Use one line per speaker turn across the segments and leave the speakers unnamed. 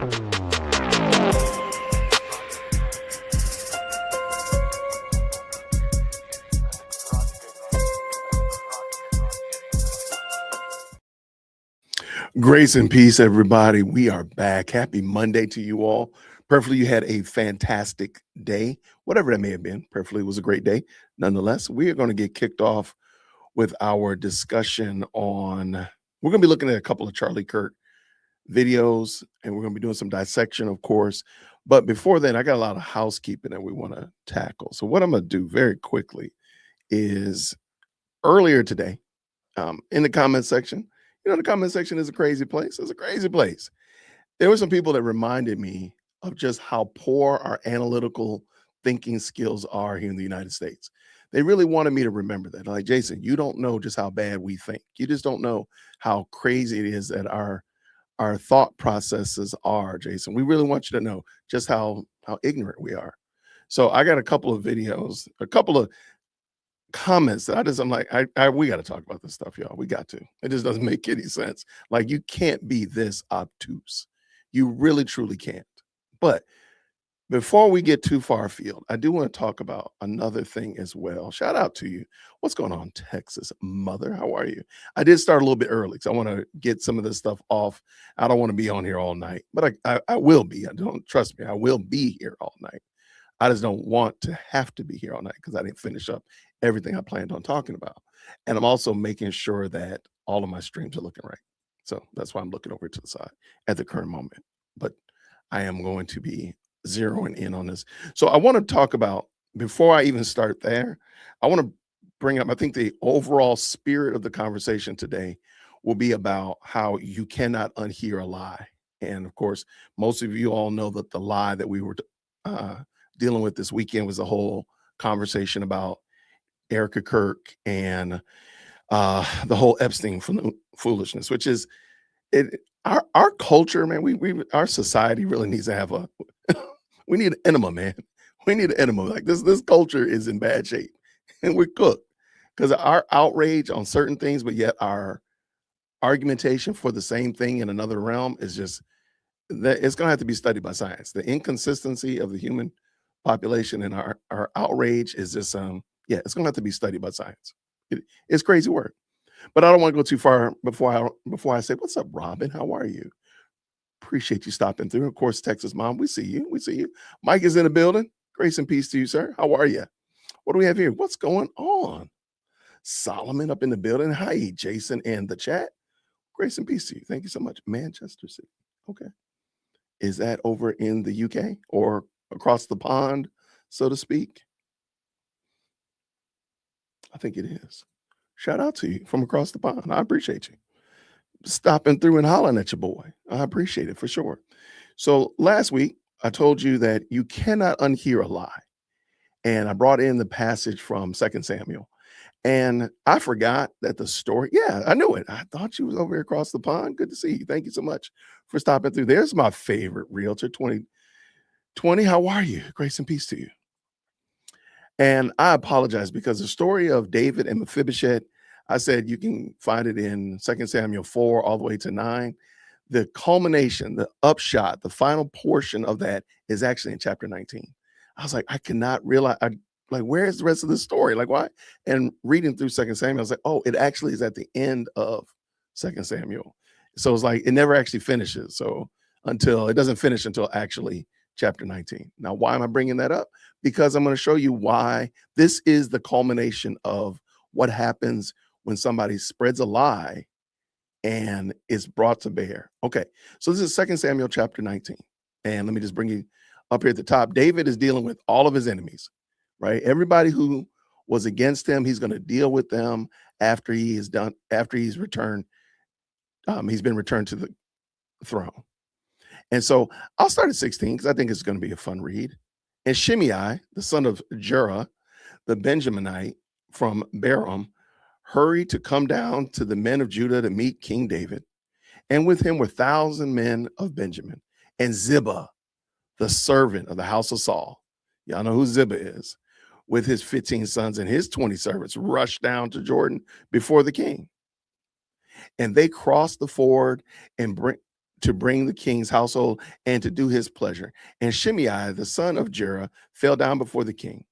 Grace and peace, everybody. We are back. Happy Monday to you all. Prayerfully, you had a fantastic day, whatever that may have been. Prayerfully, it was a great day. Nonetheless, we are going to get kicked off with our discussion on. We're going to be looking at a couple of Charlie Kirk videos, and we're going to be doing some dissection, of course. But before then, I got a lot of housekeeping that we want to tackle. So, what I'm going to do very quickly is earlier today, in the comment section. The comment section is a crazy place. It's a crazy place. There were some people that reminded me of just how poor our analytical thinking skills are here in the United States. They really wanted me to remember that. Like, Jason, you don't know just how bad we think. You just don't know how crazy it is that our thought processes are, Jason. We really want you to know just how ignorant we are. So I got a couple of videos, a couple of comments that I'm like, we got to talk about this stuff, y'all. We got to. It just doesn't make any sense. Like, you can't be this obtuse. You really, truly can't. But before we get too far afield, I do want to talk about another thing as well. Shout out to you. What's going on, Texas mother? How are you? I did start a little bit early because I want to get some of this stuff off. I don't want to be on here all night, but I will be. Don't trust me. I will be here all night. I just don't want to have to be here all night because I didn't finish up everything I planned on talking about. And I'm also making sure that all of my streams are looking right. So that's why I'm looking over to the side at the current moment. But I am going to be zeroing in on this. So I want to talk about, before I even start there, I want to bring up, I think the overall spirit of the conversation today will be about how you cannot unhear a lie. And of course, most of you all know that the lie that we were dealing with this weekend was the whole conversation about Erica Kirk and the whole Epstein foolishness, which is our culture, man. Our society really needs to have we need an enema, man. We need an enema. Like this culture is in bad shape, and we're cooked because our outrage on certain things, but yet our argumentation for the same thing in another realm is just that it's going to have to be studied by science. The inconsistency of the human population and our outrage is just it's going to have to be studied by science. It's crazy work. But I don't want to go too far before I say, what's up, Robin? How are you? Appreciate you stopping through. Of course, Texas mom, we see you. We see you. Mike is in the building. Grace and peace to you, sir. How are you? What do we have here? What's going on? Solomon up in the building. Hi, Jason in the chat. Grace and peace to you. Thank you so much. Manchester City. Okay. Is that over in the UK or across the pond, so to speak? I think it is. Shout out to you from across the pond. I appreciate you stopping through and hollering at your boy. I appreciate it for sure. So last week, I told you that you cannot unhear a lie. And I brought in the passage from 2 Samuel. And I forgot that the story, I knew it. I thought you was over here across the pond. Good to see you. Thank you so much for stopping through. There's my favorite realtor, 2020. How are you? Grace and peace to you. And I apologize because the story of David and Mephibosheth, I said you can find it in 2 Samuel 4 all the way to 9. The culmination, the upshot, the final portion of that is actually in chapter 19. I was like, I cannot realize, where is the rest of the story? Like, why? And reading through 2 Samuel, I was like, oh, it actually is at the end of 2 Samuel. So it's like, it never actually finishes. So it doesn't finish until actually chapter 19. Now, why am I bringing that up? Because I'm going to show you why this is the culmination of what happens when somebody spreads a lie and is brought to bear. Okay, so this is 2 Samuel chapter 19. And let me just bring you up here at the top. David is dealing with all of his enemies, right? Everybody who was against him, he's going to deal with them after he's returned. He's been returned to the throne. And so I'll start at 16 because I think it's going to be a fun read. And Shimei, the son of Jerah, the Benjaminite from Baram, hurried to come down to the men of Judah to meet King David. And with him were 1,000 men of Benjamin. And Ziba, the servant of the house of Saul, y'all know who Ziba is, with his 15 sons and his 20 servants, rushed down to Jordan before the king. And they crossed the ford and to bring the king's household and to do his pleasure. And Shimei, the son of Jerah, fell down before the king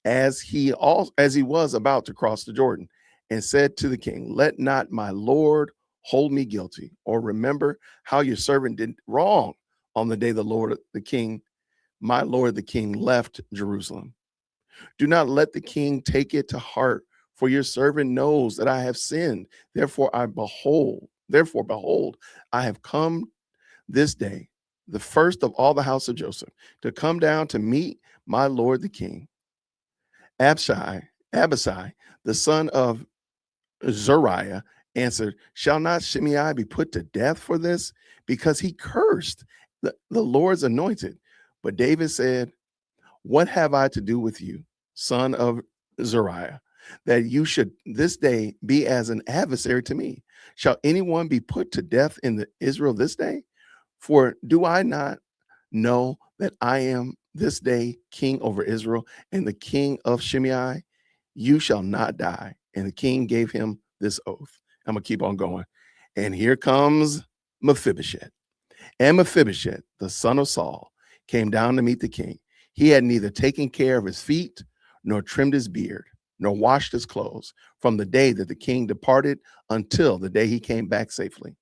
as he was about to cross the Jordan, and said to the king, "Let not my lord hold me guilty, or remember how your servant did wrong on the day my lord the king left Jerusalem. Do not let the king take it to heart, for your servant knows that I have sinned. Therefore behold, I have come this day, the first of all the house of Joseph, to come down to meet my lord the king." Abishai, the son of Zariah, answered, "Shall not Shimei be put to death for this? Because he cursed the Lord's anointed." But David said, "What have I to do with you, son of Zariah, that you should this day be as an adversary to me? Shall anyone be put to death in Israel this day? For do I not know that I am this day king over Israel, and the king of Shimei? You shall not die." And the king gave him this oath. I'm going to keep on going. And here comes Mephibosheth. And Mephibosheth, the son of Saul, came down to meet the king. He had neither taken care of his feet, nor trimmed his beard, nor washed his clothes from the day that the king departed until the day he came back safely.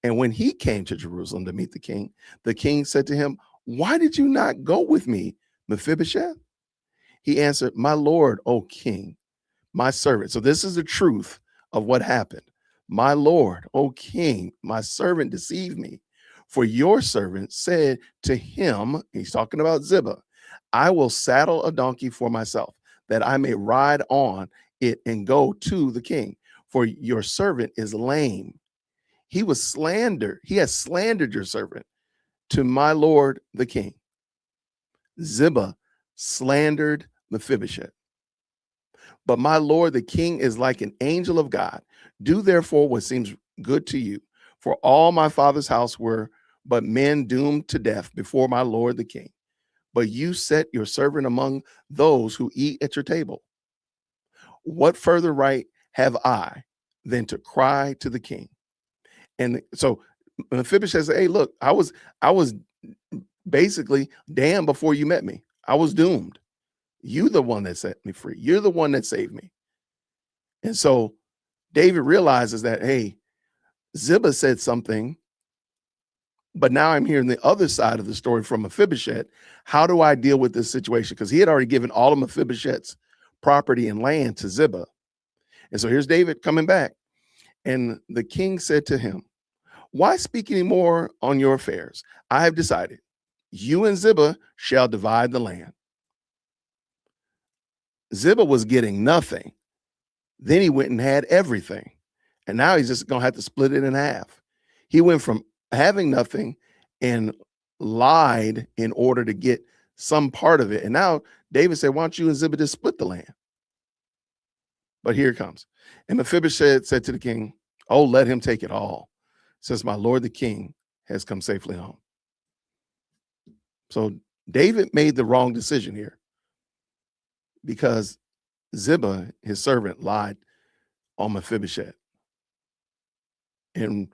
And when he came to Jerusalem to meet the king said to him, "Why did you not go with me, Mephibosheth?" He answered, "My lord, O king, my servant." So this is the truth of what happened. "My lord, O king, my servant deceived me. For your servant said to him," he's talking about Ziba, "I will saddle a donkey for myself, that I may ride on it and go to the king. For your servant is lame. He has slandered your servant to my lord the king." Ziba slandered Mephibosheth. "But my lord the king is like an angel of God. Do therefore what seems good to you. For all my father's house were but men doomed to death before my lord the king. But you set your servant among those who eat at your table. What further right have I than to cry to the king?" And so Mephibosheth said, "Hey, look, I was basically damned before you met me. I was doomed. You the one that set me free. You're the one that saved me." And so David realizes that, hey, Ziba said something, but now I'm hearing the other side of the story from Mephibosheth. How do I deal with this situation? Because he had already given all of Mephibosheth's property and land to Ziba. And so here's David coming back. And the king said to him, "Why speak any more on your affairs? I have decided. You and Ziba shall divide the land." Ziba was getting nothing. Then he went and had everything. And now he's just going to have to split it in half. He went from having nothing and lied in order to get some part of it. And now David said, "Why don't you and Ziba just split the land?" But here it comes. And Mephibosheth said to the king, "Oh, let him take it all, since my lord the king has come safely home." So David made the wrong decision here, because Ziba, his servant, lied on Mephibosheth and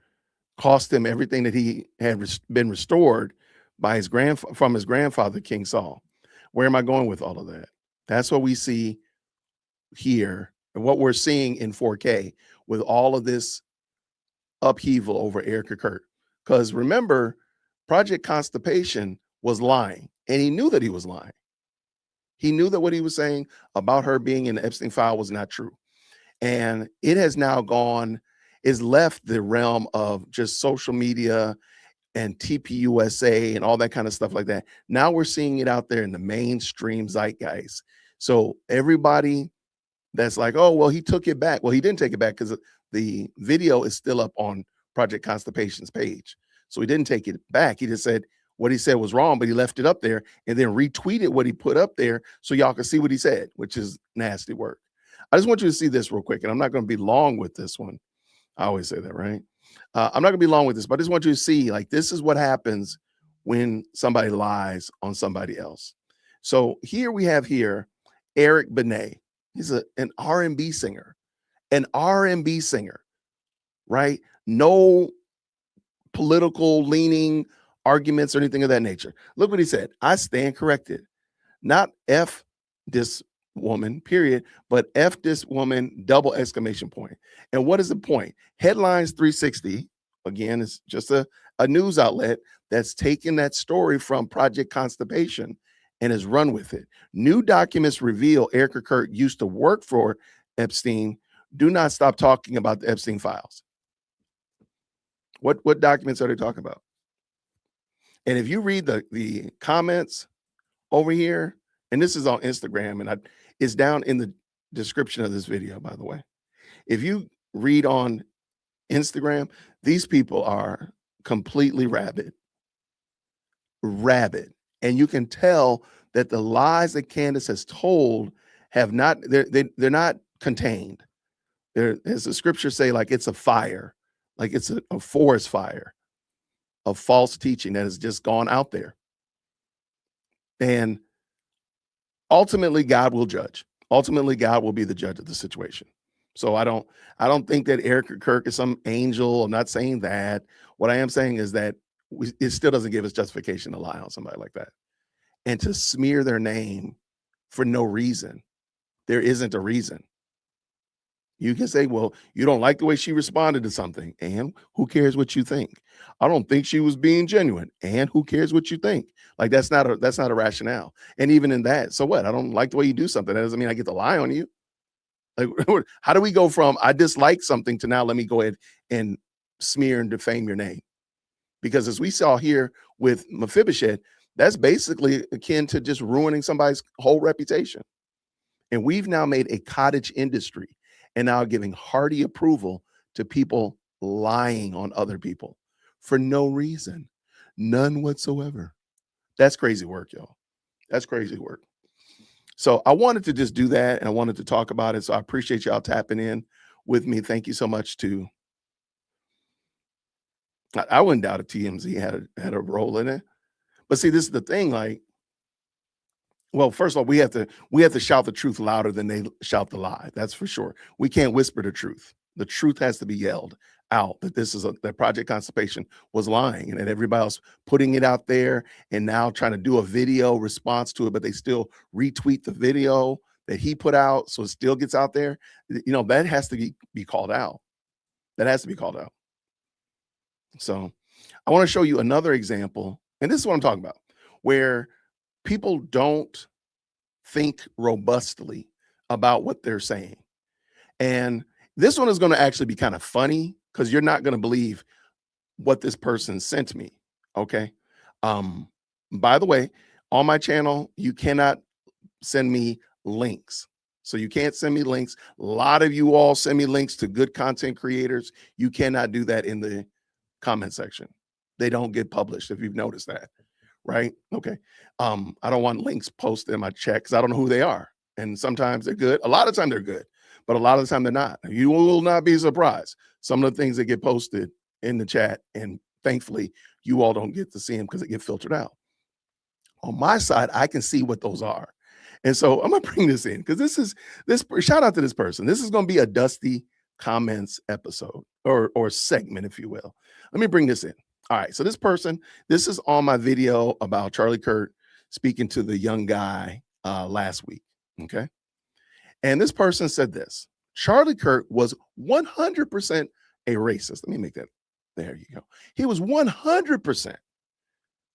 cost him everything that he had been restored by from his grandfather, King Saul. Where am I going with all of that? That's what we see here, and what we're seeing in 4K with all of this upheaval over Erica Kirk. Because remember, Project Constipation was lying, and he knew that he was lying. He knew that what he was saying about her being in the Epstein file was not true. And it has now is left the realm of just social media and TPUSA and all that kind of stuff like that. Now we're seeing it out there in the mainstream zeitgeist. So everybody that's like, "Oh, well, he took it back." Well, he didn't take it back, because the video is still up on Project Constipation's page. So he didn't take it back. He just said what he said was wrong, but he left it up there and then retweeted what he put up there so y'all can see what he said, which is nasty work. I just want you to see this real quick, and I'm not going to be long with this one. I always say that, right? I'm not going to be long with this, but I just want you to see, like, this is what happens when somebody lies on somebody else. So here we have Eric Benet. He's an R&B singer, right? No political leaning arguments or anything of that nature. Look what he said. I stand corrected. Not F this woman, period, but F this woman, double exclamation point. And what is the point? Headlines 360, again, is just a news outlet that's taken that story from Project Constipation and has run with it. New documents reveal Erica Kirk used to work for Epstein. Do not stop talking about the Epstein files. What documents are they talking about? And if you read the comments over here, and this is on Instagram, and it's down in the description of this video, by the way. If you read on Instagram, these people are completely rabid. And you can tell that the lies that Candace has told have not, they're not contained. They're, as the scriptures say, like it's a fire, like it's a forest fire of false teaching that has just gone out there. And ultimately, God will judge. Ultimately, God will be the judge of the situation. So I don't think that Erica Kirk is some angel. I'm not saying that. What I am saying is that it still doesn't give us justification to lie on somebody like that and to smear their name for no reason. There isn't a reason. You can say, well, you don't like the way she responded to something, and who cares what you think? I don't think she was being genuine, and who cares what you think? Like that's not a rationale. And even in that, so what? I don't like the way you do something. That doesn't mean I get to lie on you. Like, how do we go from I dislike something to now let me go ahead and smear and defame your name? Because as we saw here with Mephibosheth, that's basically akin to just ruining somebody's whole reputation. And we've now made a cottage industry and now giving hearty approval to people lying on other people for no reason, none whatsoever. That's crazy work, y'all. That's crazy work. So I wanted to just do that, and I wanted to talk about it. So I appreciate y'all tapping in with me. Thank you so much. I wouldn't doubt if TMZ had a role in it. But see, this is the thing, like, well, first of all, we have to shout the truth louder than they shout the lie. That's for sure. We can't whisper the truth. The truth has to be yelled out that that Project Constipation was lying, and that everybody else putting it out there and now trying to do a video response to it, but they still retweet the video that he put out, so it still gets out there. You know, that has to be called out. That has to be called out. So I want to show you another example, and this is what I'm talking about, where people don't think robustly about what they're saying. And this one is going to actually be kind of funny because you're not going to believe what this person sent me. Okay. By the way, on my channel, you cannot send me links. So you can't send me links. A lot of you all send me links to good content creators. You cannot do that in the comment section. They don't get published, if you've noticed that. Right? Okay. I don't want links posted in my chat because I don't know who they are. And sometimes they're good. A lot of the time they're good, but a lot of the time they're not. You will not be surprised. Some of the things that get posted in the chat, and thankfully you all don't get to see them because they get filtered out. On my side, I can see what those are. And so I'm gonna bring this in because this shout out to this person. This is gonna be a Dusty Comments episode or segment, if you will. Let me bring this in. All right, so this is on my video about Charlie Kirk speaking to the young guy last week, okay? And this person said this: Charlie Kirk was 100% a racist. Let me make that, there you go. He was 100%.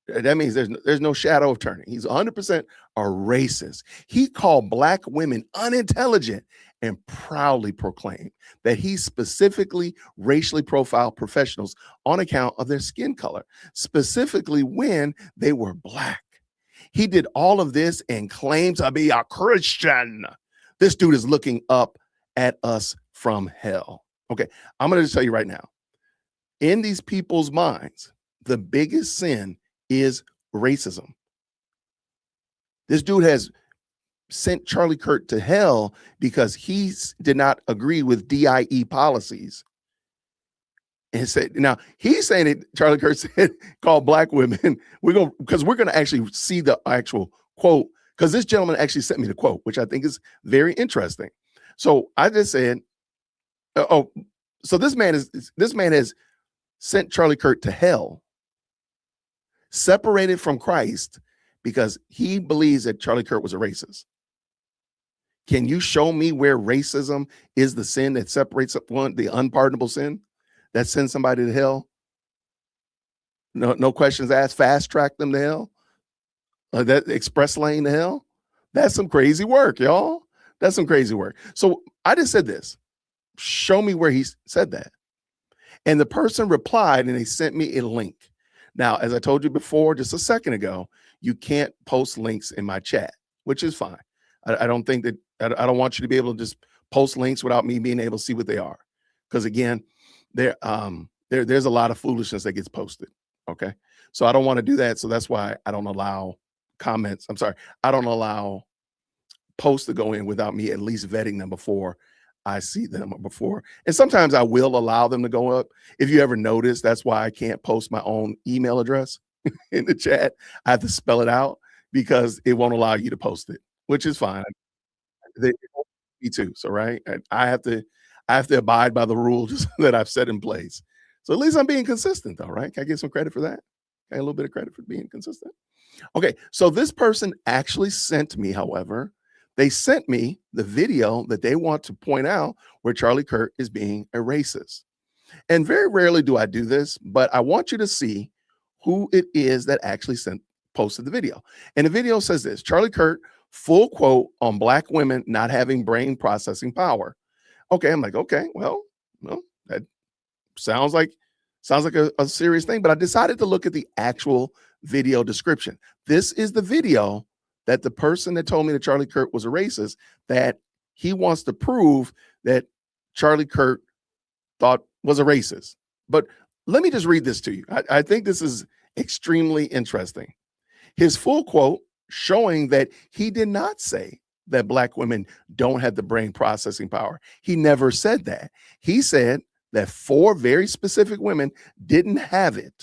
That means there's no shadow of turning. He's 100% a racist. He called Black women unintelligent and proudly proclaimed that he specifically racially profiled professionals on account of their skin color, specifically when they were Black. He did all of this and claimed to be a Christian. This dude is looking up at us from hell. Okay, I'm going to just tell you right now, in these people's minds, the biggest sin is racism. This dude has sent Charlie Kirk to hell because he did not agree with DIE policies. And said, now he's saying it, Charlie Kirk said, called Black women. We're going to actually see the actual quote, because this gentleman actually sent me the quote, which I think is very interesting. So I just said, so this man has sent Charlie Kirk to hell, separated from Christ because he believes that Charlie Kirk was a racist. Can you show me where racism is the sin that separates one, the unpardonable sin that sends somebody to hell? No questions asked, fast track them to hell? That express lane to hell? That's some crazy work, y'all. That's some crazy work. So I just said this. Show me where he said that. And the person replied and they sent me a link. Now, as I told you before, just a second ago, you can't post links in my chat, which is fine. I don't think that, I don't want you to be able to just post links without me being able to see what they are. Because again, there's a lot of foolishness that gets posted. Okay. So I don't want to do that. So that's why I don't allow comments. I'm sorry. I don't allow posts to go in without me at least vetting them before I see them before. And sometimes I will allow them to go up. If you ever notice, that's why I can't post my own email address in the chat. I have to spell it out because it won't allow you to post it, which is fine. Me too. So, right. I have to abide by the rules that I've set in place. So at least I'm being consistent though, right? Can I get some credit for that? Can I get a little bit of credit for being consistent? Okay. So this person actually sent me, however, they sent me the video that they want to point out where Charlie Kirk is being a racist. And very rarely do I do this, but I want you to see who it is that actually posted the video. And the video says this: Charlie Kirk, full quote on Black women not having brain processing power. Okay, I'm like, okay, well, that sounds like a serious thing, but I decided to look at the actual video description. This is the video that the person that told me that Charlie Kirk was a racist, that he wants to prove that Charlie Kirk thought was a racist. But let me just read this to you. I think this is extremely interesting. His full quote showing that he did not say that Black women don't have the brain processing power. He never said that. He said that 4 very specific women didn't have it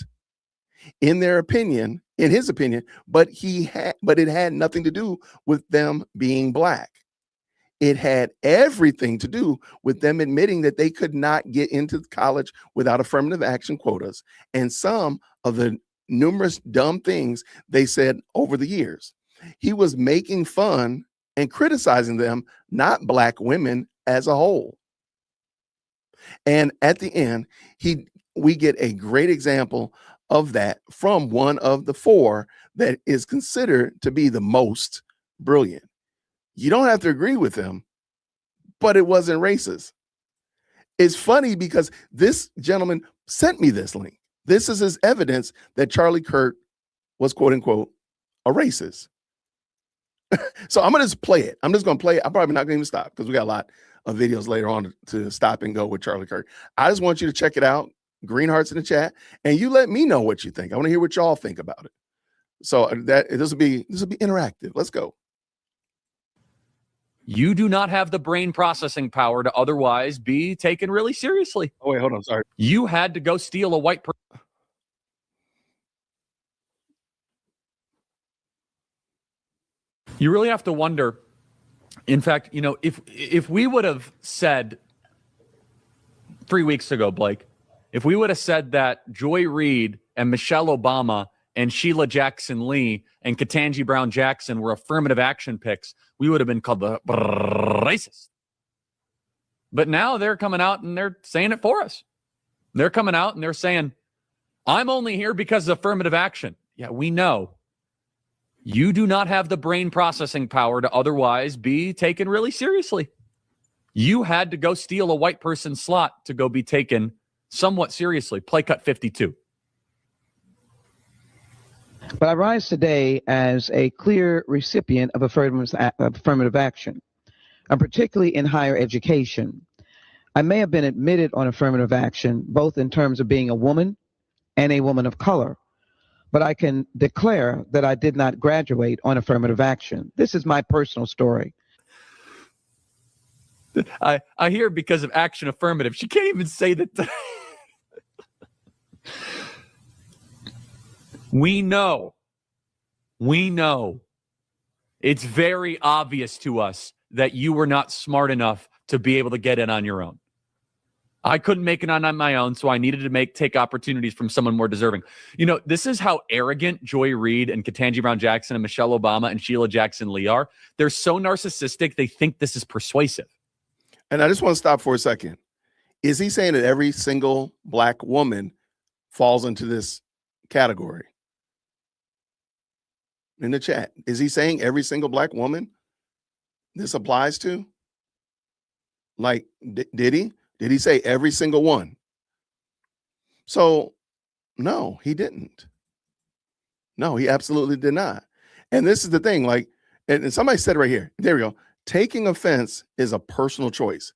in their opinion, in his opinion, but it had nothing to do with them being Black. It had everything to do with them admitting that they could not get into college without affirmative action quotas and some of the numerous dumb things they said over the years. He was making fun and criticizing them, not Black women as a whole. And at the end, we get a great example of that from one of the 4 that is considered to be the most brilliant. You don't have to agree with him, but it wasn't racist. It's funny because this gentleman sent me this link. This is his evidence that Charlie Kirk was, quote unquote, a racist. So I'm going to just play it. I'm just going to play it. I'm probably not going to even stop because we got a lot of videos later on to stop and go with Charlie Kirk. I just want you to check it out. Green hearts in the chat, and you let me know what you think. I want to hear what y'all think about it. So this will be interactive. Let's go.
You do not have the brain processing power to otherwise be taken really seriously.
Oh wait, hold on. Sorry.
You had to go steal a white person. You really have to wonder. In fact, you know, if we would have said 3 weeks ago, Blake, if we would have said that Joy Reid and Michelle Obama and Sheila Jackson Lee and Ketanji Brown Jackson were affirmative action picks, we would have been called the racist. But now they're coming out and they're saying it for us. They're coming out and they're saying, I'm only here because of affirmative action. Yeah, we know. You do not have the brain processing power to otherwise be taken really seriously. You had to go steal a white person's slot to go be taken somewhat seriously. Play cut 52.
But I rise today as a clear recipient of affirmative action, and particularly in higher education. I may have been admitted on affirmative action, both in terms of being a woman and a woman of color, but I can declare that I did not graduate on affirmative action. This is my personal story.
I hear because of action affirmative. She can't even say that. We know. It's very obvious to us that you were not smart enough to be able to get in on your own. I couldn't make it on my own, so I needed to take opportunities from someone more deserving. You know, this is how arrogant Joy Reid and Ketanji Brown Jackson and Michelle Obama and Sheila Jackson Lee are. They're so narcissistic, they think this is persuasive.
And I just want to stop for a second. Is he saying that every single black woman falls into this category? In the chat, is he saying every single black woman this applies to? Like, did he? Did he say every single one? So, no, he didn't. No, he absolutely did not. And this is the thing, like, and somebody said it right here. There we go. Taking offense is a personal choice.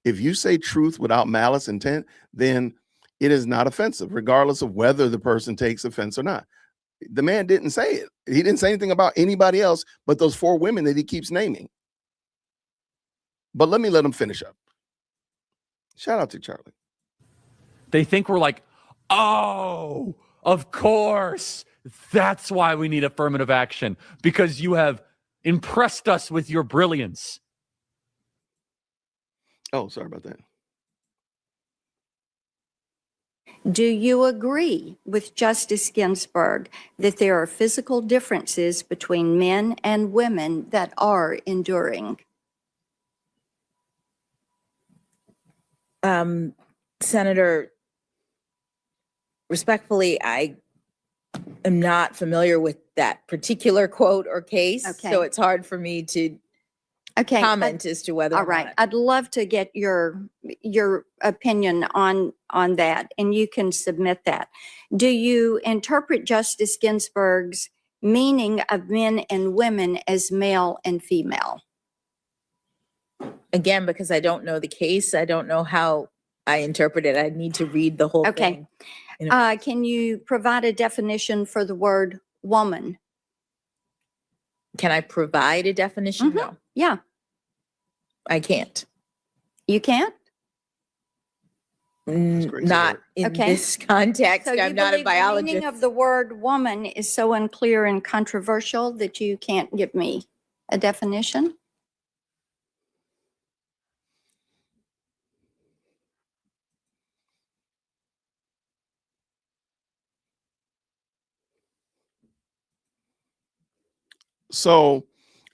If you say truth without malice intent, then it is not offensive, regardless of whether the person takes offense or not. The man didn't say it. He didn't say anything about anybody else but those 4 women that he keeps naming. But let him finish up. Shout out to Charlie.
They think we're like, oh, of course. That's why we need affirmative action, because you have impressed us with your brilliance.
Oh, sorry about that.
Do you agree with Justice Ginsburg that there are physical differences between men and women that are enduring?
Senator, respectfully, I am not familiar with that particular quote or case,
Okay.
so it's hard for me to
Okay.
comment as to whether
All
or
right.
not.
I'd love to get your opinion on that, and you can submit that. Do you interpret Justice Ginsburg's meaning of men and women as male and female?
Again, because I don't know the case, I don't know how I interpret it. I need to read the whole
Okay.
thing. You know,
Can you provide a definition for the word woman?
can I provide a definition?
Mhm.
No,
Yeah,
I can't.
you can't?
crazy
Not
work.
in
Okay.
this context.
So you
I'm not a
believe the meaning
biologist.
of the word woman is so unclear and controversial that you can't give me a definition?
So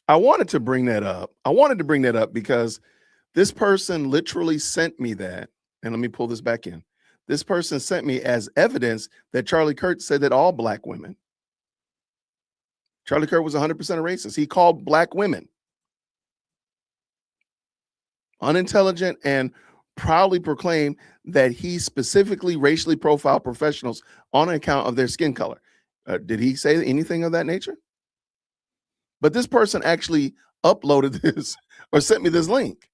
I wanted to bring that up. I wanted to bring that up because this person literally sent me that. And let me pull this back in. This person sent me as evidence that Charlie Kirk said that all black women. Charlie Kirk was 100% a racist. He called black women unintelligent and proudly proclaimed that he specifically racially profiled professionals on account of their skin color. Did he say anything of that nature? But this person actually uploaded this or sent me this link,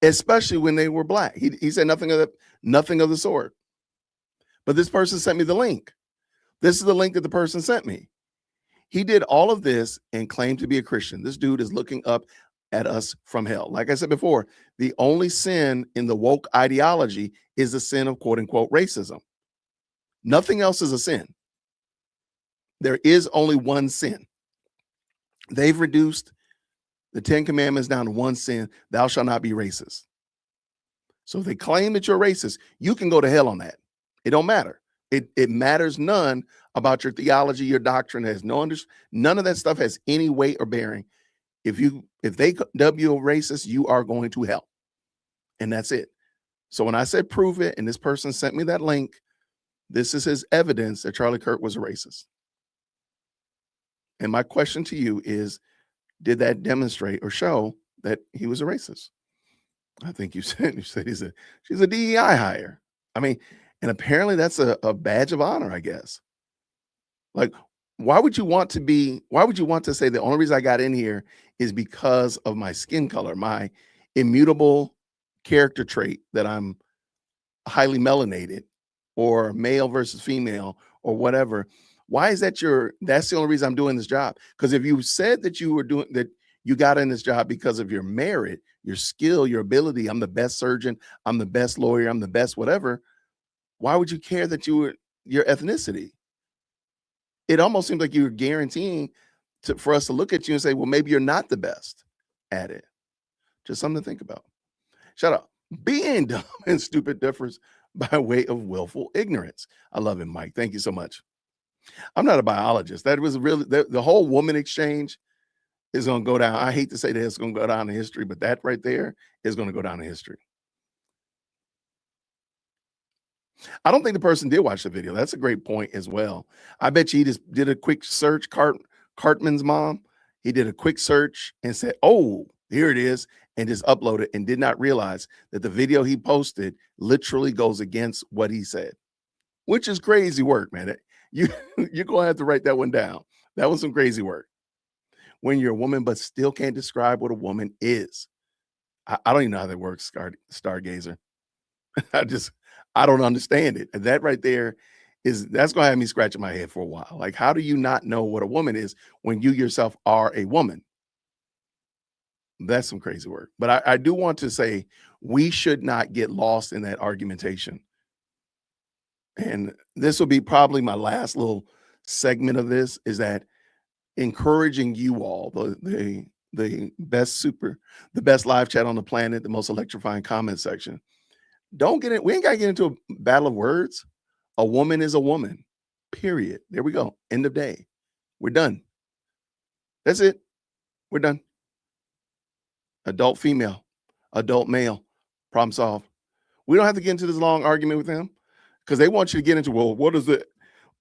especially when they were black. He said nothing of the sort. But this person sent me the link. This is the link that the person sent me. He did all of this and claimed to be a Christian. This dude is looking up at us from hell. Like I said before, the only sin in the woke ideology is the sin of quote unquote racism. Nothing else is a sin. There is only one sin. They've reduced the 10 commandments down to one sin: thou shalt not be racist. So if they claim that you're racist, you can go to hell on that. It don't matter. It matters none about your theology, your doctrine. Has none of that stuff has any weight or bearing. If they dub you a racist, you are going to hell. And that's it. So when I said prove it, and this person sent me that link, this is his evidence that Charlie Kirk was a racist. And my question to you is, did that demonstrate or show that he was a racist? I think you said she's a DEI hire. I mean, and apparently that's a badge of honor, I guess. Like, why would you want to say the only reason I got in here is because of my skin color, my immutable character trait that I'm highly melanated or male versus female or whatever? Why is that's the only reason I'm doing this job? Because if you said that you got in this job because of your merit, your skill, your ability, I'm the best surgeon, I'm the best lawyer, I'm the best whatever, why would you care that your ethnicity? It almost seems like you're guaranteeing for us to look at you and say, well, maybe you're not the best at it. Just something to think about. Shut up. Being dumb and stupid differs by way of willful ignorance. I love it, Mike. Thank you so much. I'm not a biologist. That was really the whole woman exchange is going to go down. I hate to say that it's going to go down in history, but that right there is going to go down in history. I don't think the person did watch the video. That's a great point as well. I bet you he just did a quick search. Cartman's mom, he did a quick search and said, "Oh, here it is," and just uploaded and did not realize that the video he posted literally goes against what he said, which is crazy work, man. You're going to have to write that one down. That was some crazy work. When you're a woman but still can't describe what a woman is. I don't even know how that works, Stargazer. I don't understand it. And that right there that's going to have me scratching my head for a while. Like, how do you not know what a woman is when you yourself are a woman? That's some crazy work. But I do want to say we should not get lost in that argumentation. And this will be probably my last little segment of this, is that encouraging you all, the best live chat on the planet, the most electrifying comment section. Don't get it. We ain't got to get into a battle of words. A woman is a woman, period. There we go. End of day. We're done. That's it. We're done. Adult female, adult male, problem solved. We don't have to get into this long argument with them because they want you to get into, well, what is it?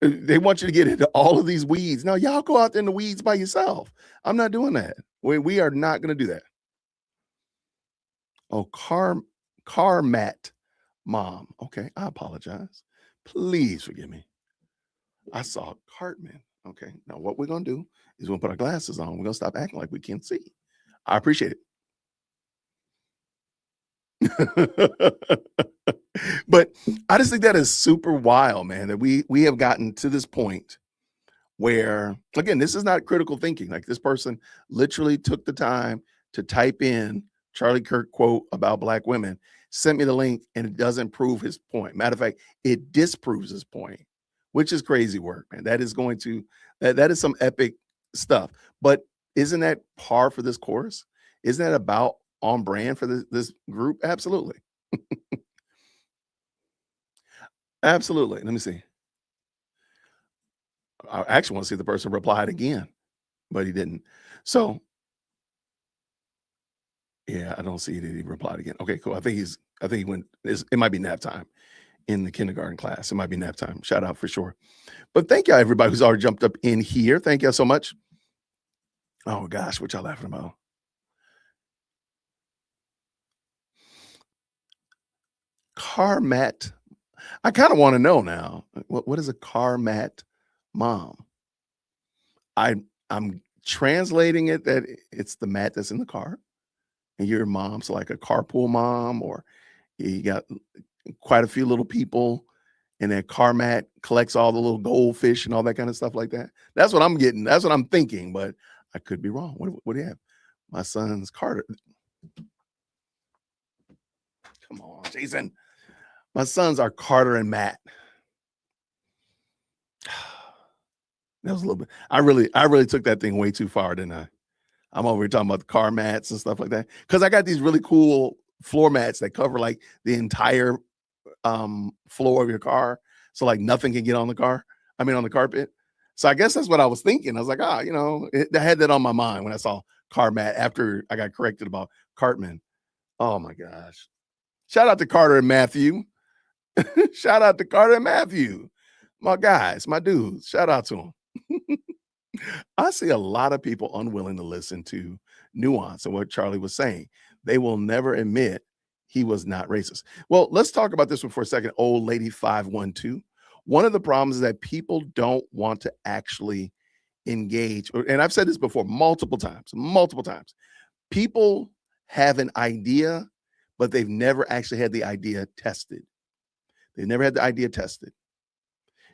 They want you to get into all of these weeds. Now, y'all go out there in the weeds by yourself. I'm not doing that. We are not going to do that. Oh, car mat mom. Okay, I apologize. Please forgive me. I saw Cartman. Okay, now what we're going to do is we're going to put our glasses on. We're going to stop acting like we can't see. I appreciate it. But I just think that is super wild, man, that we have gotten to this point where, again, this is not critical thinking. Like, this person literally took the time to type in Charlie Kirk quote about Black women, sent me the link, and it doesn't prove his point. Matter of fact, it disproves his point, which is crazy work, man. That is that is some epic stuff. But isn't that par for this course? Isn't that about on brand for this group? Absolutely. Absolutely. Let me see. I actually want to see the person replied again, but he didn't. So, yeah, I don't see that he replied again. Okay, cool. I think he went. It might be nap time in the kindergarten class. It might be nap time. Shout out for sure. But thank y'all, everybody who's already jumped up in here. Thank y'all so much. Oh gosh, what y'all laughing about? Car mat. I kind of want to know now. What is a car mat mom? I'm translating it that it's the mat that's in the car, and your mom's like a carpool mom, or you got quite a few little people, and that car mat collects all the little goldfish and all that kind of stuff like that. That's what I'm getting. That's what I'm thinking, but I could be wrong. What do you have? My son's Carter. Come on, Jason. My sons are Carter and Matt. That was a little bit. I really took that thing way too far, didn't I? I'm over here talking about the car mats and stuff like that, because I got these really cool floor mats that cover like the entire floor of your car, so like nothing can get on the car. I mean, on the carpet. So I guess that's what I was thinking. I was like, I had that on my mind when I saw car mat after I got corrected about Cartman. Oh my gosh! Shout out to Carter and Matthew. Shout out to Carter and Matthew, my guys, my dudes. Shout out to them. I see a lot of people unwilling to listen to nuance and what Charlie was saying. They will never admit he was not racist. Well, let's talk about this one for a second. Old lady 512. One of the problems is that people don't want to actually engage. And I've said this before multiple times. People have an idea, but they've never actually had the idea tested. They've never had the idea tested.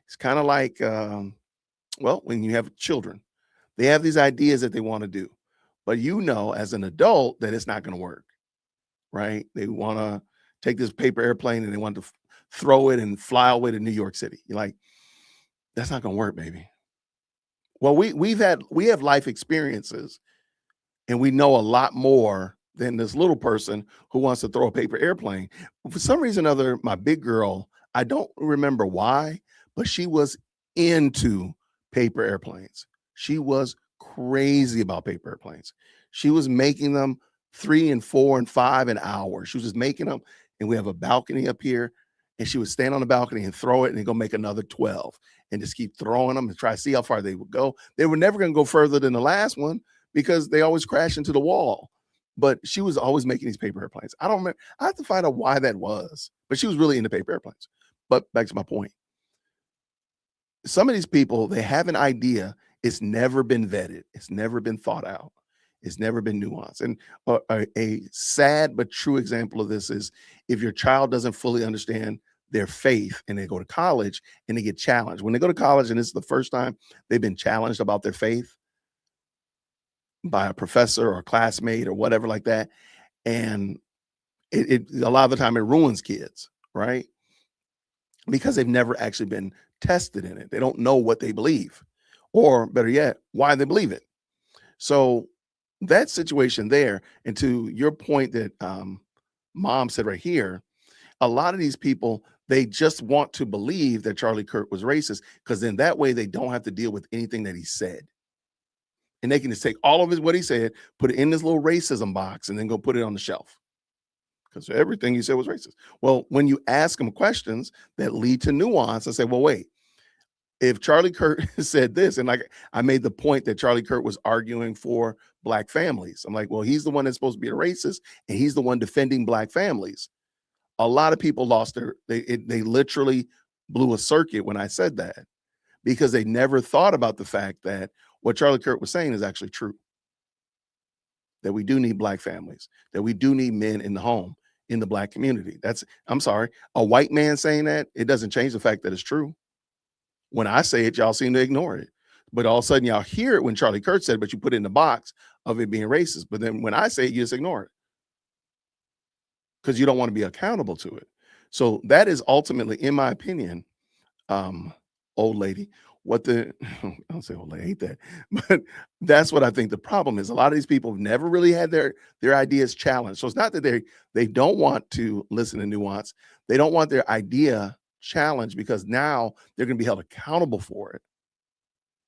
It's kind of like, when you have children, they have these ideas that they want to do, but as an adult that it's not going to work, right? They want to take this paper airplane and they want to throw it and fly away to New York City. You're like, that's not going to work, baby. Well, we have life experiences, and we know a lot more than this little person who wants to throw a paper airplane. For some reason or other, my big girl, I don't remember why, but she was into paper airplanes. She was crazy about paper airplanes. She was making them 3 and 4 and 5 an hour. She was just making them, and we have a balcony up here, and she would stand on the balcony and throw it and then go make another 12 and just keep throwing them and try to see how far they would go. They were never going to go further than the last one because they always crash into the wall. But she was always making these paper airplanes. I don't remember. I have to find out why that was, but she was really into paper airplanes. But back to my point. Some of these people, they have an idea. It's never been vetted. It's never been thought out. It's never been nuanced. And a sad but true example of this is if your child doesn't fully understand their faith and they go to college and they get challenged. When they go to college and this is the first time they've been challenged about their faith by a professor or a classmate or whatever like that, and it a lot of the time it ruins kids, right? Because they've never actually been tested in it. They don't know what they believe, or better yet, why they believe it. So that situation there, and to your point that Mom said right here, a lot of these people, they just want to believe that Charlie Kirk was racist because then that way they don't have to deal with anything that he said. And they can just take all of what he said, put it in this little racism box, and then go put it on the shelf. Because everything he said was racist. Well, when you ask them questions that lead to nuance and say, well, wait, if Charlie Kirk said this, and like I made the point that Charlie Kirk was arguing for Black families. I'm like, well, he's the one that's supposed to be a racist, and he's the one defending Black families. A lot of people lost they literally blew a circuit when I said that because they never thought about the fact that what Charlie Kirk was saying is actually true. That we do need Black families, that we do need men in the home, in the Black community. I'm sorry, a white man saying that, it doesn't change the fact that it's true. When I say it, y'all seem to ignore it. But all of a sudden y'all hear it when Charlie Kirk said it, but you put it in the box of it being racist. But then when I say it, you just ignore it. Because you don't want to be accountable to it. So that is ultimately, in my opinion, old lady, what the, I don't say old lady, I hate that, but that's what I think the problem is. A lot of these people have never really had their ideas challenged. So it's not that they don't want to listen to nuance. They don't want their idea challenged because now they're going to be held accountable for it.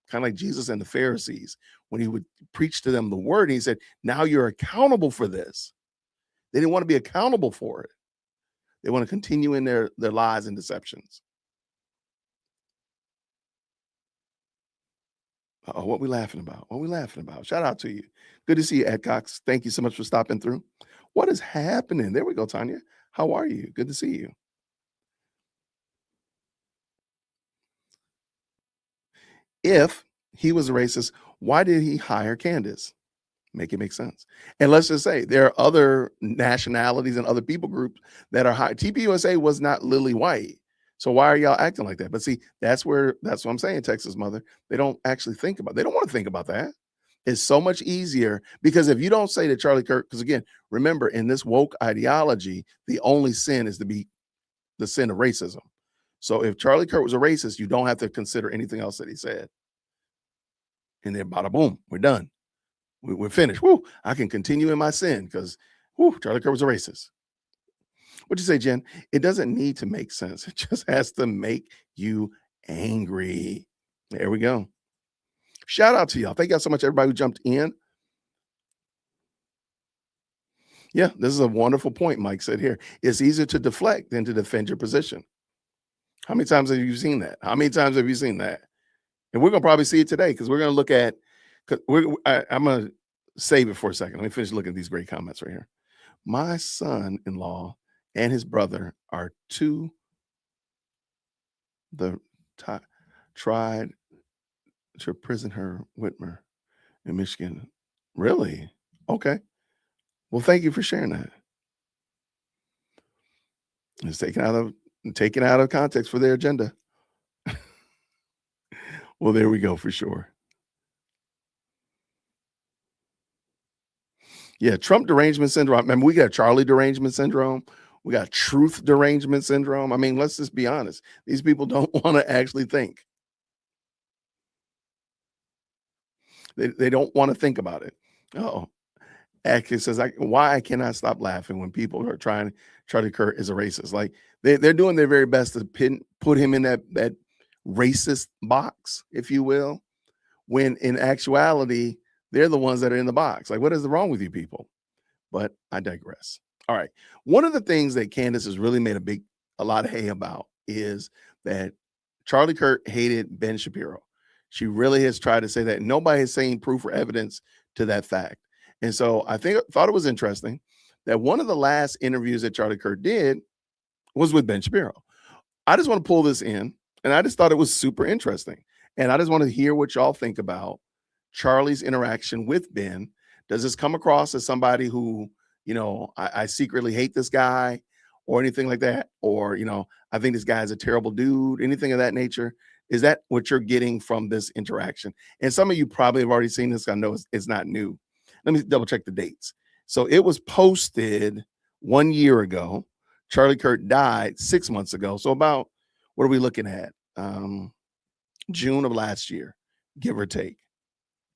Kind of like Jesus and the Pharisees, when he would preach to them the word, and he said, now you're accountable for this. They didn't want to be accountable for it. They want to continue in their lies and deceptions. Oh, what we laughing about? What we laughing about? Shout out to you. Good to see you, Ed Cox. Thank you so much for stopping through. What is happening? There we go, Tanya. How are you? Good to see you. If he was a racist, why did he hire Candace? Make it make sense. And let's just say there are other nationalities and other people groups that are high. TPUSA was not lily white. So why are y'all acting like that? But see, that's what I'm saying, Texas Mother. They don't actually think about, they don't want to think about that. It's so much easier because if you don't say that Charlie Kirk, because again, remember in this woke ideology, the only sin is to be the sin of racism. So if Charlie Kirk was a racist, you don't have to consider anything else that he said. And then bada boom, we're done. We're finished. Woo, I can continue in my sin because Charlie Kirk was a racist. What'd you say, Jen? It doesn't need to make sense. It just has to make you angry. There we go. Shout out to y'all. Thank y'all so much, everybody who jumped in. Yeah, this is a wonderful point, Mike said here. It's easier to deflect than to defend your position. How many times have you seen that? How many times have you seen that? And we're going to probably see it today because we're going to look at, I'm going to save it for a second. Let me finish looking at these great comments right here. My son-in-law and his brother are tried to prison her, Whitmer in Michigan. Really? Okay. Well, thank you for sharing that. It's taken out of context for their agenda. Well, there we go for sure. Yeah, Trump derangement syndrome. Remember, we got Charlie derangement syndrome. We got truth derangement syndrome. I mean, let's just be honest. These people don't want to actually think. They don't want to think about it. Oh, actually says, why I cannot stop laughing when people are trying Charlie Kirk is a racist. Like they're doing their very best to put him in that racist box, if you will, when in actuality, they're the ones that are in the box. Like, what is wrong with you people? But I digress. All right. One of the things that Candace has really made a lot of hay about is that Charlie Kirk hated Ben Shapiro. She really has tried to say that. Nobody has seen proof or evidence to that fact. And so I thought it was interesting that one of the last interviews that Charlie Kirk did was with Ben Shapiro. I just want to pull this in, and I just thought it was super interesting. And I just want to hear what y'all think about Charlie's interaction with Ben. Does this come across as somebody who, I secretly hate this guy or anything like that? Or, I think this guy is a terrible dude, anything of that nature? Is that what you're getting from this interaction? And some of you probably have already seen this. I know it's not new. Let me double check the dates. So it was posted 1 year ago. Charlie Kirk died 6 months ago. So about, what are we looking at? June of last year, give or take.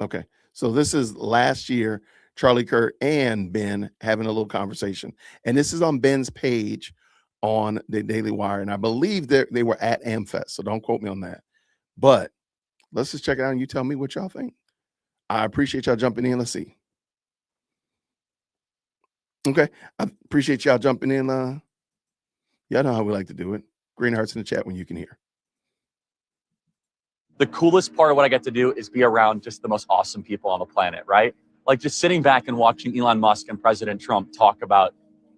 Okay. So this is last year, Charlie Kirk and Ben having a little conversation. And this is on Ben's page on the Daily Wire. And I believe they were at AmFest. So don't quote me on that. But let's just check it out and you tell me what y'all think. I appreciate y'all jumping in. Let's see. Okay. I appreciate y'all jumping in. Y'all know how we like to do it. Green hearts in the chat when you can hear.
The coolest part of what I get to do is be around just the most awesome people on the planet, right? Like just sitting back and watching Elon Musk and President Trump talk about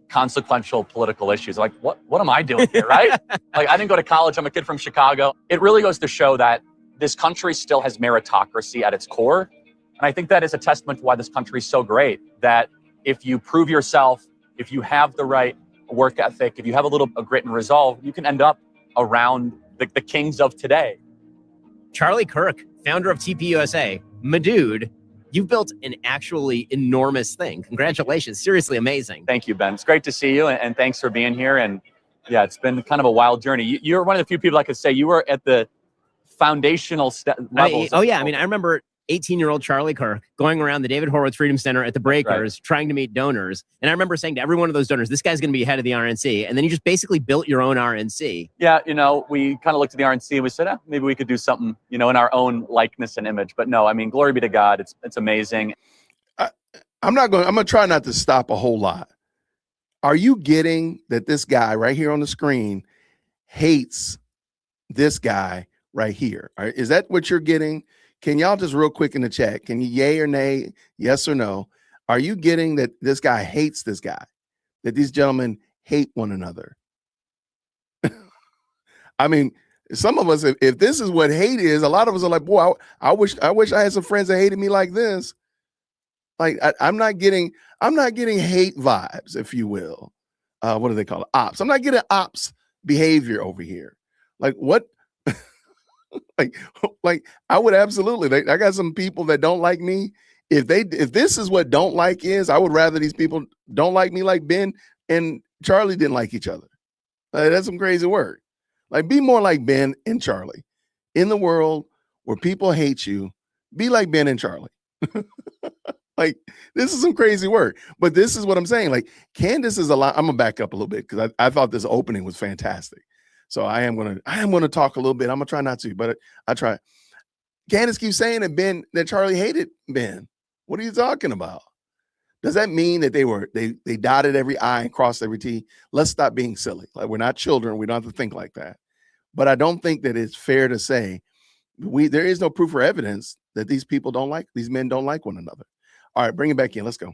consequential political issues. Like, what am I doing here, right? Like, I didn't go to college. I'm a kid from Chicago. It really goes to show that this country still has meritocracy at its core. And I think that is a testament to why this country is so great, that if you prove yourself, if you have the right work ethic, if you have a little grit and resolve, you can end up around the kings of today.
Charlie Kirk, founder of TPUSA, my dude, you've built an actually enormous thing. Congratulations. Seriously amazing.
Thank you, Ben. It's great to see you, and thanks for being here. And yeah, it's been kind of a wild journey. You're one of the few people I could say you were at the foundational levels.
I mean, I remember 18-year-old Charlie Kirk going around the David Horowitz Freedom Center at the Breakers, trying to meet donors. And I rember saying to every one of those donors, this guy's going to be head of the RNC. And then you just basically built your own RNC.
Yeah, we kind of looked at the RNC and we said, maybe we could do something, in our own likeness and image. But no, I mean, glory be to God. It's amazing.
I'm going to try not to stop a whole lot. Are you getting that this guy right here on the screen hates this guy right here? Is that what you're getting? Can y'all just real quick in the chat, can you yay or nay, yes or no? Are you getting that this guy hates this guy? That these gentlemen hate one another? I mean, some of us, if this is what hate is, a lot of us are like, boy, I wish I had some friends that hated me like this. Like I'm not getting hate vibes, if you will. What do they call it? Ops. I'm not getting ops behavior over here. Like what? like I would absolutely. I got some people that don't like me. If this is what don't like is, I would rather these people don't like me like Ben and Charlie didn't like each other. That's some crazy work. Like be more like Ben and Charlie. In the world where people hate you, be like Ben and Charlie. Like this is some crazy work. But this is what I'm saying. Like Candace is a lot. I'm gonna back up a little bit because I thought this opening was fantastic. So I am gonna talk a little bit. I'm gonna try not to, but I try. Candace keeps saying that Charlie hated Ben. What are you talking about? Does that mean that they dotted every I and crossed every T? Let's stop being silly. Like we're not children. We don't have to think like that. But I don't think that it's fair to say there is no proof or evidence that these men don't like one another. All right, bring it back in. Let's go.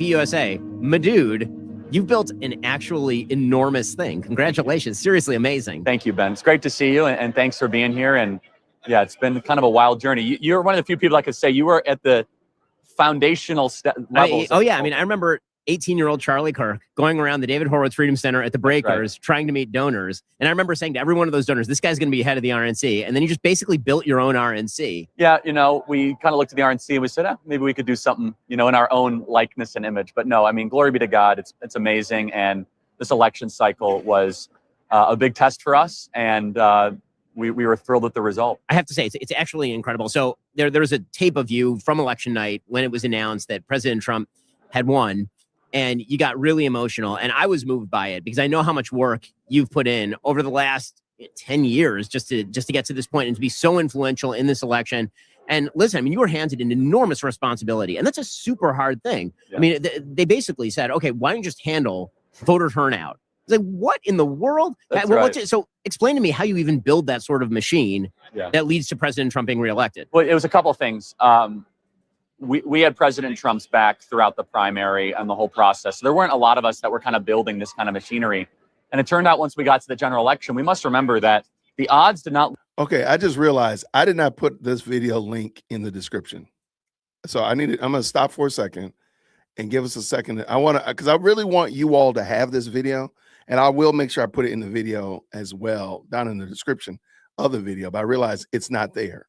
USA, my dude, you've built an actually enormous thing. Congratulations. Seriously amazing.
Thank you, Ben. It's great to see you, and thanks for being here. And yeah, it's been kind of a wild journey. You're one of the few people I could say you were at the foundational levels.
I mean, I remember 18-year-old Charlie Kirk going around the David Horowitz Freedom Center at the Breakers, trying to meet donors. And I remember saying to every one of those donors, this guy's going to be head of the RNC. And then you just basically built your own RNC.
Yeah, we kind of looked at the RNC and we said, maybe we could do something, in our own likeness and image. But no, I mean, glory be to God. It's amazing. And this election cycle was a big test for us. And we were thrilled with the result.
I have to say, it's actually incredible. So there was a tape of you from election night when it was announced that President Trump had won, and you got really emotional. And I was moved by it because I know how much work you've put in over the last 10 years just to get to this point and to be so influential in this election. And listen, I mean, you were handed an enormous responsibility, and that's a super hard thing. Yeah. I mean, they basically said, okay, why don't you just handle voter turnout? It's like, what in the world? So explain to me how you even build that sort of machine that leads to President Trump being reelected.
Well, it was a couple of things. We had President Trump's back throughout the primary and the whole process. So there weren't a lot of us that were kind of building this kind of machinery. And it turned out once we got to the general election, we must remember that the odds did not.
Okay, I just realized I did not put this video link in the description. So I'm going to stop for a second and give us a second. Because I really want you all to have this video, and I will make sure I put it in the video as well, down in the description of the video, but I realize it's not there.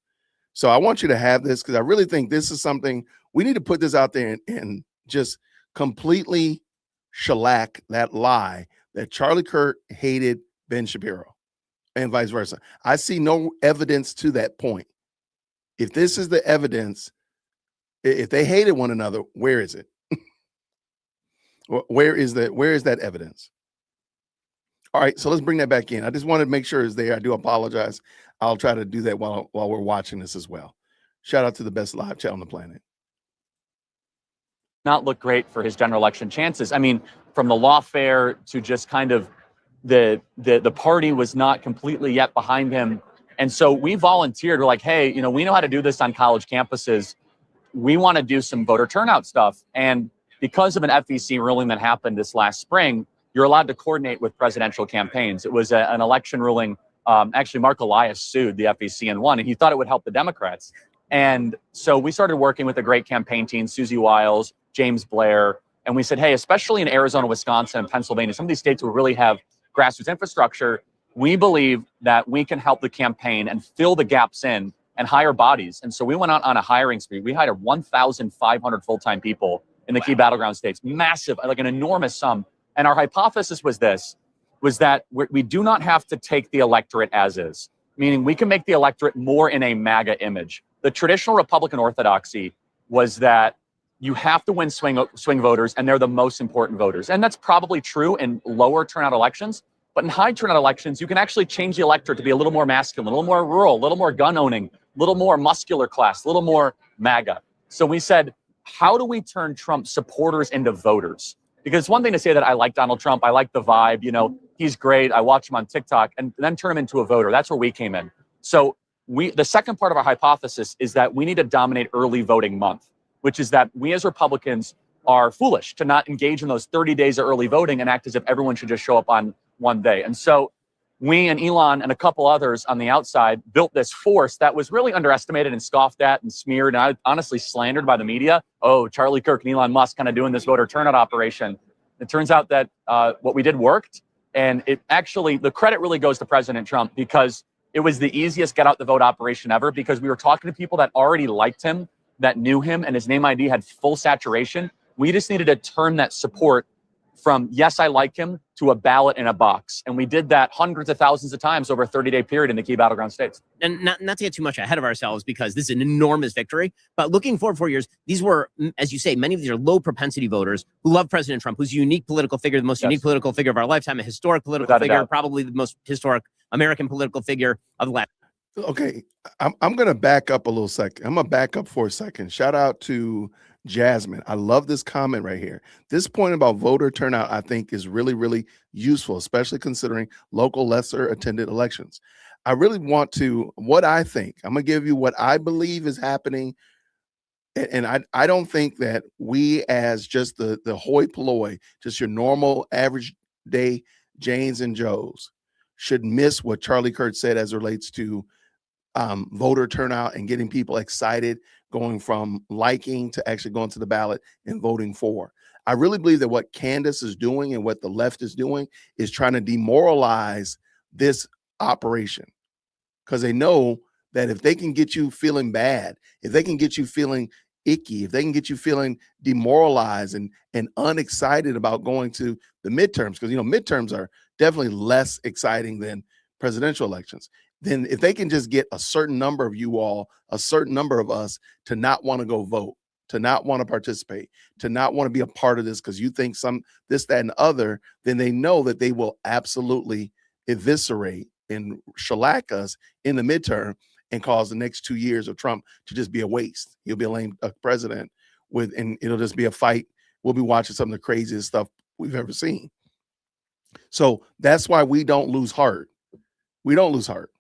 So I want you to have this because I really think this is something we need to put this out there and just completely shellac that lie that Charlie Kirk hated Ben Shapiro and vice versa. I see no evidence to that point. If this is the evidence, if they hated one another, where is it? Where is that evidence? All right, so let's bring that back in. I just want to make sure it's there. I do apologize. I'll try to do that while we're watching this as well. Shout out to the best live chat on the planet.
Not look great for his general election chances. I mean, from the lawfare to just kind of the party was not completely yet behind him. And so we volunteered. We're like, hey, we know how to do this on college campuses. We want to do some voter turnout stuff. And because of an FEC ruling that happened this last spring, you're allowed to coordinate with presidential campaigns. It was an election ruling. Actually, Mark Elias sued the FEC and won, and he thought it would help the Democrats. And so we started working with a great campaign team, Susie Wiles, James Blair, and we said, hey, especially in Arizona, Wisconsin, and Pennsylvania, some of these states will really have grassroots infrastructure. We believe that we can help the campaign and fill the gaps in and hire bodies. And so we went out on a hiring spree. We hired 1,500 full-time people in the key battleground states, massive, like an enormous sum. And our hypothesis was that we do not have to take the electorate as is, meaning we can make the electorate more in a MAGA image. The traditional Republican orthodoxy was that you have to win swing voters, and they're the most important voters. And that's probably true in lower turnout elections. But in high turnout elections, you can actually change the electorate to be a little more masculine, a little more rural, a little more gun owning, a little more muscular class, a little more MAGA. So we said, how do we turn Trump supporters into voters? Because it's one thing to say that I like Donald Trump, I like the vibe, he's great, I watch him on TikTok, and then turn him into a voter. That's where we came in. So the second part of our hypothesis is that we need to dominate early voting month, which is that we as Republicans are foolish to not engage in those 30 days of early voting and act as if everyone should just show up on one day. And so we and Elon and a couple others on the outside built this force that was really underestimated and scoffed at and smeared and honestly slandered by the media. Oh, Charlie Kirk and Elon Musk kind of doing this voter turnout operation. It turns out that what we did worked. And it actually, the credit really goes to President Trump because it was the easiest get out the vote operation ever because we were talking to people that already liked him, that knew him, and his name ID had full saturation. We just needed to turn that support from, yes, I like him, to a ballot in a box. And we did that hundreds of thousands of times over a 30-day period in the key battleground states.
And not to get too much ahead of ourselves, because this is an enormous victory, but looking forward 4 years, these were, as you say, many of these are low propensity voters who love President Trump, who's a unique political figure, the most unique political figure of our lifetime, a historic political figure, probably the most historic American political figure of the last.
Okay, I'm going to back up a little second. I'm going to back up for a second. Shout out to Jasmine. I love this comment right here. This point about voter turnout, I think, is really, really useful, especially considering local lesser attended elections. I really want to, what I think, I'm going to give you what I believe is happening. And I don't think that we as just the hoi polloi, just your normal average day Janes and Joes should miss what Charlie Kirk said as it relates to voter turnout and getting people excited, going from liking to actually going to the ballot and voting for. I really believe that what Candace is doing and what the left is doing is trying to demoralize this operation, because they know that if they can get you feeling bad, if they can get you feeling icky, if they can get you feeling demoralized and unexcited about going to the midterms, because midterms are definitely less exciting than presidential elections. then if they can just get a certain number of you all, a certain number of us to not want to go vote, to not want to participate, to not want to be a part of this because you think some this, that, and other, then they know that they will absolutely eviscerate and shellac us in the midterm and cause the next 2 years of Trump to just be a waste. He'll be a lame president and it'll just be a fight. We'll be watching some of the craziest stuff we've ever seen. So that's why we don't lose heart. We don't lose heart.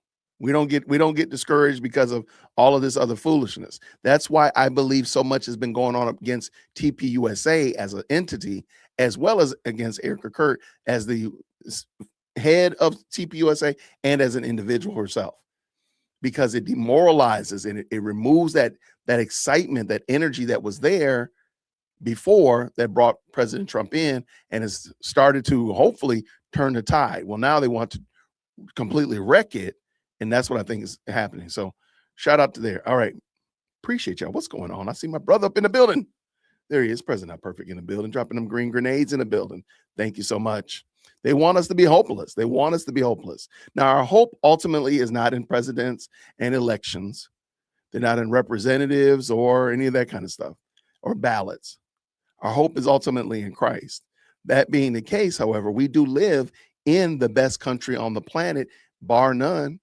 We don't get discouraged because of all of this other foolishness. That's why I believe so much has been going on against TPUSA as an entity, as well as against Erica Kirk as the head of TPUSA and as an individual herself, because it demoralizes and it removes that excitement, that energy that was there before that brought President Trump in and has started to hopefully turn the tide. Well, now they want to completely wreck it. And that's what I think is happening. So shout out to there. All right. Appreciate y'all. What's going on? I see my brother up in the building. There he is, President Not Perfect in the building, dropping them green grenades in the building. Thank you so much. They want us to be hopeless. They want us to be hopeless. Now, our hope ultimately is not in presidents and elections. They're not in representatives or any of that kind of stuff or ballots. Our hope is ultimately in Christ. That being the case, however, we do live in the best country on the planet, bar none.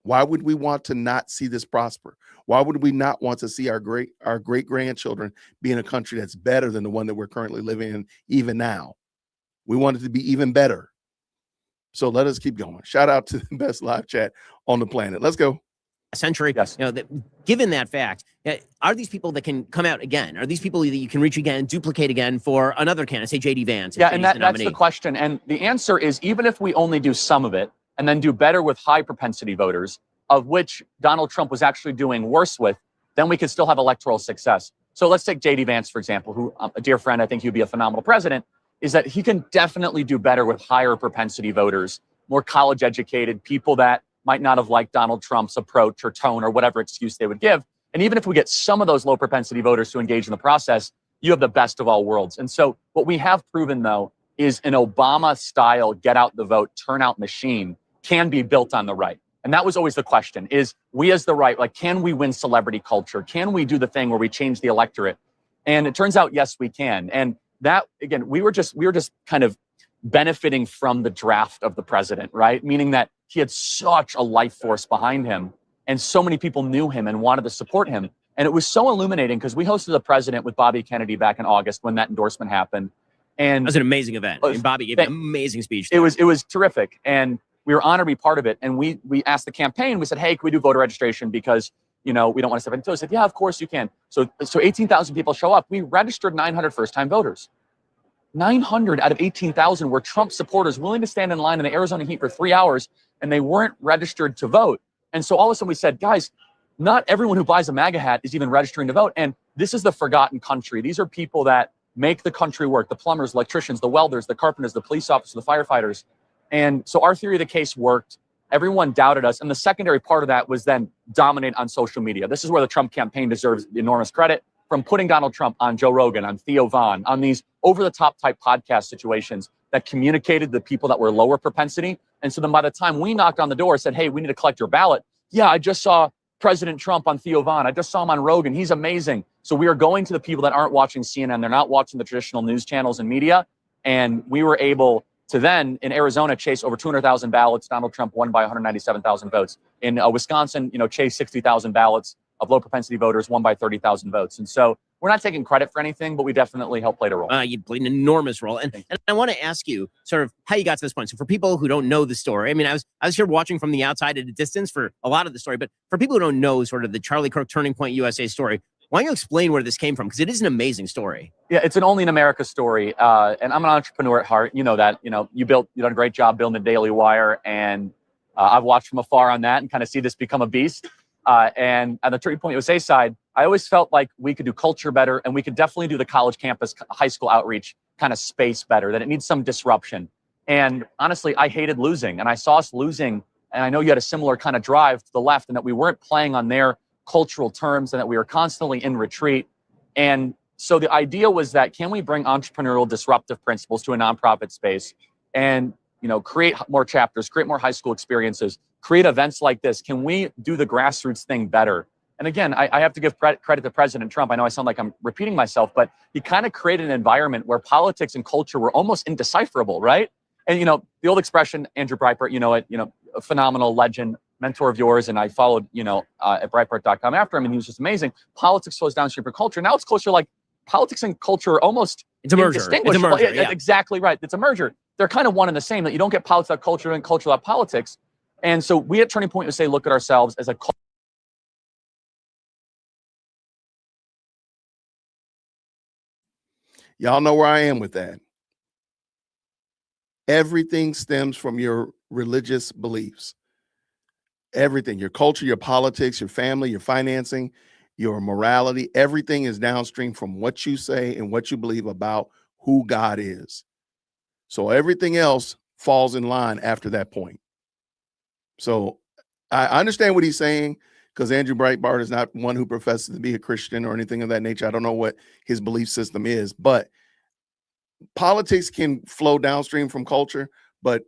Why would we want to not see this prosper? Why would we not want to see our great grandchildren be in a country that's better than the one that we're currently living in even now? We want it to be even better. So let us keep going. Shout out to the best live chat on the planet. Let's go.
A century.
Yes.
Given that fact, are these people that can come out again? Are these people that you can reach again, duplicate again for another candidate, say J.D. Vance?
Yeah, and that's the question. And the answer is, even if we only do some of it and then do better with high propensity voters, of which Donald Trump was actually doing worse with, then we could still have electoral success. So let's take J.D. Vance, for example, who a dear friend, I think he'd be a phenomenal president, is that he can definitely do better with higher propensity voters, more college educated people that might not have liked Donald Trump's approach or tone or whatever excuse they would give. And even if we get some of those low propensity voters to engage in the process, you have the best of all worlds. And so what we have proven, though, is an Obama-style get out the vote turnout machine can be built on the right. And that was always the question, is we as the right, like, can we win celebrity culture? Can we do the thing where we change the electorate? And it turns out, yes, we can. And that, again, we were just kind of benefiting from the draft of the president, right? Meaning that he had such a life force behind him and so many people knew him and wanted to support him. And it was so illuminating because we hosted the president with Bobby Kennedy back in August when that endorsement happened. And
it was an amazing event. And Bobby gave an amazing speech.
It was terrific. And we were honored to be part of it. And we asked the campaign, we said, hey, can we do voter registration? Because, we don't want to step into it. I said, yeah, of course you can. So 18,000 people show up. We registered 900 first-time voters. 900 out of 18,000 were Trump supporters willing to stand in line in the Arizona heat for 3 hours, and they weren't registered to vote. And so all of a sudden we said, guys, not everyone who buys a MAGA hat is even registering to vote. And this is the forgotten country. These are people that make the country work, the plumbers, electricians, the welders, the carpenters, the police officers, the firefighters. And so our theory of the case worked. Everyone doubted us. And the secondary part of that was then dominate on social media. This is where the Trump campaign deserves enormous credit, from putting Donald Trump on Joe Rogan, on Theo Vaughn, on these over-the-top type podcast situations that communicated the people that were lower propensity. And so then by the time we knocked on the door, said, hey, we need to collect your ballot. Yeah, I just saw President Trump on Theo Vaughn. I just saw him on Rogan. He's amazing. So we are going to the people that aren't watching CNN. They're not watching the traditional news channels and media. And we were able to then, in Arizona, chase over 200,000 ballots. Donald Trump won by 197,000 votes. In Wisconsin, chase 60,000 ballots of low propensity voters, won by 30,000 votes. And so we're not taking credit for anything, but we definitely helped play a role.
You played an enormous role. And I want to ask you sort of how you got to this point. So for people who don't know the story, I mean, I was here watching from the outside at a distance for a lot of the story, but for people who don't know sort of the Charlie Kirk Turning Point USA story, why don't you explain where this came from? Because it is an amazing story.
Yeah, it's an only in America story. And I'm an entrepreneur at heart. You know that. You've done a great job building the Daily Wire. And I've watched from afar on that and kind of see this become a beast. And on the Turning Point USA side, I always felt like we could do culture better, and we could definitely do the college campus, high school outreach kind of space better, that it needs some disruption. And honestly, I hated losing, and I saw us losing. And I know you had a similar kind of drive to the left, and that we weren't playing on their cultural terms, and that we were constantly in retreat. And so the idea was that, can we bring entrepreneurial disruptive principles to a nonprofit space and, create more chapters, create more high school experiences, create events like this? Can we do the grassroots thing better? And again, I have to give credit to President Trump. I know I sound like I'm repeating myself, but he kind of created an environment where politics and culture were almost indecipherable, right? And, the old expression, Andrew Breitbart, a phenomenal legend, mentor of yours, and I followed, at Breitbart.com after him, and he was just amazing. Politics flows downstream for culture. Now it's closer like politics and culture are almost
It's a merger. It's a merger, yeah.
Exactly right. It's a merger. They're kind of one and the same, that you don't get politics without culture and culture without politics. And so we at Turning Point would say, look at ourselves as a culture.
Y'all know where I am with that. Everything stems from your religious beliefs. Everything, your culture, your politics, your family, your financing, your morality, everything is downstream from what you say and what you believe about who God is. So everything else falls in line after that point. So I understand what he's saying, because Andrew Breitbart is not one who professes to be a Christian or anything of that nature. I don't know what his belief system is, but politics can flow downstream from culture, but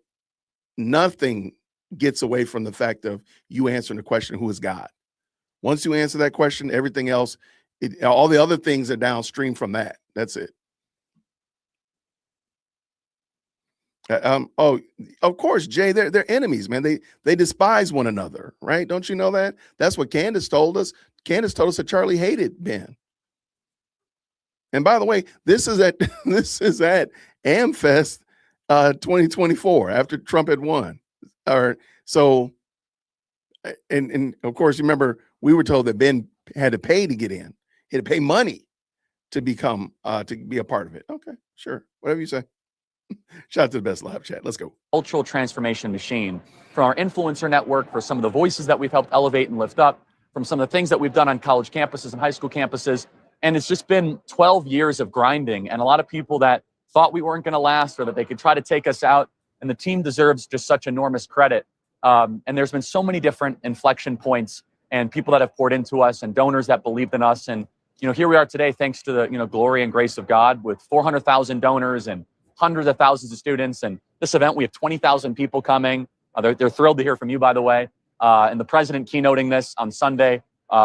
nothing gets away from the fact of you answering the question, who is God? Once you answer that question, everything else, all the other things are downstream from that. That's it. Oh, of course, Jay, they're enemies, man. They despise one another, right? Don't you know that? That's what Candace told us. Candace told us that Charlie hated Ben. And by the way, this is at AmFest 2024 after Trump had won. And of course, you remember we were told that Ben had to pay to get in. He had to pay money to become to be a part of it. Okay, sure, whatever you say. Shout out to the best live chat. Let's go.
Cultural transformation machine, from our influencer network, for some of the voices that we've helped elevate and lift up, from some of the things that we've done on college campuses and high school campuses. And it's just been 12 years of grinding, and a lot of people that thought we weren't going to last or that they could try to take us out. And the team deserves just such enormous credit. And there's been so many different inflection points and people that have poured into us and donors that believed in us. And, here we are today, thanks to the, glory and grace of God, with 400,000 donors and hundreds of thousands of students. And this event, we have 20,000 people coming. They're thrilled to hear from you, by the way. And the president keynoting this on Sunday,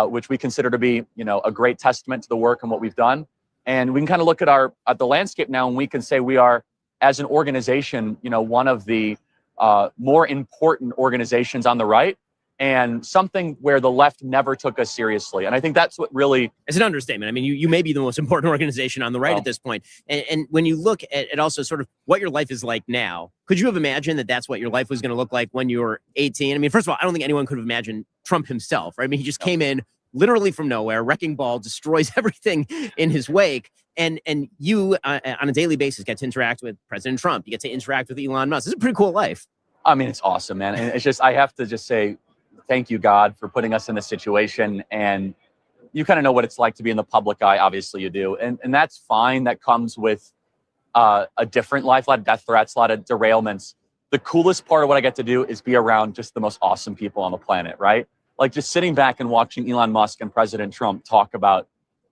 which we consider to be, a great testament to the work and what we've done. And we can kind of look at the landscape now, and we can say we are, as an organization, one of the more important organizations on the right, and something where the left never took us seriously. And I think that's what really...
It's an understatement. I mean, you may be the most important organization on the right at this point. And when you look at also sort of what your life is like now, could you have imagined that that's what your life was going to look like when you were 18? I mean, first of all, I don't think anyone could have imagined Trump himself, right? I mean, he just came in literally from nowhere, wrecking ball, destroys everything in his wake. And you, on a daily basis, get to interact with President Trump. You get to interact with Elon Musk. It's a pretty cool life.
I mean, it's awesome, man. And it's just, I have to just say, thank you, God, for putting us in this situation. And you kind of know what it's like to be in the public eye. Obviously you do. And that's fine. That comes with a different life, a lot of death threats, a lot of derailments. The coolest part of what I get to do is be around just the most awesome people on the planet, right? Like just sitting back and watching Elon Musk and President Trump talk about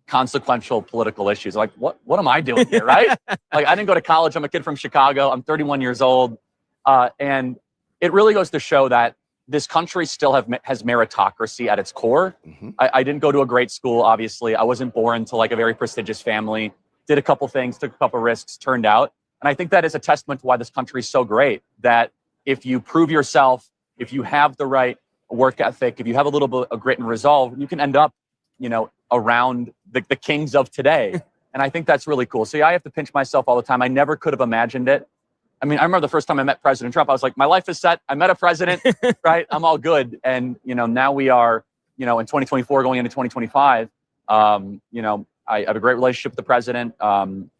consequential political issues. Like, what am I doing here, right? Like, I didn't go to college. I'm a kid from Chicago. I'm 31 years old. And it really goes to show that this country still has meritocracy at its core. Mm-hmm. I didn't go to a great school, obviously. I wasn't born to like a very prestigious family. Did a couple things, took a couple risks, turned out. And I think that is a testament to why this country is so great, that if you prove yourself, if you have the right work ethic, if you have a little bit of grit and resolve, you can end up, around the kings of today. And I think that's really cool. So yeah, I have to pinch myself all the time. I never could have imagined it. I mean, I remember the first time I met President Trump, I was like, my life is set. I met a president, right? I'm all good. And, now we are, in 2024 going into 2025, I have a great relationship with the president.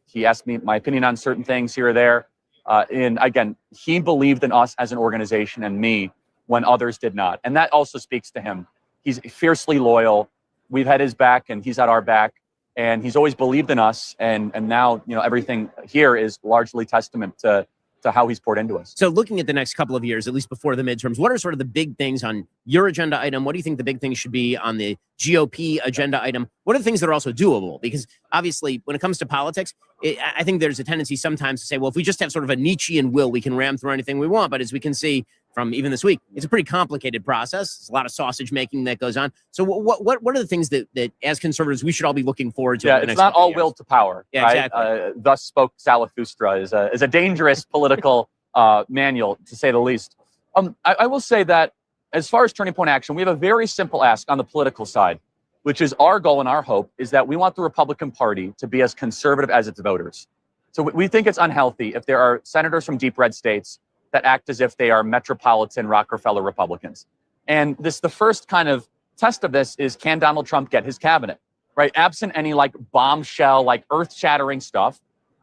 He asked me my opinion on certain things here or there. And again, he believed in us as an organization and me when others did not. And that also speaks to him. He's fiercely loyal. We've had his back and he's had our back. And he's always believed in us. And now, everything here is largely testament to how he's poured into us.
So looking at the next couple of years, at least before the midterms, what are sort of the big things on your agenda item? What do you think the big things should be on the GOP agenda item? What are the things that are also doable? Because obviously, when it comes to politics, I think there's a tendency sometimes to say, well, if we just have sort of a Nietzschean will, we can ram through anything we want. But as we can see, from even this week. It's a pretty complicated process. There's a lot of sausage making that goes on. So what are the things that as conservatives we should all be looking forward to?
Yeah,
over the
it's
next
not
couple
all
years?
will to power.
Yeah,
right?
exactly.
Thus spoke Zarathustra is a dangerous political manual, to say the least. I will say that as far as Turning Point Action, we have a very simple ask on the political side, which is our goal and our hope is that we want the Republican Party to be as conservative as its voters. So we think it's unhealthy if there are senators from deep red states that act as if they are metropolitan Rockefeller Republicans. And the first kind of test of this is, can Donald Trump get his cabinet, right? Absent any like bombshell, like earth shattering stuff,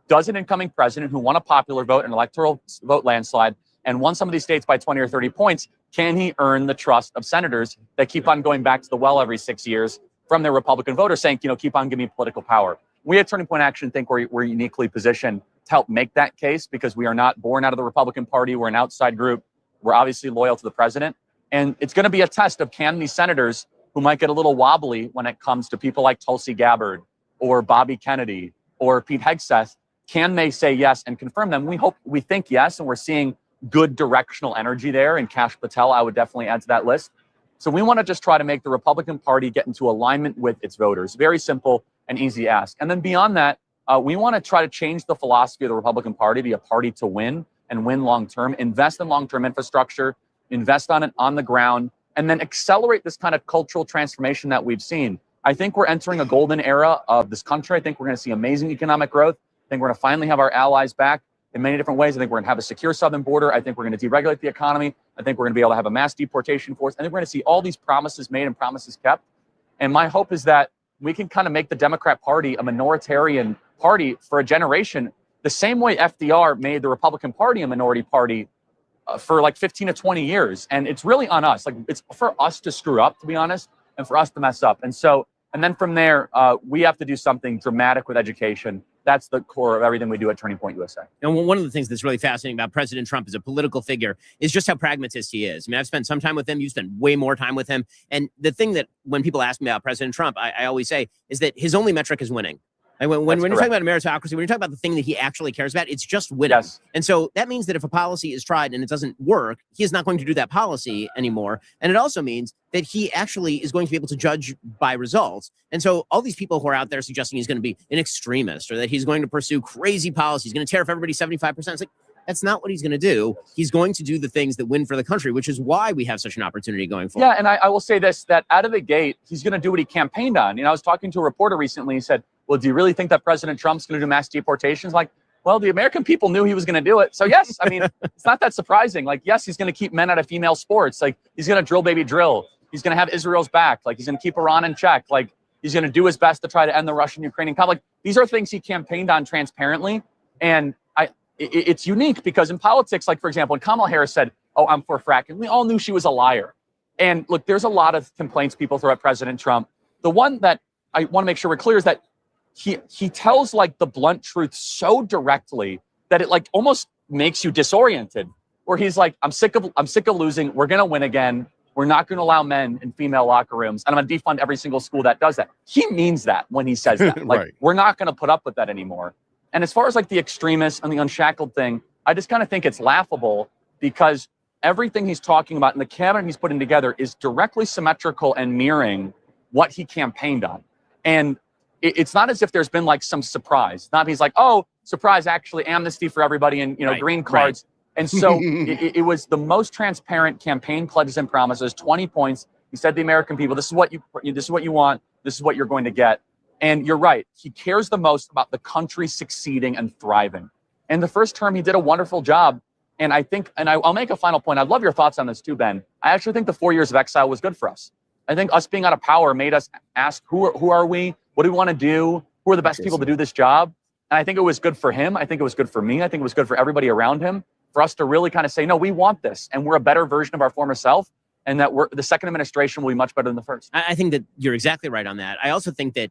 does an incoming president who won a popular vote, an electoral vote landslide, and won some of these states by 20 or 30 points, can he earn the trust of senators that keep on going back to the well every 6 years from their Republican voters saying, keep on giving me political power? We at Turning Point Action think we're uniquely positioned to help make that case because we are not born out of the Republican Party. We're an outside group. We're obviously loyal to the president. And it's going to be a test of, can these senators who might get a little wobbly when it comes to people like Tulsi Gabbard or Bobby Kennedy or Pete Hegseth, can they say yes and confirm them? We think yes, and we're seeing good directional energy there. And Kash Patel, I would definitely add to that list. So we want to just try to make the Republican Party get into alignment with its voters. Very simple and easy ask. And then beyond that, we want to try to change the philosophy of the Republican Party, be a party to win and win long-term, invest in long-term infrastructure, invest on it on the ground, and then accelerate this kind of cultural transformation that we've seen. I think we're entering a golden era of this country. I think we're going to see amazing economic growth. I think we're going to finally have our allies back in many different ways. I think we're going to have a secure southern border. I think we're going to deregulate the economy. I think we're going to be able to have a mass deportation force. I think we're going to see all these promises made and promises kept. And my hope is that we can kind of make the Democrat Party a minoritarian party for a generation, the same way FDR made the Republican Party a minority party for like 15 to 20 years. And it's really on us. Like, it's for us to screw up, to be honest, and for us to mess up. And then from there, we have to do something dramatic with education. That's the core of everything we do at Turning Point USA.
And one of the things that's really fascinating about President Trump as a political figure is just how pragmatist he is. I mean, I've spent some time with him. You spent way more time with him. And the thing that when people ask me about President Trump, I always say is that his only metric is winning. Like when you're talking about a meritocracy, when you're talking about the thing that he actually cares about, it's just winning. Yes. And so that means that if a policy is tried and it doesn't work, he is not going to do that policy anymore. And it also means that he actually is going to be able to judge by results. And so all these people who are out there suggesting he's going to be an extremist or that he's going to pursue crazy policies, he's going to tariff everybody 75%. It's like, that's not what he's going to do. He's going to do the things that win for the country, which is why we have such an opportunity going forward.
Yeah, and I will say this, that out of the gate, he's going to do what he campaigned on. I was talking to a reporter recently. He said, well, do you really think that President Trump's going to do mass deportations? Like, well, the American people knew he was going to do it. So yes, I mean, it's not that surprising. Like, yes, he's going to keep men out of female sports. Like, he's going to drill baby drill. He's going to have Israel's back. Like, he's going to keep Iran in check. Like, he's going to do his best to try to end the Russian-Ukrainian conflict. These are things he campaigned on transparently. And it's unique because in politics, like, for example, when Kamala Harris said, oh, I'm for fracking, we all knew she was a liar. And look, there's a lot of complaints people throw at President Trump. The one that I want to make sure we're clear is that he tells like the blunt truth so directly that it like almost makes you disoriented, where he's like, I'm sick of losing. We're going to win again. We're not going to allow men in female locker rooms. And I'm going to defund every single school that does that. He means that when he says that. Like, right. We're not going to put up with that anymore. And as far as like the extremists and the unshackled thing, I just kind of think it's laughable because everything he's talking about in the cabinet he's putting together is directly symmetrical and mirroring what he campaigned on. And it's not as if there's been like some surprise. Not he's like, oh, surprise, actually amnesty for everybody and, right, green cards. Right. And so it was the most transparent campaign pledges and promises, 20 points. He said to the American people, this is what you want. This is what you're going to get. And you're right. He cares the most about the country succeeding and thriving. And the first term, he did a wonderful job. And I think, and I'll make a final point. I'd love your thoughts on this too, Ben. I actually think the 4 years of exile was good for us. I think us being out of power made us ask, who are we? What do we want to do? Who are the best people to do this job? And I think it was good for him. I think it was good for me. I think it was good for everybody around him, for us to really kind of say, no, we want this. And we're a better version of our former self. And that the second administration will be much better than the first.
I think that you're exactly right on that. I also think that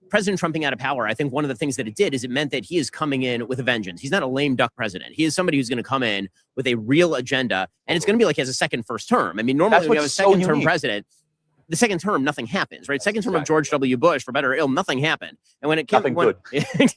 President Trump being out of power, I think one of the things that it did is it meant that he is coming in with a vengeance. He's not a lame duck president. He is somebody who's going to come in with a real agenda. And it's going to be like he has a second first term. I mean, normally when you have a second term president, the second term, nothing happens, right? Second term of George W. Bush, for better or ill, nothing happened. And when it came,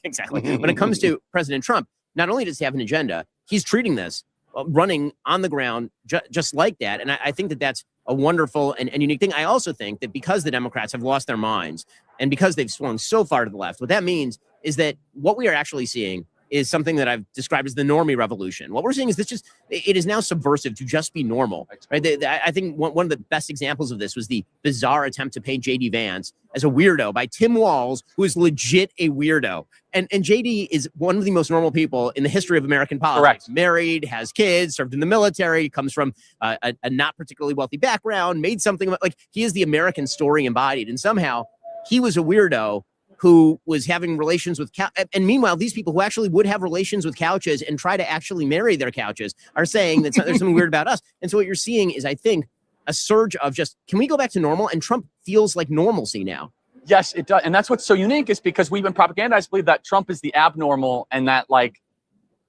exactly. When it comes to President Trump, not only does he have an agenda, he's treating this running on the ground just like that. And I think that that's a wonderful and unique thing. I also think that because the Democrats have lost their minds and because they've swung so far to the left, what that means is that what we are actually seeing is something that I've described as the normie revolution. What we're seeing is it is now subversive to just be normal, right? I think one of the best examples of this was the bizarre attempt to paint J.D. Vance as a weirdo by Tim Walz, who is legit a weirdo. And J.D. is one of the most normal people in the history of American politics.
Correct.
Married, has kids, served in the military, comes from a not particularly wealthy background, made something like he is the American story embodied. And somehow he was a weirdo who was having relations with and meanwhile, these people who actually would have relations with couches and try to actually marry their couches are saying that there's something weird about us. And so what you're seeing is, I think, a surge of just, can we go back to normal? And Trump feels like normalcy now.
Yes, it does. And that's what's so unique is because we've been propagandized to believe that Trump is the abnormal and that, like,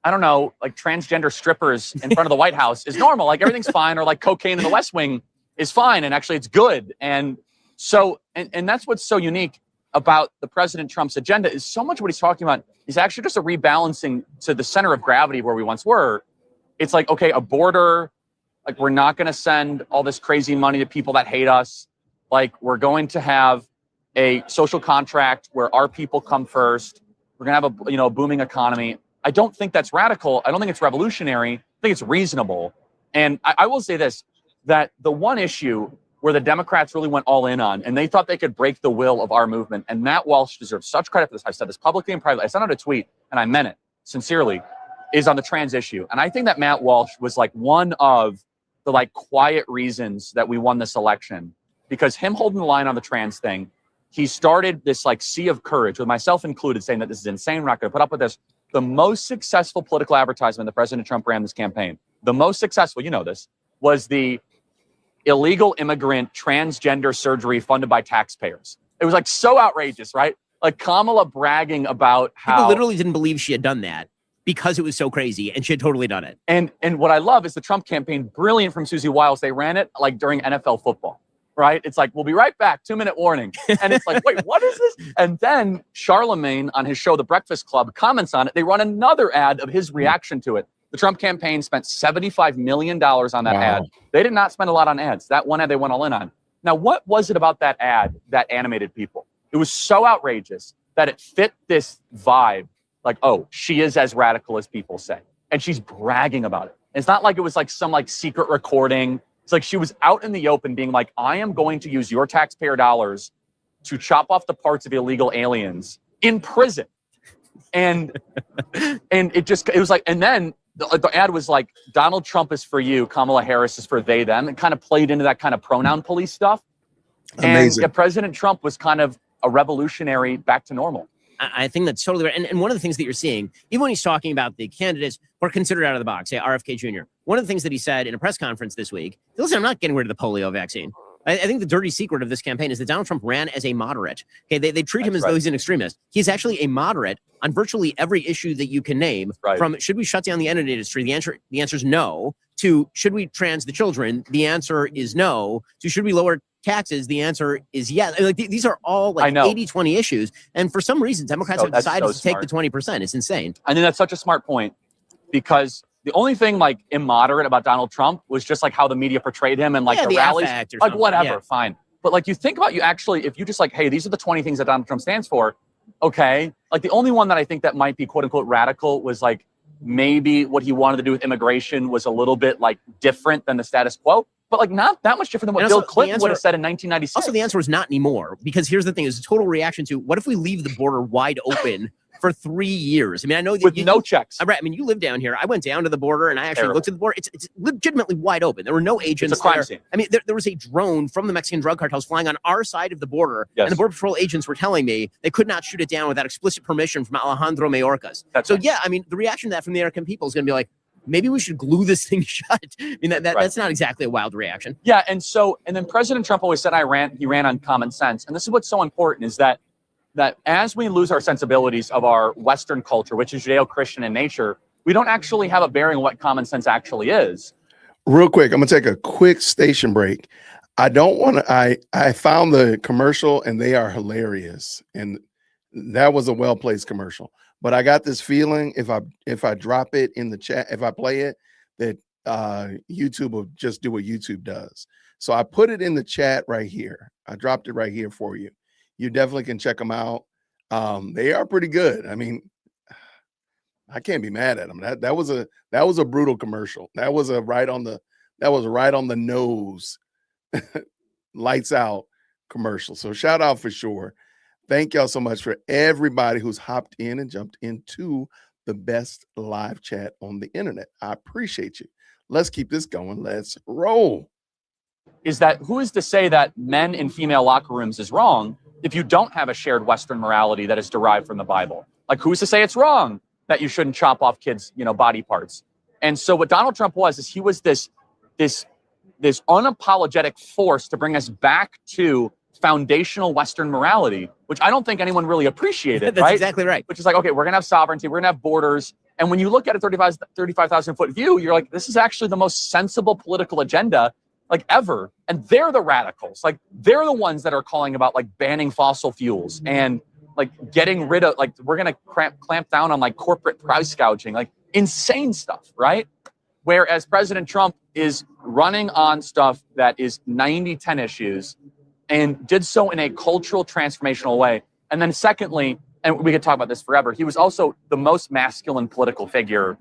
I don't know, like transgender strippers in front of the White House is normal. Like everything's fine, or like cocaine in the West Wing is fine. And actually it's good. And so, and that's what's so unique about the President Trump's agenda is so much of what he's talking about is actually just a rebalancing to the center of gravity where we once were. It's like, okay, a border, like we're not going to send all this crazy money to people that hate us. Like we're going to have a social contract where our people come first. We're going to have a booming economy. I don't think that's radical. I don't think it's revolutionary. I think it's reasonable. And I will say this, that the one issue where the Democrats really went all in on, and they thought they could break the will of our movement. And Matt Walsh deserves such credit for this. I've said this publicly and privately. I sent out a tweet, and I meant it sincerely, is on the trans issue. And I think that Matt Walsh was like one of the like quiet reasons that we won this election, because him holding the line on the trans thing, he started this like sea of courage, with myself included, saying that this is insane. We're not going to put up with this. The most successful political advertisement that President Trump ran this campaign, the most successful, you know this, was the illegal immigrant transgender surgery funded by taxpayers. It was like so outrageous, right? Like Kamala bragging about how
people literally didn't believe she had done that because it was so crazy, and she had totally done it.
And what I love is the Trump campaign, brilliant from Susie Wiles. They ran it like during NFL football, right? It's like, we'll be right back, 2-minute warning. And it's like, wait, what is this? And then Charlemagne on his show, The Breakfast Club, comments on it. They run another ad of his reaction to it. The Trump campaign spent $75 million on that ad. They did not spend a lot on ads. That one ad they went all in on. Now, what was it about that ad that animated people? It was so outrageous that it fit this vibe. Like, oh, she is as radical as people say. And she's bragging about it. It's not like it was like some like secret recording. It's like she was out in the open being like, I am going to use your taxpayer dollars to chop off the parts of illegal aliens in prison. And it was like, and then the ad was like, Donald Trump is for you, Kamala Harris is for they, them. It kind of played into that kind of pronoun police stuff.
Amazing.
And President Trump was kind of a revolutionary back to normal.
I think that's totally right. And one of the things that you're seeing, even when he's talking about the candidates who are considered out of the box, say RFK Jr., one of the things that he said in a press conference this week, listen, I'm not getting rid of the polio vaccine. I think the dirty secret of this campaign is that Donald Trump ran as a moderate. Okay, they treat him as though he's an extremist. He's actually a moderate on virtually every issue that you can name. From should we shut down the internet industry? The answer is no. To should we trans the children? The answer is no. To should we lower taxes? The answer is yes. Like these are all like 80-20 issues. And for some reason, Democrats have decided to take the 20%. It's insane.
I think that's such a smart point, because the only thing like immoderate about Donald Trump was just like how the media portrayed him and like the rallies, like whatever, fine. But like you think about, you actually, if you just like, hey, these are the 20 things that Donald Trump stands for. Okay. Like the only one that I think that might be quote unquote radical was like maybe what he wanted to do with immigration was a little bit like different than the status quo, but like not that much different than what Bill Clinton would have said in 1996.
Also, the answer is not anymore, because here's the thing: is a total reaction to what if we leave the border wide open for 3 years? I mean, I know that
with no checks.
Right. I mean, you live down here. I went down to the border and I actually looked at the border. It's legitimately wide open. There were no agents.
It's a crime scene.
I mean, there was a drone from the Mexican drug cartels flying on our side of the border, and the Border Patrol agents were telling me they could not shoot it down without explicit permission from Alejandro Mayorkas. Yeah, I mean, the reaction to that from the American people is going to be like, maybe we should glue this thing shut. I mean, that's not exactly a wild reaction.
Yeah, and then President Trump always said he ran on common sense, and this is what's so important is that as we lose our sensibilities of our Western culture, which is Judeo-Christian in nature, we don't actually have a bearing on what common sense actually is.
Real quick, I'm gonna take a quick station break. I don't want to. I found the commercial and they are hilarious, and that was a well-placed commercial. But I got this feeling if I drop it in the chat, if I play it, that YouTube will just do what YouTube does. So I put it in the chat right here. I dropped it right here for you. You definitely can check them out. They are pretty good. I mean, I can't be mad at them. That was a brutal commercial. That was right on the nose, lights out commercial. So shout out for sure. Thank y'all so much for everybody who's hopped in and jumped into the best live chat on the internet. I appreciate you. Let's keep this going. Let's roll.
Is that who is to say that men in female locker rooms is wrong if you don't have a shared Western morality that is derived from the Bible? Like, who's to say it's wrong that you shouldn't chop off kids, body parts? And so what Donald Trump was is he was this unapologetic force to bring us back to foundational Western morality, which I don't think anyone really appreciated.
That's
right?
exactly right.
Which is like, okay, we're gonna have sovereignty, we're gonna have borders. And when you look at a 35,000 foot view, you're like, this is actually the most sensible political agenda like ever. And they're the radicals. Like, they're the ones that are calling about like banning fossil fuels and like getting rid of, like, we're gonna clamp down on like corporate price gouging, like insane stuff, right? Whereas President Trump is running on stuff that is 90-10 issues and did so in a cultural transformational way. And then secondly, and we could talk about this forever, he was also the most masculine political figure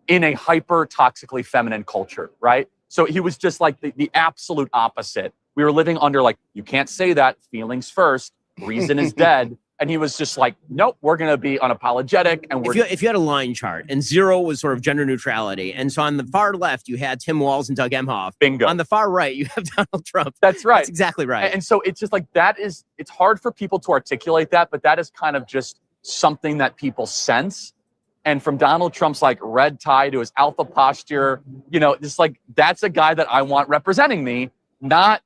in a hyper toxically feminine culture, right? So he was just like the absolute opposite. We were living under like, you can't say that, feelings first, reason is dead. And he was just like, nope, we're going to be unapologetic. And
if you had a line chart and 0 was sort of gender neutrality. And so on the far left, you had Tim Walz and Doug Emhoff.
Bingo.
On the far right, you have Donald Trump.
That's right.
That's exactly right.
And so it's just like, it's hard for people to articulate that, but that is kind of just something that people sense. And from Donald Trump's like red tie to his alpha posture, just like, that's a guy that I want representing me, not,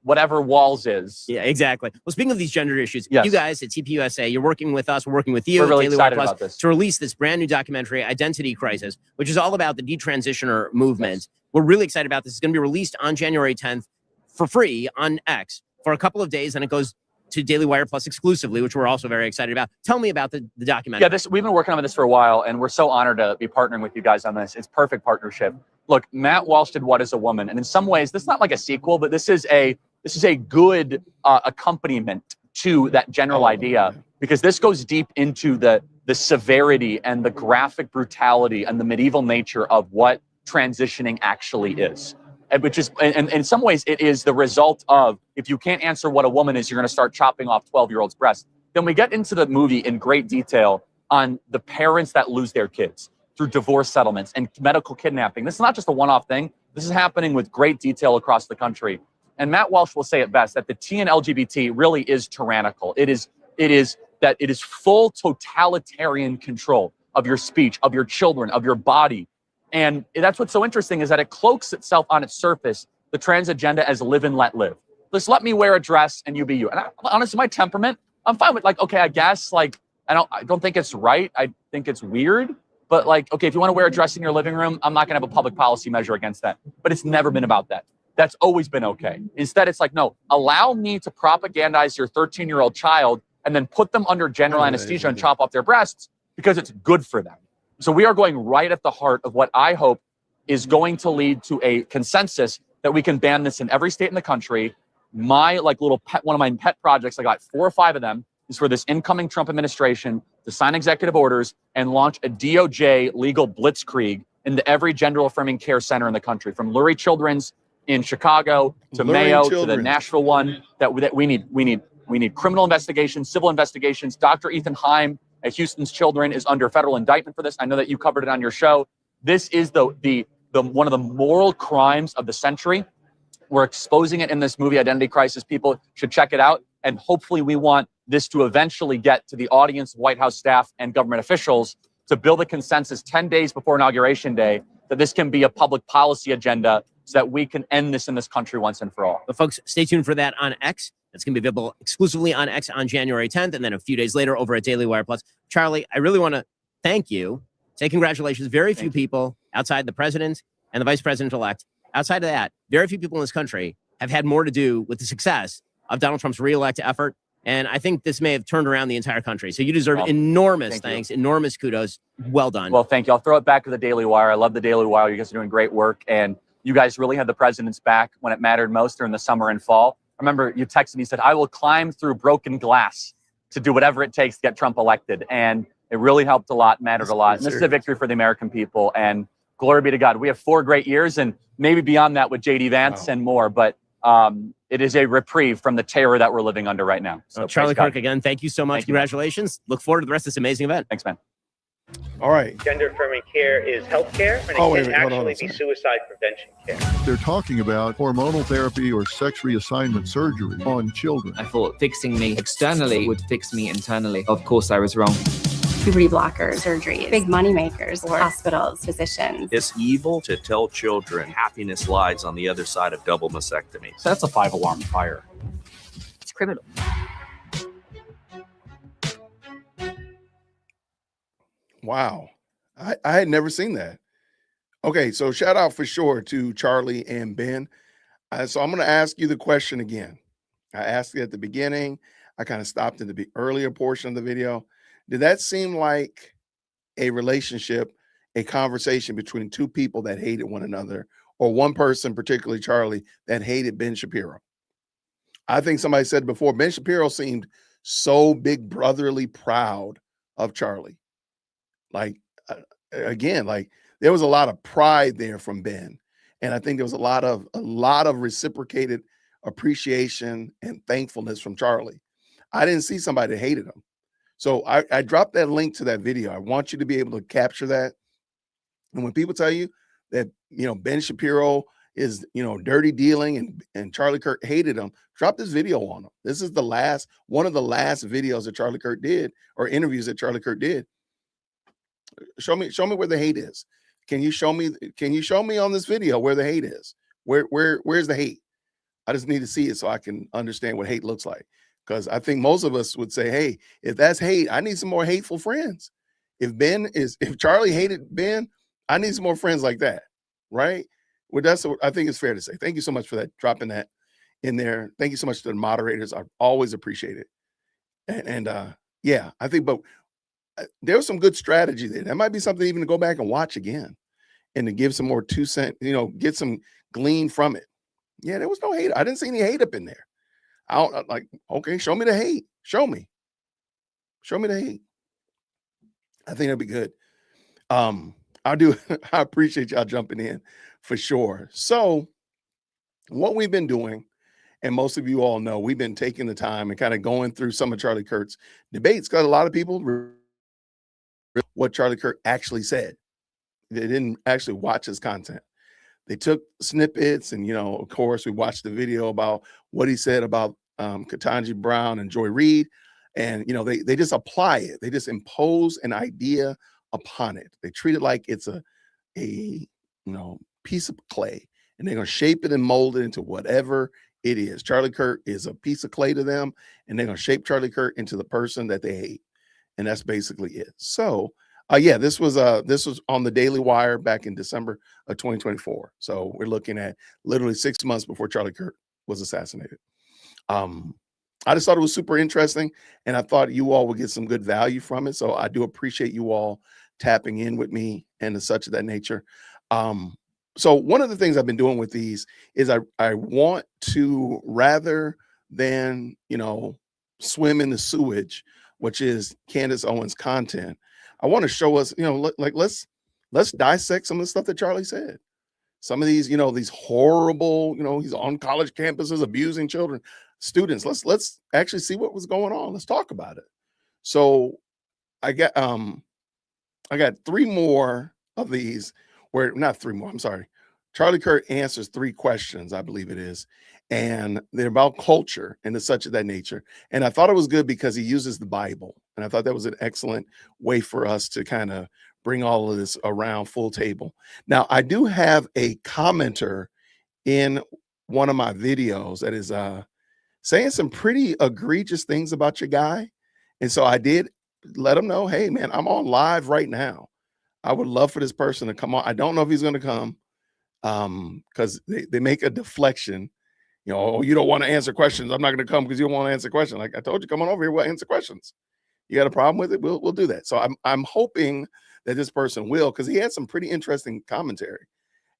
whatever Walz is.
Yeah, exactly. Well, speaking of these gender issues,
yes.
You guys at TPUSA, you're working with us, we're working with you
We're really
at Daily Wire
excited
Plus
about this.
to release this brand new documentary, Identity Crisis, which is all about the detransitioner movement. Yes. We're really excited about this. It's going to be released on January 10th for free on X for a couple of days, and it goes to Daily Wire Plus exclusively, which we're also very excited about. Tell me about the documentary.
Yeah, we've been working on this for a while, and we're so honored to be partnering with you guys on this. It's perfect partnership. Look, Matt Walsh did What is a Woman? And in some ways, this is not like a sequel, but this is a good accompaniment to that general idea, because this goes deep into the severity and the graphic brutality and the medieval nature of what transitioning actually is. Which is, and in some ways, it is the result of, if you can't answer what a woman is, you're going to start chopping off 12-year-olds' breasts. Then we get into the movie in great detail on the parents that lose their kids through divorce settlements and medical kidnapping. This is not just a one-off thing. This is happening with great detail across the country. And Matt Walsh will say it best, that the T in LGBT really is tyrannical. It is full totalitarian control of your speech, of your children, of your body. And that's what's so interesting, is that it cloaks itself on its surface, the trans agenda, as live and let live. Just let me wear a dress and you be you. And honestly, my temperament, I'm fine with, like, okay, I guess, like, I don't think it's right. I think it's weird. But like, okay, if you want to wear a dress in your living room, I'm not going to have a public policy measure against that. But it's never been about that. That's always been okay. Instead, it's like, no, allow me to propagandize your 13-year-old child and then put them under general anesthesia and chop off their breasts because it's good for them. So we are going right at the heart of what I hope is going to lead to a consensus that we can ban this in every state in the country. My like little pet, one of my pet projects, I got 4 or 5 of them, is for this incoming Trump administration to sign executive orders and launch a DOJ legal blitzkrieg into every gender affirming care center in the country, from Lurie Children's in Chicago to Mayo to the Nashville one. That we need criminal investigations, civil investigations. Dr. Ethan Heim at Houston's Children is under federal indictment for this. I know that you covered it on your show. This is the one of the moral crimes of the century. We're exposing it in this movie, Identity Crisis. People should check it out. And hopefully we want this to eventually get to the audience, White House staff, and government officials to build a consensus 10 days before Inauguration Day that this can be a public policy agenda so that we can end this in this country once and for all.
But folks, stay tuned for that on X. That's going to be available exclusively on X on January 10th, and then a few days later over at Daily Wire Plus. Charlie, I really want to thank you. Say congratulations. Very few people outside the president and the vice president-elect, outside of that, very few people in this country have had more to do with the success of Donald Trump's reelect effort And I think this may have turned around the entire country. So you deserve
Well,
enormous
thank you.
thanks, enormous kudos. Well done.
Well, thank you. I'll throw it back to the Daily Wire. I love the Daily Wire. You guys are doing great work. And you guys really had the president's back when it mattered most during the summer and fall. I remember you texted me, you said, I will climb through broken glass to do whatever it takes to get Trump elected. And it really helped a lot, mattered a lot. And this is a victory for the American people. And glory be to God. We have 4 great years and maybe beyond that with J.D. Vance and more. But it is a reprieve from the terror that we're living under right now. So
Charlie Kirk, again, thank you so much. Congratulations. Look forward to the rest of this amazing event.
Thanks, man.
All right.
Gender affirming care is health care, and it can actually be suicide prevention care.
They're talking about hormonal therapy or sex reassignment surgery on children.
I thought fixing me externally would fix me internally. Of course, I was wrong.
Puberty blockers, surgery, big money makers, hospitals, physicians.
It's evil to tell children happiness lies on the other side of double mastectomy.
So that's a 5-alarm fire.
It's criminal.
Wow. I had never seen that. Okay, so shout out for sure to Charlie and Ben. So I'm going to ask you the question again. I asked it at the beginning. I kind of stopped in the earlier portion of the video. Did that seem like a relationship, a conversation between 2 people that hated one another, or one person, particularly Charlie, that hated Ben Shapiro? I think somebody said before, Ben Shapiro seemed so big brotherly proud of Charlie. Like, again, like there was a lot of pride there from Ben. And I think there was a lot of reciprocated appreciation and thankfulness from Charlie. I didn't see somebody that hated him. So I dropped that link to that video. I want you to be able to capture that. And when people tell you that, Ben Shapiro is, dirty dealing and Charlie Kirk hated him, drop this video on him. This is one of the last videos that Charlie Kirk did, or interviews that Charlie Kirk did. Show me where the hate is. Can you show me on this video where the hate is? Where's the hate? I just need to see it so I can understand what hate looks like. Because I think most of us would say, hey, if that's hate, I need some more hateful friends. If Charlie hated Ben, I need some more friends like that. Right? Well, that's what I think it's fair to say. Thank you so much for that, dropping that in there. Thank you so much to the moderators. I always appreciate it. And yeah, I think, but there was some good strategy there. That might be something even to go back and watch again and to give some more 2 cent, get some glean from it. Yeah, there was no hate. I didn't see any hate up in there. Okay, show me the hate. Show me the hate. I think that'd be good. I appreciate y'all jumping in for sure. So what we've been doing, and most of you all know, we've been taking the time and kind of going through some of Charlie Kirk's debates, because a lot of people what Charlie Kirk actually said. They didn't actually watch his content. They took snippets, and of course, we watched the video about what he said about Ketanji Brown and Joy Reid, and they just apply it. They just impose an idea upon it. They treat it like it's a piece of clay, and they're going to shape it and mold it into whatever it is. Charlie Kirk is a piece of clay to them, and they're going to shape Charlie Kirk into the person that they hate, and that's basically it. So. Yeah, this was on the Daily Wire back in December of 2024. So we're looking at literally 6 months before Charlie Kirk was assassinated. I just thought it was super interesting, and I thought you all would get some good value from it. So I do appreciate you all tapping in with me and such of that nature. So one of the things I've been doing with these is I want to, rather than swim in the sewage, which is Candace Owens' content, I want to show us, like let's dissect some of the stuff that Charlie said. Some of these, these horrible, he's on college campuses abusing students. Let's actually see what was going on. Let's talk about it. So I got 3 more of these, not 3 more, I'm sorry. Charlie Kirk answers 3 questions, I believe it is. And they're about culture and such of that nature. And I thought it was good because he uses the Bible. And I thought that was an excellent way for us to kind of bring all of this around full table. Now, I do have a commenter in one of my videos that is saying some pretty egregious things about your guy. And so I did let him know, hey, man, I'm on live right now. I would love for this person to come on. I don't know if he's going to come because they make a deflection. You know, oh, you don't want to answer questions. I'm not going to come because you don't want to answer questions. Like I told you, come on over here. We'll answer questions. You got a problem with it? We'll do that. So I'm hoping that this person will, because he had some pretty interesting commentary.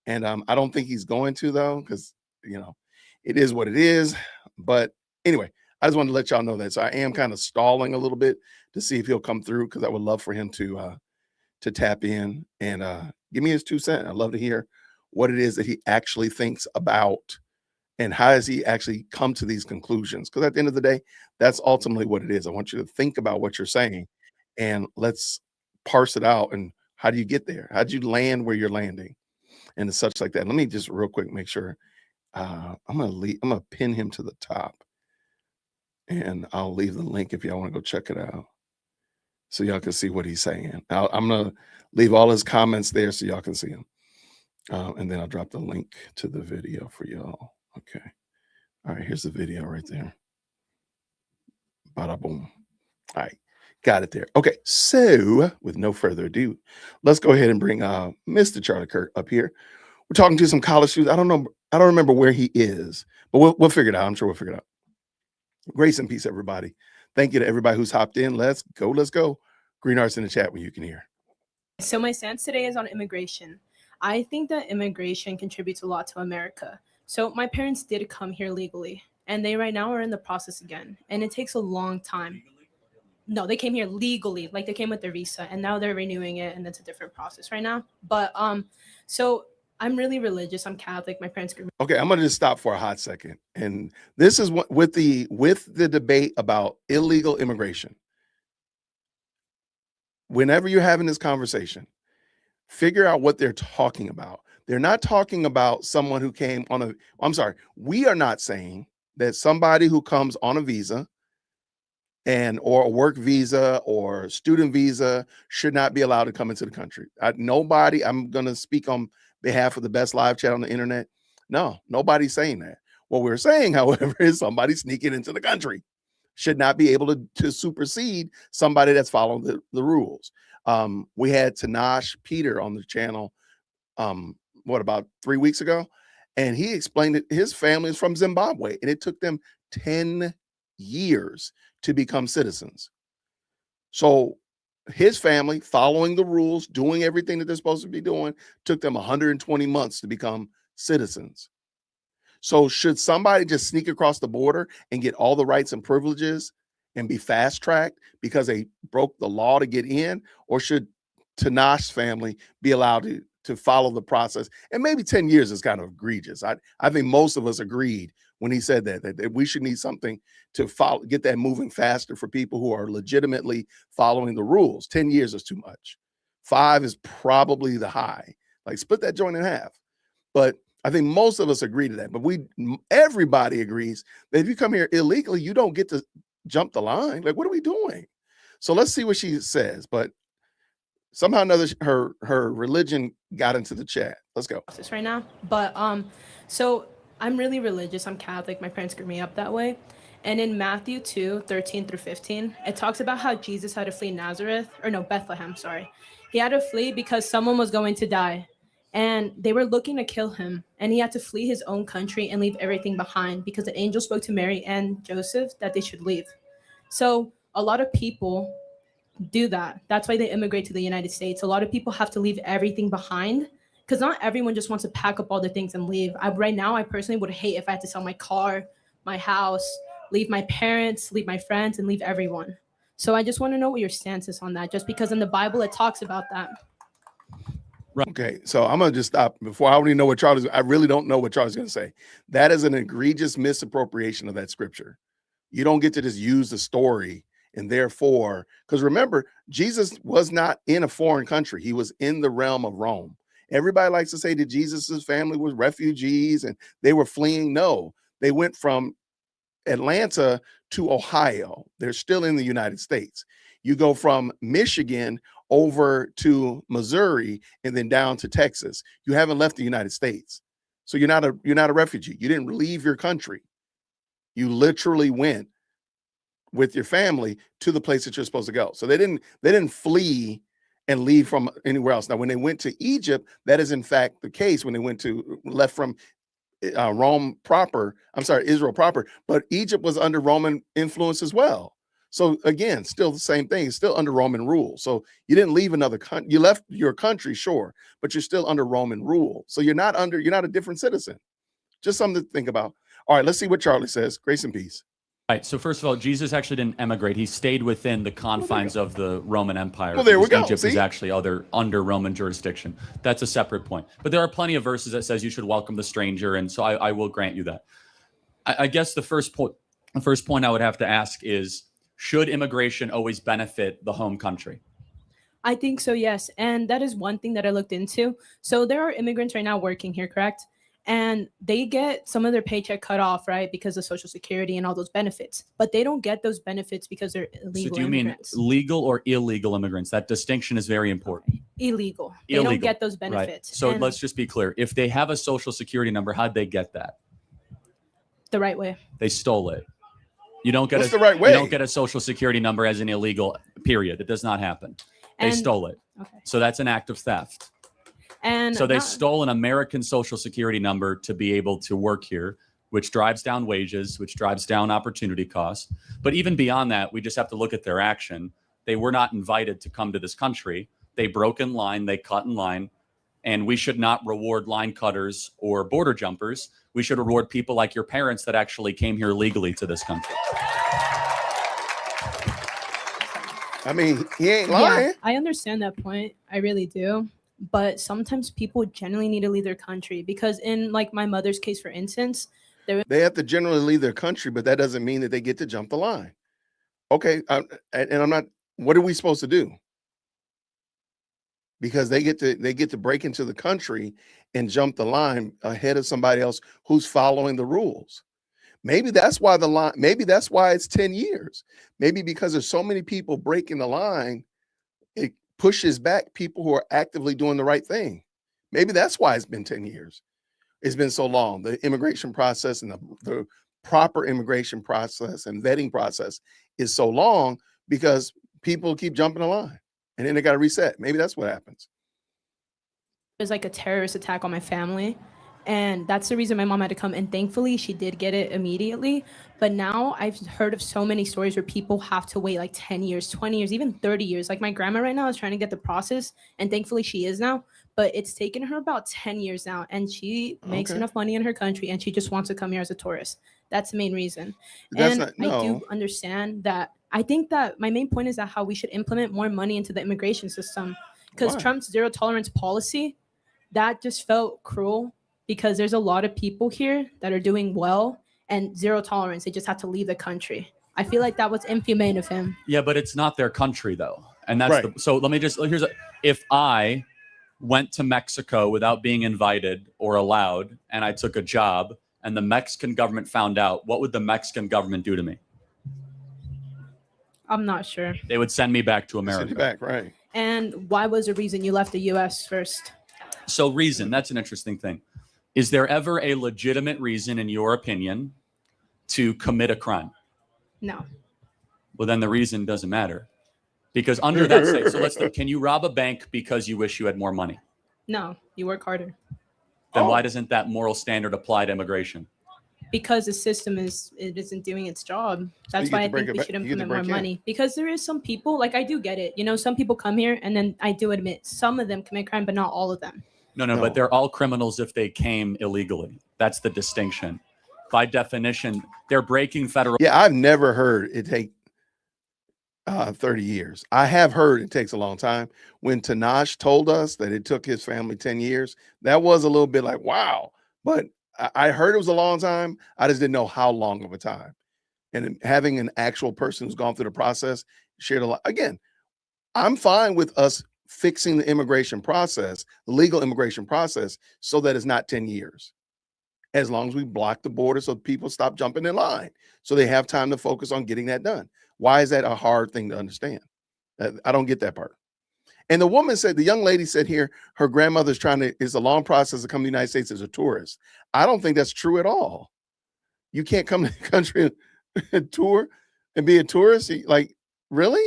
And I don't think he's going to, though, because, you know, it is what it is. But anyway, I just wanted to let y'all know that. So I am kind of stalling a little bit to see if he'll come through, because I would love for him to tap in and give me his 2 cents. I'd love to hear what it is that he actually thinks about and how does he actually come to these conclusions. Because at the end of the day, that's ultimately what it is. I want you to think about what you're saying and let's parse it out. And how do you get there? How do you land where you're landing? And such like that. Let me just real quick make sure. I'm gonna pin him to the top, and I'll leave the link if y'all want to go check it out, so y'all can see what he's saying. I'm gonna leave all his comments there so y'all can see him, and then I'll drop the link to the video for y'all. Okay. All right. Here's the video right there. Bada boom. All right. Got it there. Okay. So with no further ado, let's go ahead and bring Mr. Charlie Kirk up here. We're talking to some college students. I don't remember where he is, but we'll figure it out. I'm sure we'll figure it out. Grace and peace, everybody. Thank you to everybody who's hopped in. Let's go. Green Arts in the chat when you can hear.
So my stance today is on immigration. I think that immigration contributes a lot to America. So my parents did come here legally, and they right now are in the process again, and it takes a long time. No, they came here legally, like they came with their visa, and now they're renewing it, and it's a different process right now. But so I'm really religious. I'm Catholic. My parents.
Okay, I'm gonna just stop for a hot second, and this is what with the debate about illegal immigration. Whenever you're having this conversation, figure out what they're talking about. They're not talking about someone who came on a. I'm sorry. We are not saying that somebody who comes on a visa or a work visa or student visa should not be allowed to come into the country. Nobody. I'm gonna speak on behalf of the best live chat on the internet. No, nobody's saying that. What we're saying, however, is somebody sneaking into the country should not be able to supersede somebody that's following the rules. We had Tanash Peter on the channel, about 3 weeks ago, and he explained that his family is from Zimbabwe, and it took them 10 years to become citizens. So his family, following the rules, doing everything that they're supposed to be doing, took them 120 months to become citizens. So should somebody just sneak across the border and get all the rights and privileges and be fast-tracked because they broke the law to get in? Or should Tanash's family be allowed to follow the process? And maybe 10 years is kind of egregious. I think most of us agreed when he said that we should need something to get that moving faster for people who are legitimately following the rules. 10 years is too much. 5 is probably the high. Like split that joint in half. But I think most of us agree to that. But everybody agrees that if you come here illegally, you don't get to jump the line. Like, what are we doing? So let's see what she says. But somehow or another, her religion got into the chat. Let's go.
Right now, but so I'm really religious. I'm Catholic. My parents grew me up that way. And in Matthew 2:13-15, it talks about how Jesus had to flee Bethlehem, sorry. He had to flee because someone was going to die. And they were looking to kill him. And he had to flee his own country and leave everything behind because an angel spoke to Mary and Joseph that they should leave. So a lot of people do that. That's why they immigrate to the United States. A lot of people have to leave everything behind because not everyone just wants to pack up all their things and leave. Right now, I personally would hate if I had to sell my car, my house, leave my parents, leave my friends, and leave everyone. So I just want to know what your stance is on that, just because in the Bible, it talks about that.
Okay, so I'm gonna just stop before I don't even know what I really don't know what Charlie's gonna say. That is an egregious misappropriation of that scripture. You don't get to just use the story, and therefore, because remember, Jesus was not in a foreign country, he was in the realm of Rome. Everybody likes to say that Jesus's family was refugees and they were fleeing. No, they went from Atlanta to Ohio. They're still in the United States. You go from Michigan over to Missouri and then down to Texas. You haven't left the United States. So you're not a refugee. You didn't leave your country. You literally went with your family to the place that you're supposed to go. So they didn't flee and leave from anywhere else. Now, when they went to Egypt, that is in fact the case. When they left from Rome proper. I'm sorry, Israel proper, but Egypt was under Roman influence as well. So again, still the same thing. It's still under Roman rule. So you didn't leave another country. You left your country, sure, but you're still under Roman rule. So you're not a different citizen. Just something to think about. All right, let's see what Charlie says. Grace and peace.
Right. So first of all, Jesus actually didn't emigrate. He stayed within the confines of the Roman Empire.
Well, there we go.
Egypt
See?
is actually under Roman jurisdiction. That's a separate point. But there are plenty of verses that says you should welcome the stranger, and so I will grant you that. I guess the first point I would have to ask is, should immigration always benefit the home country?
I think so, yes. And that is one thing that I looked into. So there are immigrants right now working here, correct? And they get some of their paycheck cut off, right, because of Social Security and all those benefits. But they don't get those benefits because they're illegal.
So do you
immigrants.
mean legal or illegal immigrants? That distinction is very important.
Illegal? They don't get those benefits.
Right. So
And
let's just be clear. If they have a Social Security number, how'd they get that?
the right way.
They stole it. You don't get
What's the right way?
You don't get a Social Security number as an illegal, period. It does not happen. They
And-
stole it.
Okay.
So that's an act of theft.
And
So they
not-
stole an American Social Security number to be able to work here, which drives down wages, which drives down opportunity costs. But even beyond that, we just have to look at their action. They were not invited to come to this country. They broke in line, they cut in line, and we should not reward line cutters or border jumpers. We should reward people like your parents that actually came here legally to this country.
I mean, he ain't lying.
Yeah, I understand that point. I really do. But sometimes people generally need to leave their country because in like my mother's case, for instance,
They have to generally leave their country, but that doesn't mean that they get to jump the line. Okay, and I'm not. What are we supposed to do? Because they get to break into the country and jump the line ahead of somebody else who's following the rules. Maybe that's why maybe that's why it's 10 years. Maybe because there's so many people breaking the line, it pushes back people who are actively doing the right thing. Maybe that's why it's been 10 years. It's been so long. The immigration process and the proper immigration process and vetting process is so long because people keep jumping the line and then they got to reset. Maybe that's what happens.
was like a terrorist attack on my family. And that's the reason my mom had to come. And thankfully, she did get it immediately. But now I've heard of so many stories where people have to wait like 10 years, 20 years, even 30 years. Like my grandma right now is trying to get the process. And thankfully, she is now. But it's taken her about 10 years now. And she makes enough money in her country. And she just wants to come here as a tourist. That's the main reason. I do understand that. I think that my main point is that how we should implement more money into the immigration system. Because Trump's zero tolerance policy, that just felt cruel. Because there's a lot of people here that are doing well and zero tolerance. They just have to leave the country. I feel like that was inhumane of him.
Yeah, but it's not their country though. And that's so let me just, if I went to Mexico without being invited or allowed, and I took a job and the Mexican government found out, what would the Mexican government do to me?
I'm not sure.
They would send me back to America.
Send you back, right.
And why was the reason you left the US first?
So that's an interesting thing. Is there ever a legitimate reason, in your opinion, to commit a crime?
No.
Well, then the reason doesn't matter. Because under that state, so let's think, can you rob a bank because you wish you had more money?
No, you work harder.
Then why doesn't that moral standard apply to immigration?
Because the system isn't doing its job. That's why I think we should implement more money. Because there is some people, like I do get it. You know, some people come here and then I do admit some of them commit crime, but not all of them.
No, but they're all criminals if they came illegally. That's the distinction. By definition, they're breaking federal.
Yeah, I've never heard it take 30 years. I have heard it takes a long time. When Tanash told us that it took his family 10 years, that was a little bit like, wow. But I heard it was a long time. I just didn't know how long of a time. And having an actual person who's gone through the process, shared a lot. Again, I'm fine with us fixing the immigration process, the legal immigration process, so that it's not 10 years. As long as we block the border so people stop jumping in line, so they have time to focus on getting that done. Why is that a hard thing to understand? I don't get that part. And the woman said, the young lady said here, her grandmother's it's a long process to come to the United States as a tourist. I don't think that's true at all. You can't come to the country and tour and be a tourist. Like, really?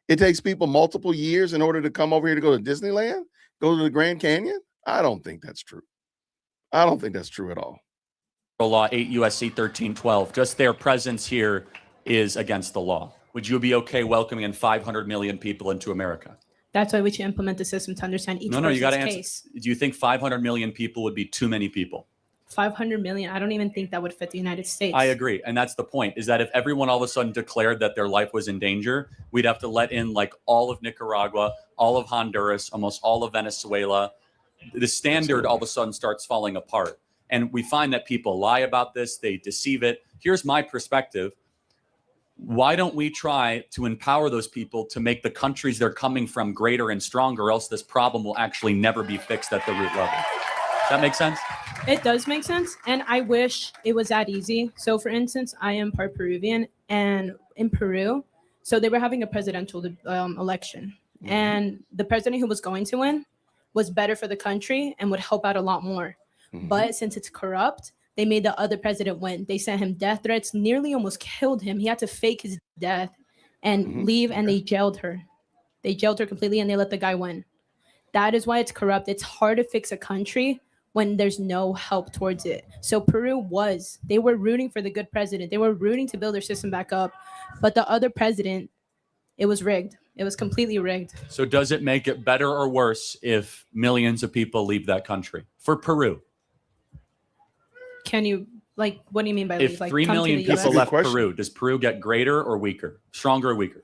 It takes people multiple years in order to come over here to go to Disneyland, go to the Grand Canyon. I don't think that's true. I don't think that's true at all.
law 8 USC 1312. Just their presence here is against the law. Would you be okay welcoming in 500 million people into America?
That's why we should implement the system to understand each
No, you
person's
got to answer.
case.
Do you think 500 million people would be too many people?
500 million, I don't even think that would fit the United States.
I agree. And that's the point, is that if everyone all of a sudden declared that their life was in danger, we'd have to let in like all of Nicaragua, all of Honduras, almost all of Venezuela. The standard all of a sudden starts falling apart. And we find that people lie about this, they deceive it. Here's my perspective. Why don't we try to empower those people to make the countries they're coming from greater and stronger, or else this problem will actually never be fixed at the root level? Does that make sense?
It does make sense. And I wish it was that easy. So for instance, I am part Peruvian, and in Peru, so they were having a presidential election.
Mhm.
And the president who was going to win was better for the country and would help out a lot more.
Mhm.
But since it's corrupt, they made the other president win. They sent him death threats, nearly almost killed him. He had to fake his death and
Mhm.
leave, and they jailed her. They jailed her completely, and they let the guy win. That is why it's corrupt. It's hard to fix a country when there's no help towards it. So Peru they were rooting for the good president. They were rooting to build their system back up. But the other president, it was rigged. It was completely rigged.
So does it make it better or worse if millions of people leave that country? For Peru,
Can you, like, what do you mean by
if
leave? Like,
3
come to
million
the
people
US?
That's a good
left
question.
Peru, does Peru get greater or weaker? Stronger or weaker?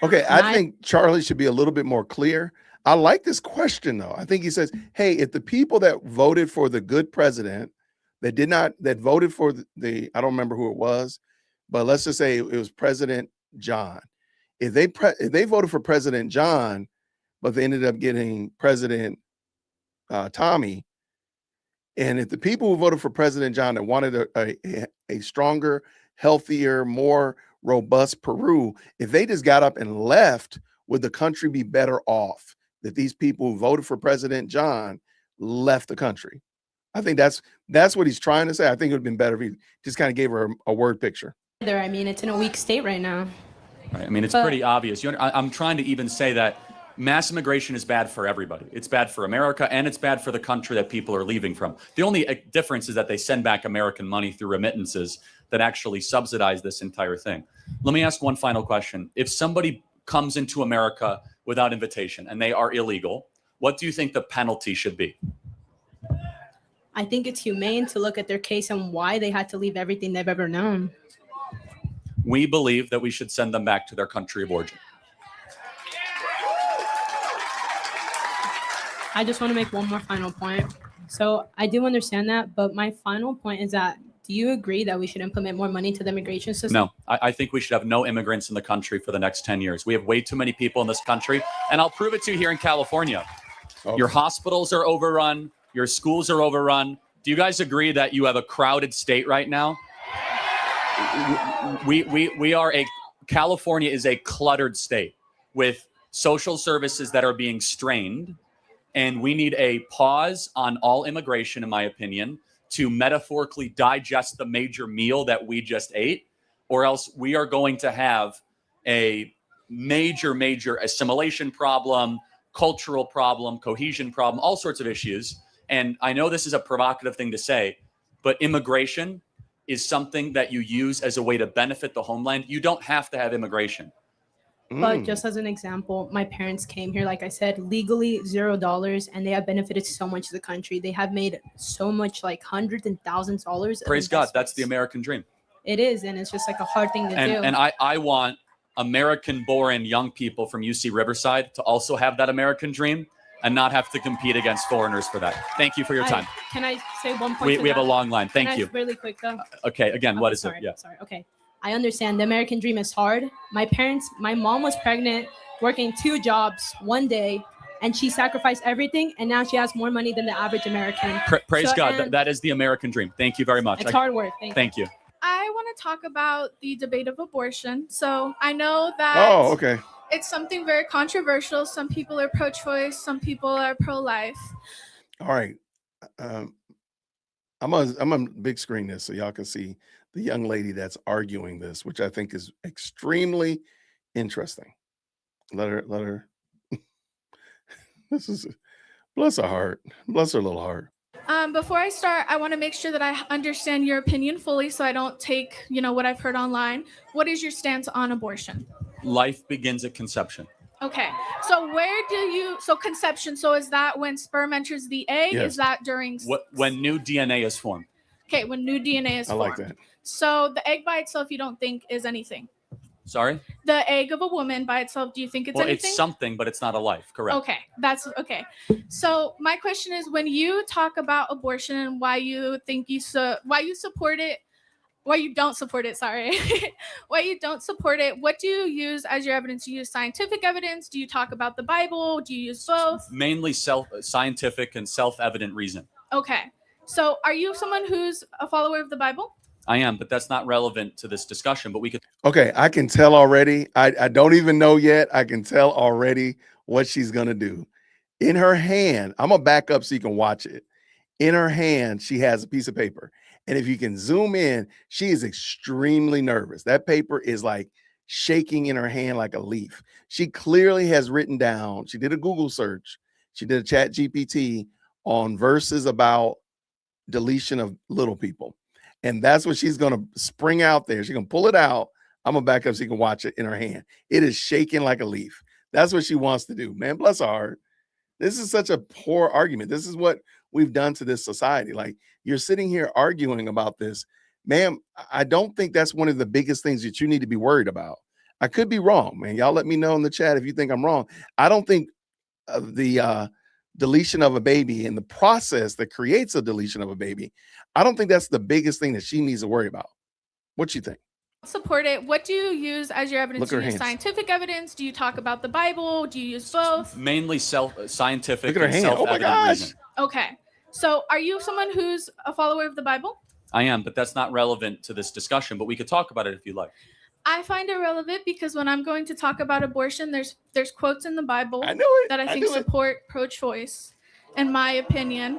Okay, I
My-
think Charlie should be a little bit more clear. I like this question though. I think he says, "Hey, if the people that voted for the good president, that voted for the I don't remember who it was, but let's just say it was President John. If they voted for President John, but they ended up getting President Tommy, and if the people who voted for President John that wanted a stronger, healthier, more robust Peru, if they just got up and left, would the country be better off that these people who voted for President John left the country?" I think that's what he's trying to say. I think it would have been better if he just kind of gave her a word picture.
I mean, it's in a weak state right now.
Right. I mean, it's
But-
pretty obvious. I'm trying to even say that mass immigration is bad for everybody. It's bad for America, and it's bad for the country that people are leaving from. The only difference is that they send back American money through remittances that actually subsidize this entire thing. Let me ask one final question. If somebody comes into America without invitation and they are illegal, what do you think the penalty should be?
I think it's humane to look at their case and why they had to leave everything they've ever known.
We believe that we should send them back to their country of origin.
I just want to make one more final point. So I do understand that, but my final point is that, do you agree that we should implement more money to the immigration system?
No, I think we should have no immigrants in the country for the next 10 years. We have way too many people in this country, and I'll prove it to you here in California.
Okay.
Your hospitals are overrun. Your schools are overrun. Do you guys agree that you have a crowded state right now? California is a cluttered state with social services that are being strained. And we need a pause on all immigration, in my opinion, to metaphorically digest the major meal that we just ate, or else we are going to have a major assimilation problem, cultural problem, cohesion problem, all sorts of issues. And I know this is a provocative thing to say, but immigration is something that you use as a way to benefit the homeland. You don't have to have immigration.
But just as an example, my parents came here, like I said, legally $0, and they have benefited so much to the country. They have made so much, like hundreds and thousands of dollars.
Praise God, that's the American dream.
It is, and it's just like a hard thing to do.
And I want American-born young people from UC Riverside to also have that American dream and not have to compete against foreigners for that. Thank you for your time.
Can I say one point?
We have a long line. Thank you.
Really quick though.
Okay, again, what is
sorry,
it? Yeah.
Sorry. Okay. I understand the American dream is hard. My mom was pregnant, working 2 jobs one day, and she sacrificed everything, and now she has more money than the average American.
Praise God. That is the American dream. Thank you very much.
It's hard work.
Thank you.
I want to talk about the debate of abortion. So I know that
okay.
It's something very controversial. Some people are pro-choice, some people are pro-life.
All right. I'm on big screen this so y'all can see the young lady that's arguing this, which I think is extremely interesting. Let her. This is bless her heart, bless her little heart.
Before I start, I want to make sure that I understand your opinion fully so I don't take, what I've heard online. What is your stance on abortion?
Life begins at conception.
Okay. So conception, so is that when sperm enters the egg?
Yes.
Is that during?
When new DNA is formed.
Okay, when new DNA is formed.
I like that.
So the egg by itself, you don't think is anything?
Sorry?
The egg of a woman by itself, do you think it's anything?
It's something, but it's not a life. Correct.
Okay, that's okay. So my question is, when you talk about abortion and why you support it, why you don't support it, sorry, why you don't support it, what do you use as your evidence? Do you use scientific evidence? Do you talk about the Bible? Do you use both?
Mainly scientific and self-evident reason.
Okay. So are you someone who's a follower of the Bible?
I am, but that's not relevant to this discussion, but we could.
Okay, I can tell already. I don't even know yet. I can tell already what she's going to do. In her hand, I'm going to back up so you can watch it. In her hand, she has a piece of paper. And if you can zoom in, she is extremely nervous. That paper is like shaking in her hand like a leaf. She clearly has written down, she did a Google search. She did a chat GPT on verses about deletion of little people. And that's what she's going to spring out there. She's going to pull it out. I'm going to back up so you can watch it in her hand. It is shaking like a leaf. That's what she wants to do. Man, bless her heart. This is such a poor argument. This is what we've done to this society. Like, you're sitting here arguing about this. Ma'am, I don't think that's one of the biggest things that you need to be worried about. I could be wrong, man. Y'all let me know in the chat if you think I'm wrong. I don't think the deletion of a baby and the process that creates a deletion of a baby, I don't think that's the biggest thing that she needs to worry about. What you think?
Support it. What do you use as your evidence? Do you use scientific evidence? Do you talk about the Bible? Do you use both?
Mainly scientific
Look at her
and
hand. Oh my
self-evident
gosh.
reason.
Okay. So are you someone who's a follower of the Bible?
I am, but that's not relevant to this discussion, but we could talk about it if you like.
I find it relevant because when I'm going to talk about abortion, there's quotes in the Bible that I think support pro-choice, in my opinion.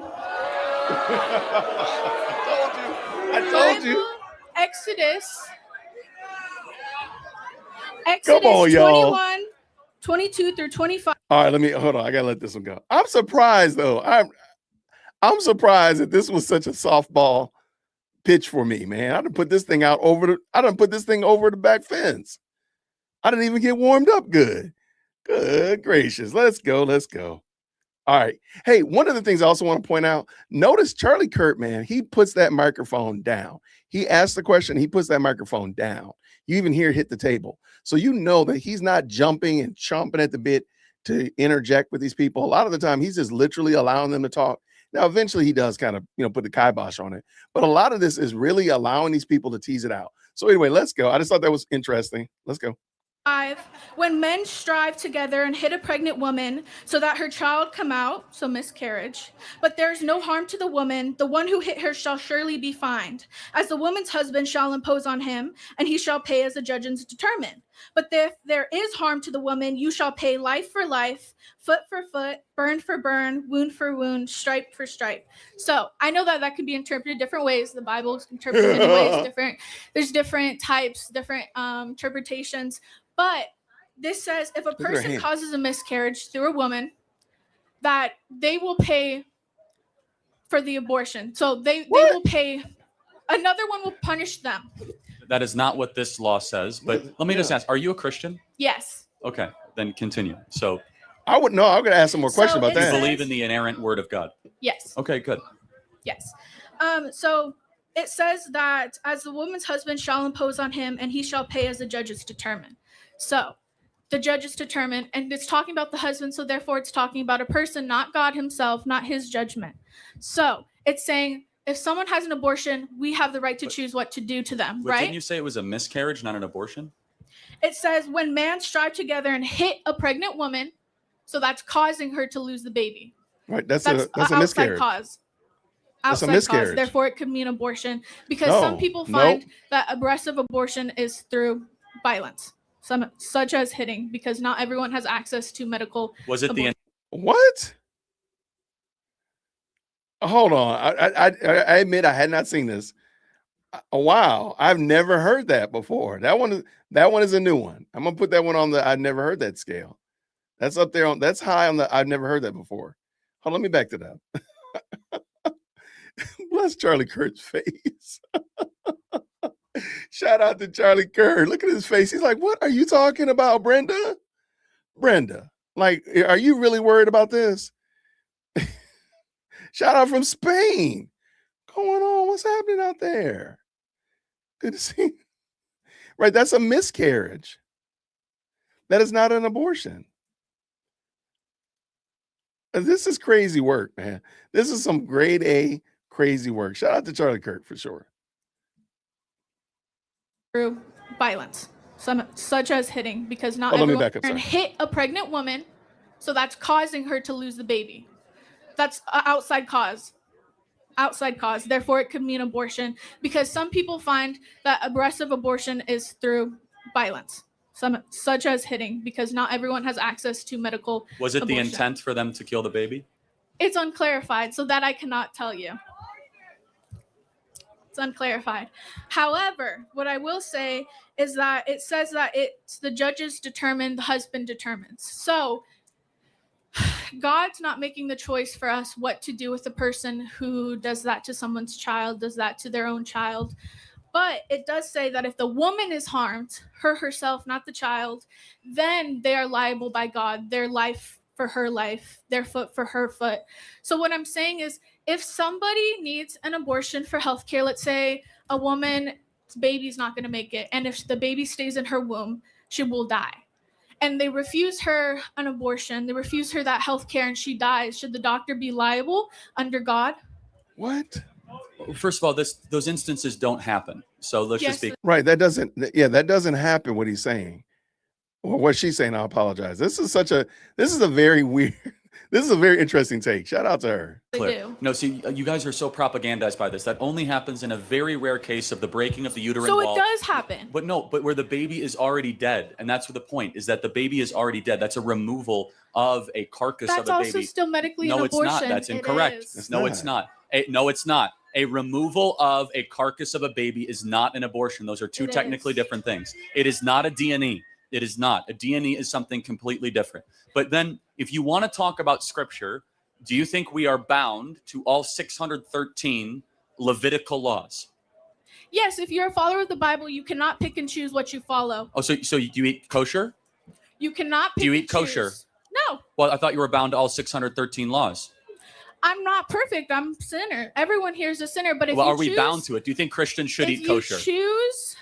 I told you.
Exodus
Come on, y'all.
21, 22 through 25.
All right, hold on. I gotta let this one go. I'm surprised though. I'm surprised that this was such a softball pitch for me, man. I done put this thing over the back fence. I didn't even get warmed up good. Good gracious. Let's go. All right. Hey, one of the things I also want to point out, notice Charlie Kirk, man, he puts that microphone down. He asks the question, he puts that microphone down. You even hear it hit the table. So you know that he's not jumping and chomping at the bit to interject with these people. A lot of the time, he's just literally allowing them to talk. Now, eventually he does kind of, put the kibosh on it. But a lot of this is really allowing these people to tease it out. So anyway, let's go. I just thought that was interesting. Let's go.
5, when men strive together and hit a pregnant woman so that her child come out, so miscarriage, but there is no harm to the woman, the one who hit her shall surely be fined, as the woman's husband shall impose on him, and he shall pay as the judges determine. But if there is harm to the woman, you shall pay life for life, foot for foot, burn for burn, wound for wound, stripe for stripe. So I know that could be interpreted different ways. The Bible is interpreted in ways different. There's different types, different interpretations. But this says if a person causes a miscarriage through a woman, that they will pay for the abortion. So they will pay. Another one will punish them.
That is not what this law says. But let me just ask, are you a Christian?
Yes.
Okay, then continue. So
I'm going to ask some more questions about that.
You believe in the inerrant word of God?
Yes.
Okay, good.
Yes. So it says that as the woman's husband shall impose on him, and he shall pay as the judges determine. So the judges determine, and it's talking about the husband, so therefore it's talking about a person, not God himself, not his judgment. So it's saying if someone has an abortion, we have the right to choose what to do to them, right?
Didn't you say it was a miscarriage, not an abortion?
It says when men strive together and hit a pregnant woman, so that's causing her to lose the baby.
Right, that's a miscarriage.
Cause.
That's a
Outside
miscarriage.
cause, therefore it could mean abortion, because some people find that aggressive abortion is through violence. Some such as hitting, because not everyone has access to medical.
Was it
abortion.
What? Hold on. I admit I had not seen this. Wow, I've never heard that before. That one is a new one. I'm gonna put that one on the I've never heard that scale. That's up there that's high on the I've never heard that before. Hold on, let me back to that. Bless Charlie Kirk's face. Shout out to Charlie Kirk. Look at his face. He's like, what are you talking about, Brenda? Brenda, like, are you really worried about this? Shout out from Spain. Going on? What's happening out there? Good to see you. Right, that's a miscarriage. That is not an abortion. This is crazy work, man. This is some grade A crazy work. Shout out to Charlie Kirk for sure.
Through violence, such as hitting, because not
let me
everyone
back up,
can
sorry.
hit a pregnant woman, so that's causing her to lose the baby. That's an outside cause. Outside cause. Therefore, it could mean abortion, because some people find that aggressive abortion is through violence, such as hitting, because not everyone has access to medical.
Was it the
abortion.
intent for them to kill the baby?
It's unclarified, so that I cannot tell you. It's unclarified. However, what I will say is that it says that it's the judges determine, the husband determines. So God's not making the choice for us what to do with a person who does that to someone's child, does that to their own child. But it does say that if the woman is harmed, her herself, not the child, then they are liable by God, their life for her life, their foot for her foot. So what I'm saying is, if somebody needs an abortion for healthcare, let's say a woman's baby's not going to make it, and if the baby stays in her womb, she will die. And they refuse her an abortion, they refuse her that healthcare, and she dies. Should the doctor be liable under God?
What?
First of all, those instances don't happen. So let's just be
right. That doesn't happen. What he's saying, or what she's saying. I apologize. This is a very weird. This is a very interesting take. Shout out to her.
clear. No, see, you guys are so propagandized by this. That only happens in a very rare case of the breaking of the uterine
So
wall.
it does happen.
But where the baby is already dead, and that's what the point is, that the baby is already dead. That's a removal of a carcass of a baby.
That's also still medically an abortion.
No, it's not. That's incorrect. No, it's not. No, it's not. A removal of a carcass of a baby is not an abortion. Those are two technically different things. It is not a D&E. It is not. A D&E is something completely different. But then if you want to talk about scripture, do you think we are bound to all 613 Levitical laws?
Yes, if you're a follower of the Bible, you cannot pick and choose what you follow.
Oh, so do you eat kosher?
You cannot pick
Do you
and
eat kosher?
choose. No,
Well, I thought you were bound to all 613 laws.
I'm not perfect. I'm a sinner. Everyone here is a sinner. But if
Well,
you
are we
choose,
bound to it? Do you think Christians should eat kosher?
If you choose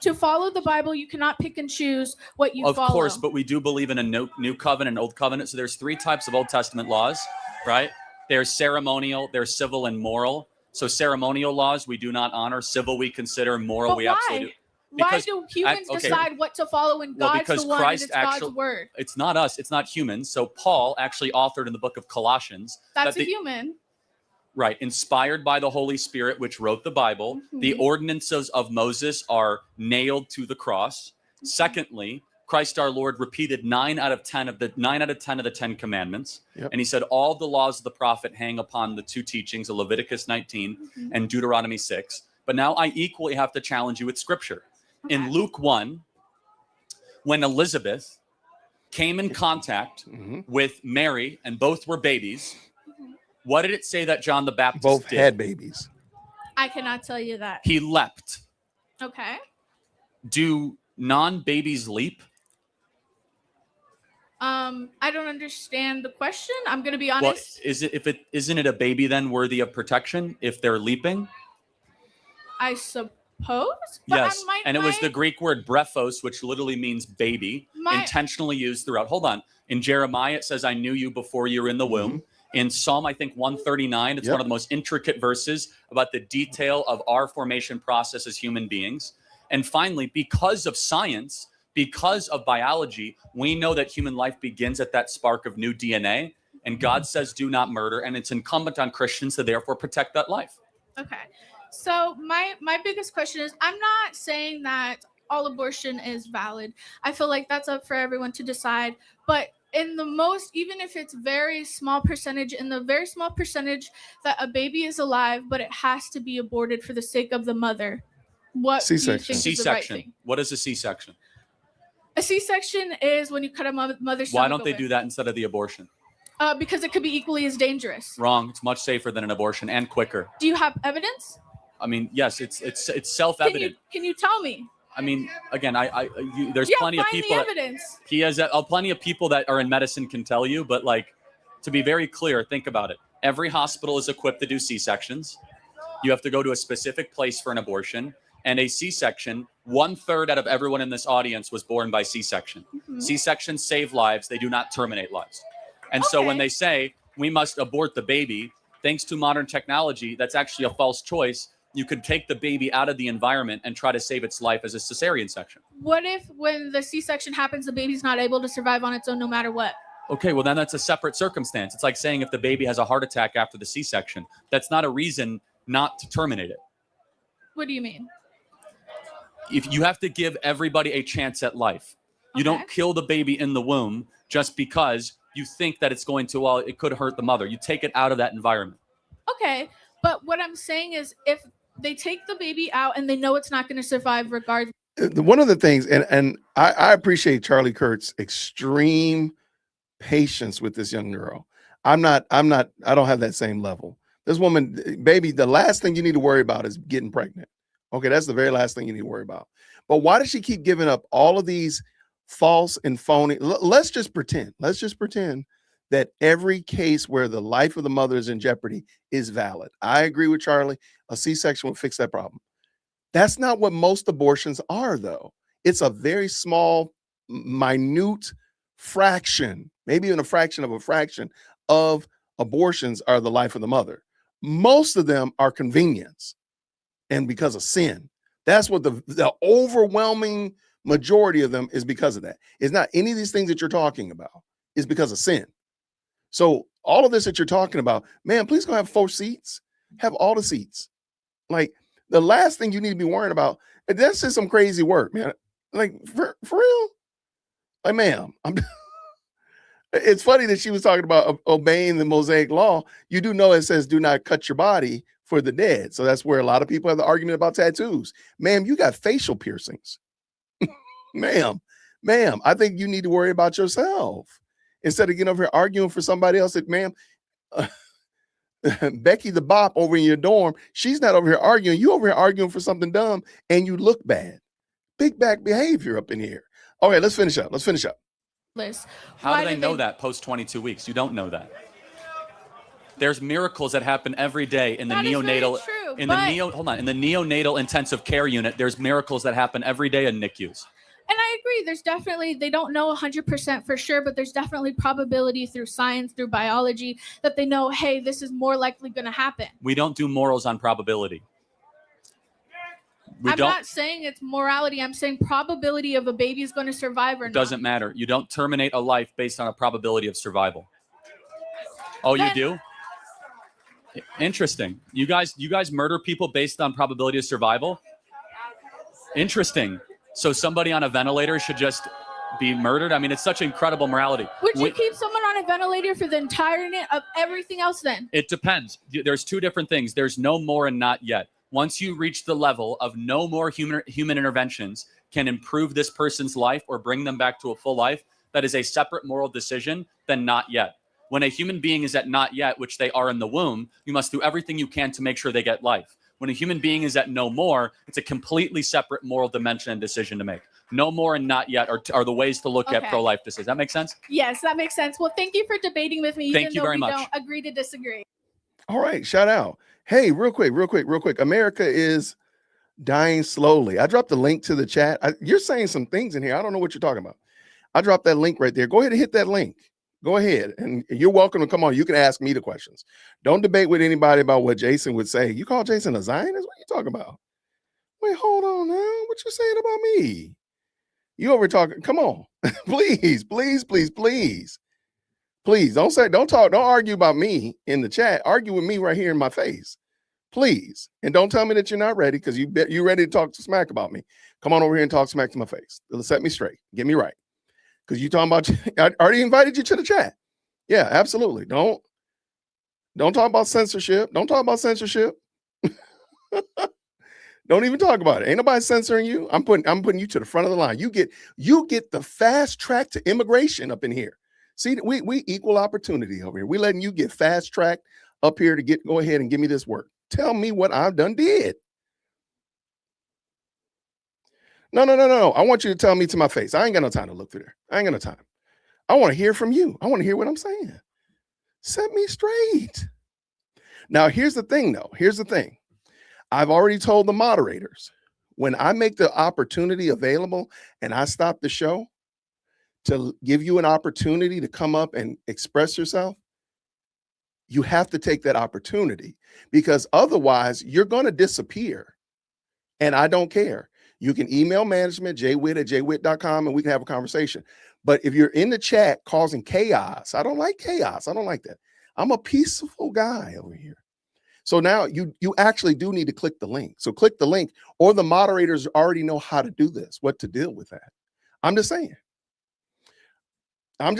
to follow the Bible, you cannot pick and choose what you follow.
Of course, but we do believe in a new covenant and old covenant. So there's three types of Old Testament laws, right? There's ceremonial, there's civil, and moral. So ceremonial laws we do not honor. Civil we consider. Moral
But
we
why?
absolutely do.
Why
Because-
do humans
okay.
decide what to follow when
Well,
God's
because
the one
Christ
and it's God's
actually,
word?
it's not us, it's not humans. So Paul actually authored in the book of Colossians
That's
that
a human.
right, inspired by the Holy Spirit, which wrote the Bible. The
Mhm.
ordinances of Moses are nailed to the cross. Secondly, Christ our Lord repeated 9 out of 10 of the 10 commandments.
Yep.
And he said all the laws of the prophet hang upon the two teachings of Leviticus 19 and Deuteronomy 6. But now I equally have to challenge you with scripture. In Luke 1, when Elizabeth came in contact with Mary and both were babies, what did it say that John the Baptist
Both
did?
had babies.
I cannot tell you that.
He leapt.
Okay.
Do non-babies leap?
I don't understand the question. I'm gonna be
Well,
honest.
isn't it a baby then worthy of protection if they're leaping?
I suppose. But
Yes, and it was the Greek word brephos, which literally means baby, intentionally used throughout. Hold on. In Jeremiah, it says, I knew you before you were in the womb. In Psalm, I think 139, it's one of the most intricate verses about the detail of our formation process as human beings. And finally, because of science, because of biology, we know that human life begins at that spark of new DNA. And God says, do not murder. And it's incumbent on Christians to therefore protect that life.
Okay. So my biggest question is, I'm not saying that all abortion is valid. I feel like that's up for everyone to decide. But in the most, even if it's very small percentage, in the very small percentage that a baby is alive, but it has to be aborted for the sake of the mother, what do you think is the right thing?
What is a C-section?
A C-section is when you cut a mother's
Why
stomach
don't they
open.
do that instead of the abortion?
because it could be equally as dangerous.
Wrong. It's much safer than an abortion and quicker.
Do you have evidence?
I mean, yes, it's self-evident.
Can you tell me?
I mean, again, there's plenty of people.
Find the evidence.
He has plenty of people that are in medicine can tell you, but like, to be very clear, think about it. Every hospital is equipped to do C-sections. You have to go to a specific place for an abortion. And a C-section, 1/3 out of everyone in this audience was born by C-section.
Mm-hmm.
C-sections save lives. They do not terminate lives. And so when they say we must abort the baby, thanks to modern technology, that's actually a false choice. You could take the baby out of the environment and try to save its life as a cesarean section.
What if when the C-section happens, the baby's not able to survive on its own no matter what?
Okay, well, then that's a separate circumstance. It's like saying if the baby has a heart attack after the C-section, that's not a reason not to terminate it.
What do you mean?
If you have to give everybody a chance at life. You don't kill the baby in the womb just because you think that it's going to, well, it could hurt the mother. You take it out of that environment.
Okay, but what I'm saying is if they take the baby out and they know it's not going to survive regardless.
One of the things, and I appreciate Charlie Kirk's extreme patience with this young girl. I don't have that same level. This woman, baby, the last thing you need to worry about is getting pregnant. Okay, that's the very last thing you need to worry about. But why does she keep giving up all of these false and phony? Let's just pretend that every case where the life of the mother is in jeopardy is valid. I agree with Charlie. A C-section would fix that problem. That's not what most abortions are, though. It's a very small, minute fraction, maybe even a fraction of abortions are the life of the mother. Most of them are convenience and because of sin. That's what the overwhelming majority of them is because of that. It's not any of these things that you're talking about. It's because of sin. So all of this that you're talking about, man, please go have 4 seats. Have all the seats. Like, the last thing you need to be worrying about, that's just some crazy work, man. Like, for real? Like, ma'am, it's funny that she was talking about obeying the Mosaic law. You do know it says do not cut your body for the dead. So that's where a lot of people have the argument about tattoos. Ma'am, you got facial piercings. Ma'am, I think you need to worry about yourself instead of getting over here arguing for somebody else. That, ma'am, Becky the Bop over in your dorm, she's not over here arguing. You over here arguing for something dumb and you look bad. Big back behavior up in here. Okay, let's finish up.
How do they know that post 22 weeks? You don't know that. There's miracles that happen every day in the neonatal, in the neonatal intensive care unit. There's miracles that happen every day in NICUs.
And I agree. There's definitely, they don't know 100% for sure, but there's definitely probability through science, through biology, that they know, hey, this is more likely going to happen.
We don't do morals on probability.
I'm not saying it's morality. I'm saying probability of a baby is going to survive or not.
Doesn't matter. You don't terminate a life based on a probability of survival. Oh, you do? Interesting. You guys murder people based on probability of survival? Interesting. So somebody on a ventilator should just be murdered? I mean, it's such incredible morality.
Would you keep someone on a ventilator for the entirety of everything else then?
It depends. There's 2 different things. There's no more and not yet. Once you reach the level of no more human interventions can improve this person's life or bring them back to a full life, that is a separate moral decision than not yet. When a human being is at not yet, which they are in the womb, you must do everything you can to make sure they get life. When a human being is at no more, it's a completely separate moral dimension and decision to make. No more and not yet are the ways to look at pro-life decisions. That makes sense?
Yes, that makes sense. Well, thank you for debating with me, even though we don't agree to disagree.
All right, shout out. Hey, real quick. America is dying slowly. I dropped the link to the chat. You're saying some things in here. I don't know what you're talking about. I dropped that link right there. Go ahead and hit that link. Go ahead. And you're welcome to come on. You can ask me the questions. Don't debate with anybody about what Jason would say. You call Jason a Zionist? What are you talking about? Wait, hold on now. What you saying about me? You over talking. Come on. Please. Please don't argue about me in the chat. Argue with me right here in my face. Please. And don't tell me that you're not ready because you're ready to talk smack about me. Come on over here and talk smack to my face. Set me straight. Get me right. Because you talking about, I already invited you to the chat. Yeah, absolutely. Don't talk about censorship. Don't talk about censorship. Don't even talk about it. Ain't nobody censoring you. I'm putting you to the front of the line. You get the fast track to immigration up in here. See, we equal opportunity over here. We letting you get fast tracked up here to go ahead and give me this work. Tell me what I've done did. No. I want you to tell me to my face. I ain't got no time to look through there. I ain't got no time. I want to hear from you. I want to hear what I'm saying. Set me straight. Now, here's the thing, though. Here's the thing. I've already told the moderators, when I make the opportunity available and I stop the show to give you an opportunity to come up and express yourself, you have to take that opportunity, because otherwise you're going to disappear. And I don't care. You can email management, jwitt@jwitt.com, and we can have a conversation. But if you're in the chat causing chaos, I don't like chaos. I don't like that. I'm a peaceful guy over here. So now you actually do need to click the link. So click the link, or the moderators already know how to do this, what to deal with that. I'm just saying. I'm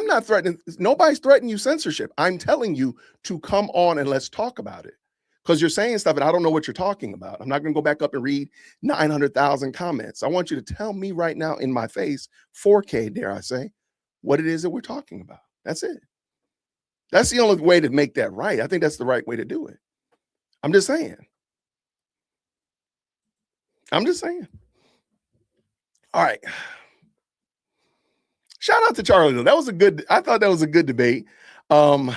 not threatening. Nobody's threatening you censorship. I'm telling you to come on and let's talk about it, because you're saying stuff and I don't know what you're talking about. I'm not going to go back up and read 900,000 comments. I want you to tell me right now in my face, 4K, dare I say, what it is that we're talking about. That's it. That's the only way to make that right. I think that's the right way to do it. I'm just saying. All right. Shout out to Charlie, though. I thought that was a good debate. I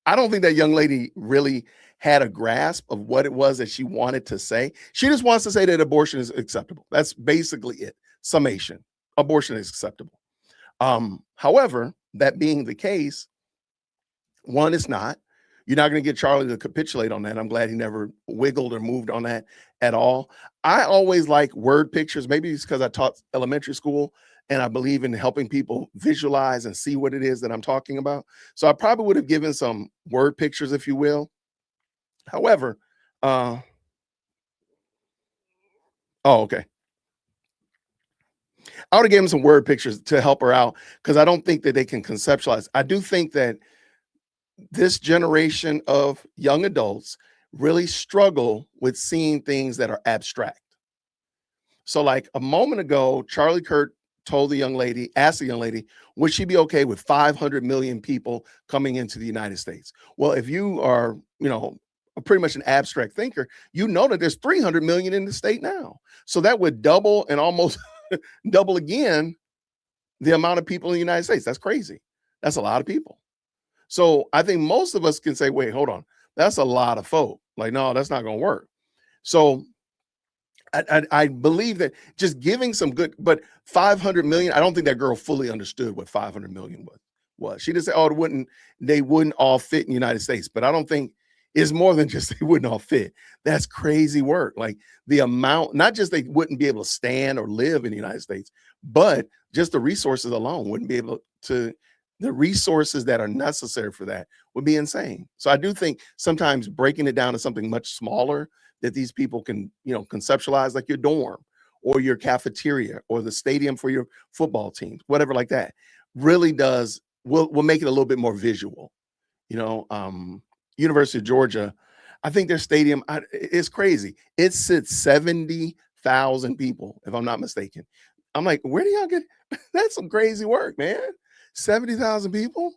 don't think that young lady really had a grasp of what it was that she wanted to say. She just wants to say that abortion is acceptable. That's basically it. Summation. Abortion is acceptable. However, that being the case, one, it's not. You're not going to get Charlie to capitulate on that. I'm glad he never wiggled or moved on that at all. I always like word pictures. Maybe it's because I taught elementary school and I believe in helping people visualize and see what it is that I'm talking about. So I probably would have given some word pictures, if you will. However, okay. I would have given him some word pictures to help her out, because I don't think that they can conceptualize. I do think that this generation of young adults really struggle with seeing things that are abstract. So like a moment ago, Charlie Kirk asked the young lady, would she be okay with 500 million people coming into the United States? Well, if you are, pretty much an abstract thinker, you know that there's 300 million in the state now. So that would double and almost double again the amount of people in the United States. That's crazy. That's a lot of people. So I think most of us can say, wait, hold on. That's a lot of folk. Like, no, that's not going to work. So I believe that just giving some good, but 500 million, I don't think that girl fully understood what 500 million was. She just said, oh, they wouldn't all fit in the United States. But I don't think it's more than just they wouldn't all fit. That's crazy work. Like the amount, not just they wouldn't be able to stand or live in the United States, but just the resources alone wouldn't be able to, the resources that are necessary for that would be insane. So I do think sometimes breaking it down to something much smaller that these people can, conceptualize, like your dorm or your cafeteria or the stadium for your football team, whatever like that, really will make it a little bit more visual. University of Georgia, I think their stadium is crazy. It sits 70,000 people, if I'm not mistaken. I'm like, where do y'all get? That's some crazy work, man. 70,000 people?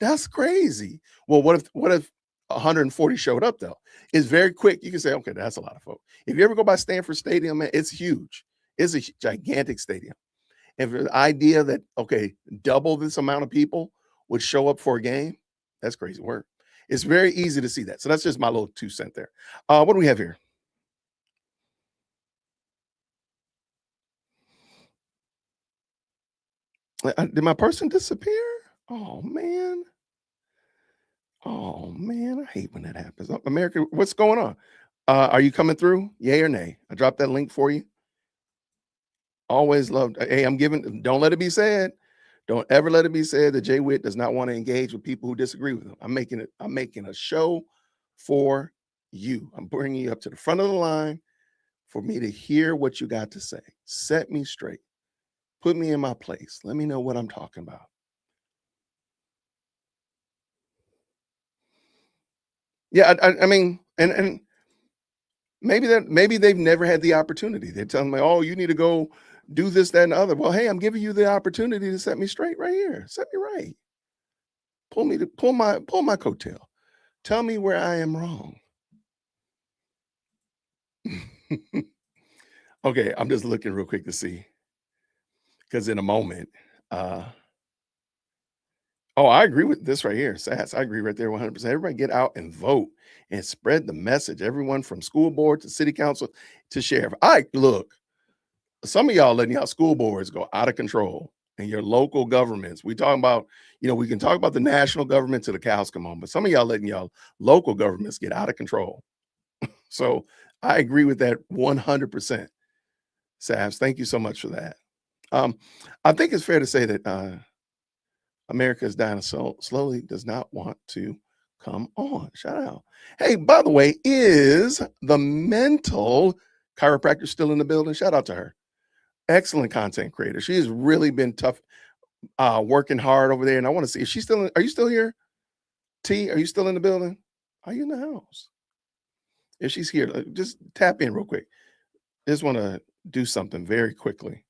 That's crazy. Well, what if 140 showed up though? It's very quick. You can say, okay, that's a lot of folks. If you ever go by Stanford Stadium, man, it's huge. It's a gigantic stadium. And for the idea that, okay, double this amount of people would show up for a game, that's crazy work. It's very easy to see that. So that's just my little 2 cents there. What do we have here? Did my person disappear? Oh man, I hate when that happens. America, what's going on? Are you coming through? Yay or nay? I dropped that link for you. Always loved. Hey, don't let it be said. Don't ever let it be said that Jay Witt does not want to engage with people who disagree with him. I'm making a show for you. I'm bringing you up to the front of the line for me to hear what you got to say. Set me straight. Put me in my place. Let me know what I'm talking about. Yeah, I mean, and maybe they've never had the opportunity. They're telling me, oh, you need to go do this, that, and the other. Well, hey, I'm giving you the opportunity to set me straight right here. Set me right. pull my coattail. Tell me where I am wrong. Okay, I'm just looking real quick to see. Because in a moment, oh, I agree with this right here. Sass, I agree right there 100%. Everybody get out and vote and spread the message. Everyone from school board to city council to sheriff. Look, some of y'all letting y'all school boards go out of control and your local governments. We talking about, we can talk about the national government till the cows come home, but some of y'all letting y'all local governments get out of control. So I agree with that 100%. Sass, thank you so much for that. I think it's fair to say that America is dying so slowly, does not want to come on. Shout out. Hey, by the way, is the mental chiropractor still in the building? Shout out to her. Excellent content creator. She has really been tough, working hard over there. And I want to see if she's still are you still here? T, are you still in the building? Are you in the house? If she's here, just tap in real quick. Just want to do something very quickly.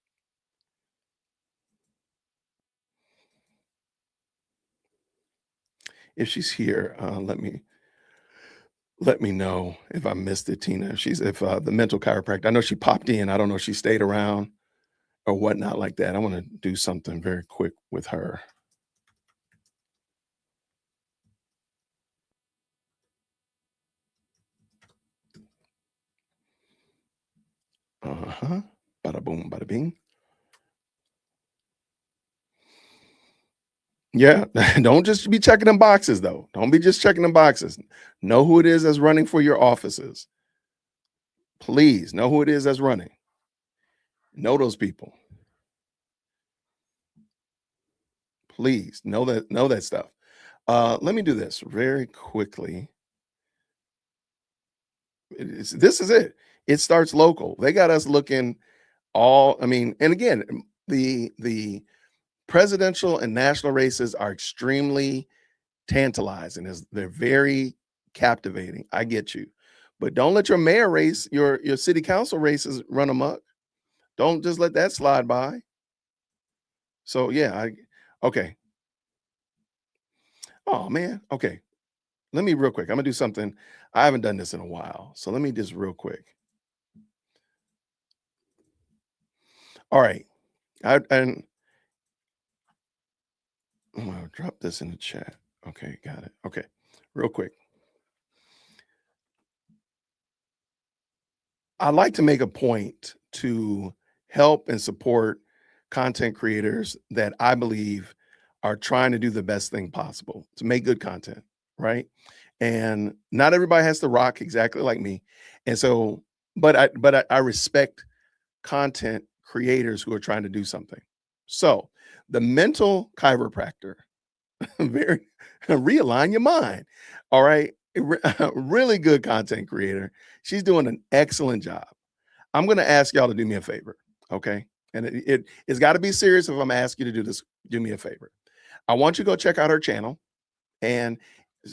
If she's here, let me know if I missed it, Tina. If the mental chiropractor, I know she popped in. I don't know if she stayed around or whatnot like that. I want to do something very quick with her. Bada boom, bada bing. Yeah, don't just be checking them boxes though. Don't be just checking them boxes. Know who it is that's running for your offices. Please know who it is that's running. Know those people. Please know that stuff. Let me do this very quickly. This is it. It starts local. They got us looking and again, the presidential and national races are extremely tantalizing. They're very captivating. I get you. But don't let your mayor race, your city council races run amok. Don't just let that slide by. So yeah, okay. Oh man, okay. Let me real quick. I'm gonna do something. I haven't done this in a while. So let me just real quick. All right. I'm gonna drop this in the chat. Okay, got it. Okay, real quick. I like to make a point to help and support content creators that I believe are trying to do the best thing possible to make good content, right? And not everybody has to rock exactly like me. And so, but I respect content creators who are trying to do something. So the mental chiropractor, very realign your mind. All right. Really good content creator. She's doing an excellent job. I'm going to ask y'all to do me a favor. Okay. And it's got to be serious if I'm asking you to do this. Do me a favor. I want you to go check out her channel and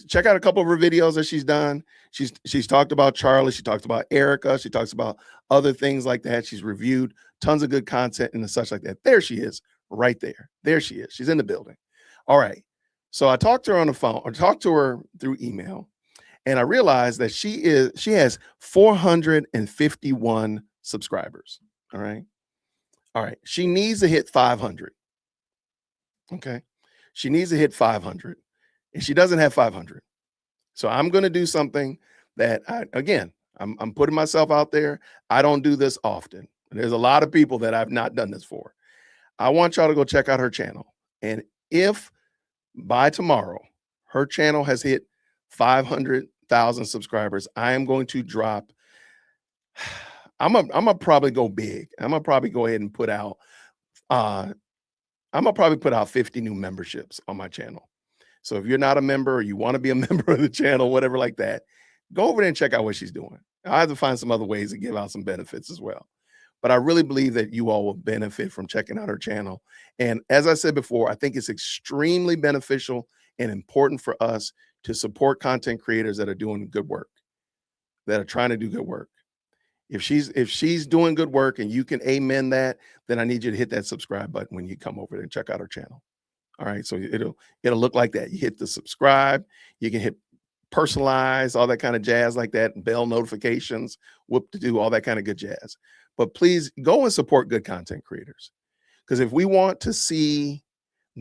check out a couple of her videos that she's done. She's talked about Charlie. She talks about Erica. She talks about other things like that. She's reviewed tons of good content and such like that. There she is right there. There she is. She's in the building. All right. So I talked to her on the phone or talked to her through email. And I realized that she has 451 subscribers. All right. All right. She needs to hit 500. Okay. She needs to hit 500. And she doesn't have 500. So I'm going to do something that I'm putting myself out there. I don't do this often. There's a lot of people that I've not done this for. I want y'all to go check out her channel. And if by tomorrow her channel has hit 500,000 subscribers, I am going to drop. I'm gonna probably go big. I'm gonna probably go ahead and put out. I'm gonna probably put out 50 new memberships on my channel. So if you're not a member or you want to be a member of the channel, whatever like that, go over there and check out what she's doing. I have to find some other ways to give out some benefits as well. But I really believe that you all will benefit from checking out her channel. And as I said before, I think it's extremely beneficial and important for us to support content creators that are doing good work, that are trying to do good work. If she's doing good work and you can amen that, then I need you to hit that subscribe button when you come over there and check out her channel. All right, so it'll look like that. You hit the subscribe, you can hit personalize, all that kind of jazz like that, bell notifications, whoop to do all that kind of good jazz. But please go and support good content creators. Because if we want to see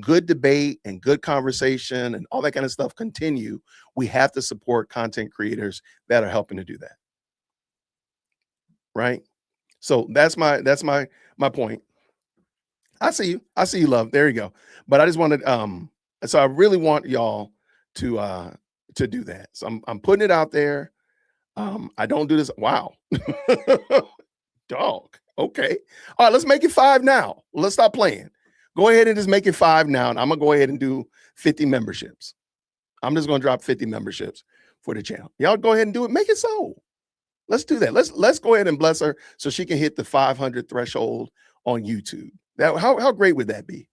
good debate and good conversation and all that kind of stuff continue, we have to support content creators that are helping to do that. Right? So that's my point. I see you, love. There you go. But I just wanted so I really want y'all to do that. So I'm putting it out there. I don't do this. Wow. Dog. Okay. All right, let's make it 5 now. Let's stop playing. Go ahead and just make it 5 now. And I'm gonna go ahead and do 50 memberships. I'm just gonna drop 50 memberships for the channel. Y'all go ahead and do it. Make it so. Let's do that. Let's go ahead and bless her so she can hit the 500 threshold on YouTube. That how great would that be?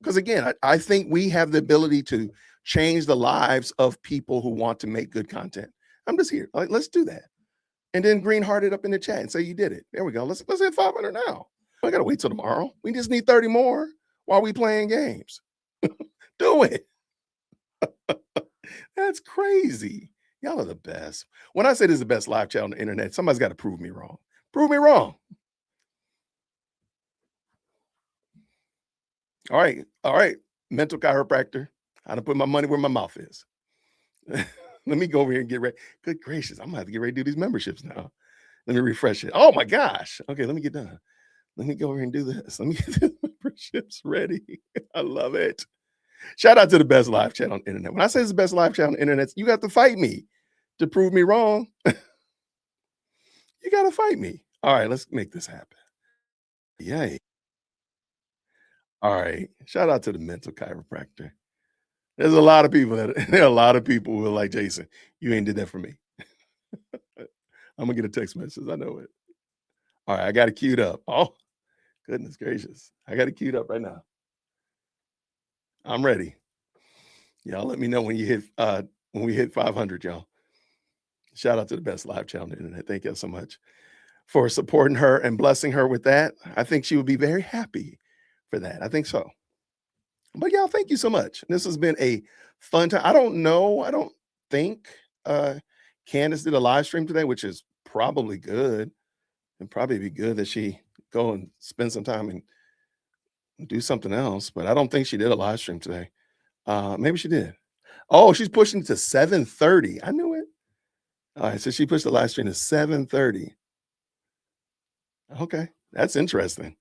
Because again, I think we have the ability to change the lives of people who want to make good content. I'm just here. Like, let's do that. And then green hearted up in the chat and say you did it. There we go. Let's hit 500 now. I gotta wait till tomorrow. We just need 30 more while we playing games. Do it. That's crazy. Y'all are the best. When I say this is the best live chat on the internet, somebody's got to prove me wrong. Prove me wrong. All right. Mental chiropractor. I done put my money where my mouth is. Let me go over here and get ready. Good gracious, I'm gonna have to get ready to do these memberships now. Let me refresh it. Oh my gosh. Okay, let me get done. Let me go over here and do this. Let me get the memberships ready. I love it. Shout out to the best live chat on the internet. When I say it's the best live chat on the internet, you got to fight me to prove me wrong. You got to fight me. All right, let's make this happen. Yay. All right. Shout out to the mental chiropractor. There's a lot of people there are a lot of people who are like, Jason, you ain't did that for me. I'm gonna get a text message. I know it. All right, I got it queued up. Oh, goodness gracious. I got it queued up right now. I'm ready. Y'all let me know when you hit when we hit 500, y'all. Shout out to the best live chat on the internet. Thank you so much for supporting her and blessing her with that. I think she would be very happy for that. I think so. But y'all, thank you so much. This has been a fun time. I don't think Candace did a live stream today, which is probably good. It'd probably be good that she go and spend some time and do something else. But I don't think she did a live stream today. Maybe she did. Oh, she's pushing to 7:30. I knew it. All right, so she pushed the live stream to 7:30. Okay, that's interesting.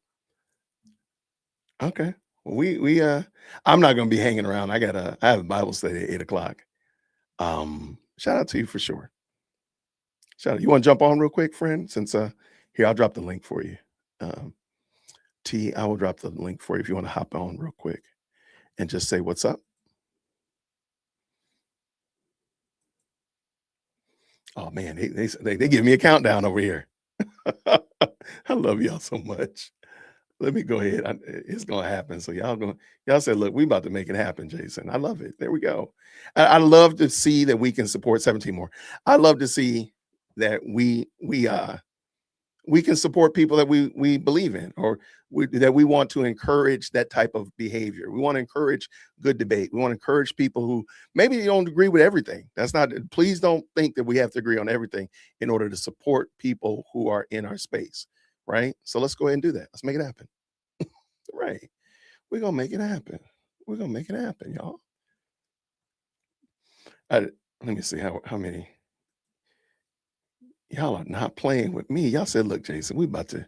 Okay. Well, I'm not gonna be hanging around. I have a Bible study at 8:00. Shout out to you for sure. Shout out. You want to jump on real quick, friend? Since here, I'll drop the link for you. T, I will drop the link for you if you want to hop on real quick and just say what's up. Oh man, they give me a countdown over here. I love y'all so much. Let me go ahead. It's gonna happen. So y'all said, look, we about to make it happen, Jason. I love it. There we go. I love to see that we can support 17 more. I love to see that we can support people that we believe in, or that we want to encourage that type of behavior. We want to encourage good debate. We want to encourage people who maybe you don't agree with everything. Please don't think that we have to agree on everything in order to support people who are in our space. Right? So let's go ahead and do that. Let's make it happen. Right. We're going to make it happen. We're going to make it happen, y'all. Let me see how many. Y'all are not playing with me. Y'all said, look, Jason, we about to.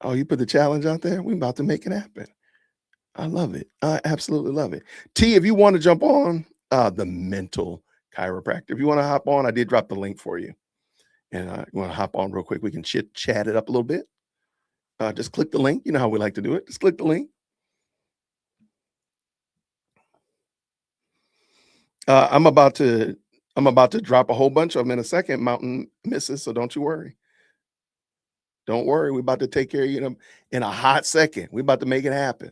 Oh, you put the challenge out there? We about to make it happen. I love it. I absolutely love it. T, if you want to jump on the mental chiropractor, if you want to hop on, I did drop the link for you. And you want to hop on real quick, we can chat it up a little bit. Just click the link. You know how we like to do it. Just click the link. I'm about to drop a whole bunch of them in a second, Mountain Misses. So don't you worry. Don't worry. We're about to take care of you in a hot second. We're about to make it happen.